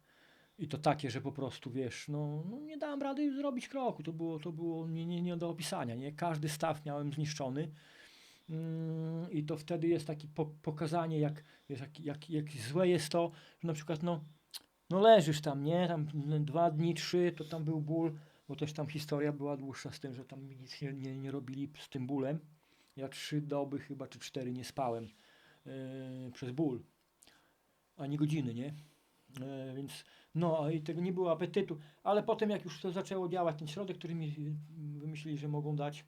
I to takie, że po prostu, wiesz, no nie dałem rady zrobić kroku. To było nie do opisania, nie? Każdy staw miałem zniszczony. I to wtedy jest takie pokazanie, jak, wiesz, jak złe jest to, że na przykład, no leżysz tam, nie? Tam 2 dni, 3, to tam był ból, bo też tam historia była dłuższa z tym, że tam nic nie robili z tym bólem. Ja 3 doby chyba, czy 4 nie spałem przez ból. Ani godziny, nie? Więc no i tego nie było apetytu, ale potem jak już to zaczęło działać, ten środek, który mi wymyślili, że mogą dać,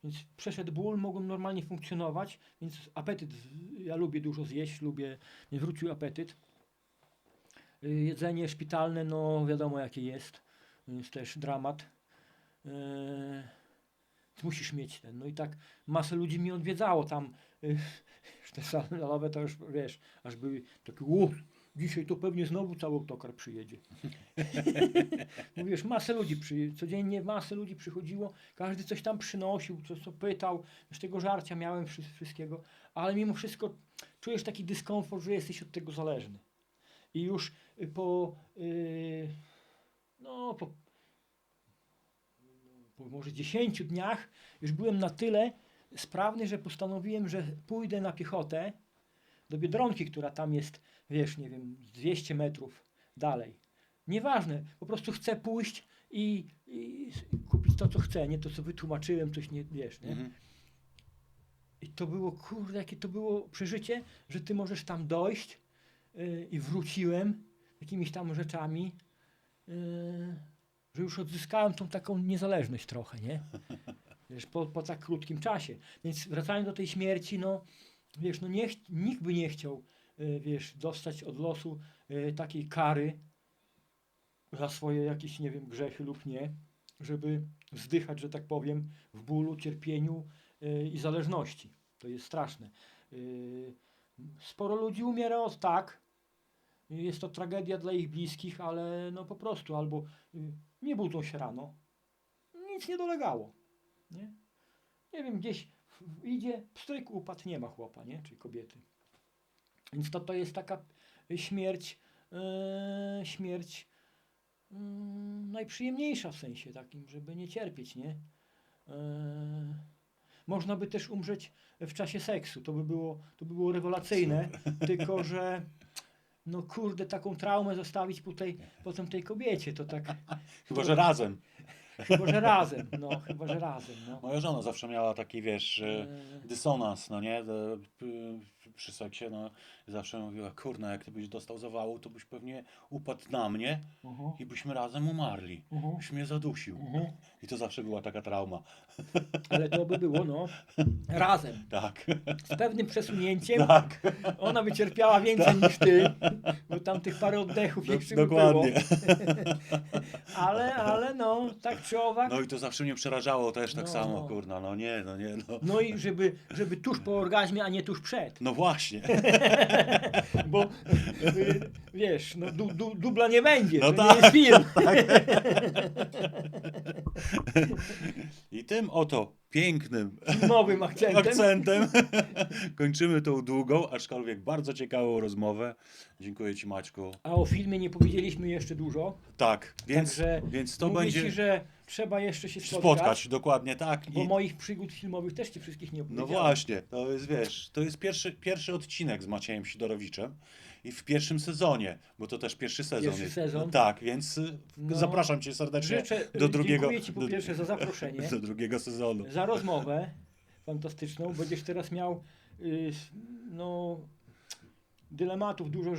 więc przeszedł ból, mogłem normalnie funkcjonować, więc apetyt, ja lubię dużo zjeść, więc wrócił apetyt. Jedzenie szpitalne, no wiadomo jakie jest, jest też dramat. Musisz mieć ten, no i tak masę ludzi mi odwiedzało tam, te salowe to już, wiesz, aż były takie, dzisiaj to pewnie znowu cały autokar przyjedzie. Mówisz, codziennie masę ludzi przychodziło, każdy coś tam przynosił, co pytał, już tego żarcia miałem wszystkiego, ale mimo wszystko czujesz taki dyskomfort, że jesteś od tego zależny. I już po może 10 dniach już byłem na tyle sprawny, że postanowiłem, że pójdę na piechotę do Biedronki, która tam jest, wiesz, nie wiem, 200 metrów dalej. Nieważne, po prostu chcę pójść i kupić to, co chcę, nie to, co wytłumaczyłem, coś nie, wiesz, nie? I to było, kurde, jakie to było przeżycie, że ty możesz tam dojść i wróciłem, jakimiś tam rzeczami, że już odzyskałem tą taką niezależność trochę, nie? Wiesz, po tak krótkim czasie. Więc wracając do tej śmierci, no wiesz, no nikt by nie chciał, wiesz, dostać od losu takiej kary za swoje jakieś, nie wiem, grzechy lub nie, żeby wzdychać, że tak powiem, w bólu, cierpieniu i zależności. To jest straszne. Sporo ludzi umiera od tak. Jest to tragedia dla ich bliskich, ale no po prostu albo nie budzą się rano. Nic nie dolegało. Nie wiem, gdzieś idzie, pstryk upadł, nie ma chłopa, nie? Czy kobiety. Więc to jest taka śmierć, najprzyjemniejsza w sensie takim, żeby nie cierpieć, nie? Można by też umrzeć w czasie seksu, to by było rewelacyjne, tylko że no kurde, taką traumę zostawić potem tej kobiecie, to tak... Chyba, że razem. Chyba, że razem, no. Moja żona zawsze miała taki, wiesz, dysonans, no nie, przy seksie, no, zawsze mówiła, kurna, jak ty byś dostał zawału, to byś pewnie upadł na mnie i byśmy razem umarli, byś mnie zadusił. I to zawsze była taka trauma. Ale to by było, no, razem, Tak. z pewnym przesunięciem, Tak. ona by cierpiała więcej niż ty, bo tam tych parę oddechów jeszcze by było. Dokładnie. Ale no, tak czy owak. No i to zawsze mnie przerażało też tak No, samo, no. kurna, no nie. No i żeby tuż po orgazmie, a nie tuż przed. No właśnie. Bo wiesz, no dubla nie będzie, No to tak. nie jest film. I tym oto pięknym Nowym akcentem. akcentem kończymy tą długą, aczkolwiek bardzo ciekawą rozmowę. Dziękuję Ci, Maćku. A o filmie nie powiedzieliśmy jeszcze dużo. Tak, Także więc to mówię będzie ci, że trzeba jeszcze się spotkać, dokładnie tak. Bo moich przygód filmowych też ci wszystkich nie No opowiedziałem. właśnie, to jest, wiesz, to jest pierwszy odcinek z Maciejem Sidorowiczem i w pierwszym sezonie, bo to też pierwszy sezon Pierwszy jest. sezon. No tak, więc No, zapraszam Cię serdecznie Życzę, do drugiego, dziękuję ci po pierwsze za zaproszenie, do drugiego sezonu. za rozmowę fantastyczną. Będziesz teraz miał no, dylematów dużo,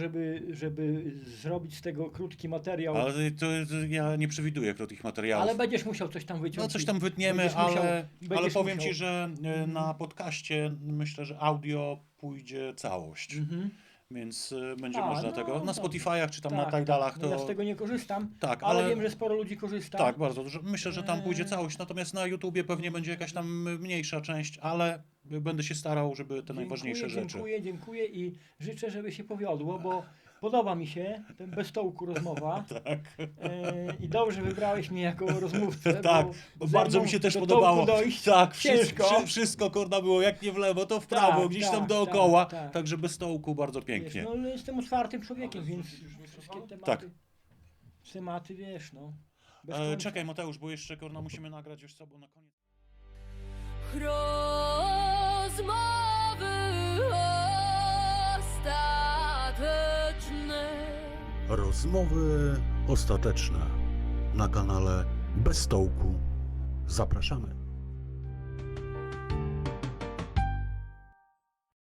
żeby zrobić z tego krótki materiał. Ale to ja nie przewiduję krótkich materiałów. Ale będziesz musiał coś tam wyciąć. No coś tam wytniemy, Będziesz ale będziesz powiem musiał. Ci, że na podcaście myślę, że audio pójdzie całość. Mhm. Więc będzie A, można no, tego na to- Spotify'ach czy tam Tak, na Tidalach, no to ja z tego nie korzystam, tak, ale ale wiem, że sporo ludzi korzysta. tak, bardzo dużo. Myślę, że tam pójdzie całość, natomiast na YouTubie pewnie będzie jakaś tam mniejsza część, ale będę się starał, żeby te najważniejsze rzeczy. Dziękuję i życzę, żeby się powiodło, bo podoba mi się ten bez tołku rozmowa. Tak. I dobrze wybrałeś mnie jako rozmówcę. Tak, bo bo ze bardzo mną mi się też do podobało. tołku dojść Tak, ciężko. wszystko kurna było jak nie w lewo, to w prawo, Tak, gdzieś tak, tam dookoła. tak. Także bez stołku bardzo Wiesz, pięknie. no, jestem otwartym człowiekiem, więc wszystkie tematy, wiesz, no. bez końca. Czekaj Mateusz, bo jeszcze kurna musimy nagrać już sobą na koniec. Rozmowy ostateczne. Rozmowy ostateczne na kanale Bez Stołku. Zapraszamy.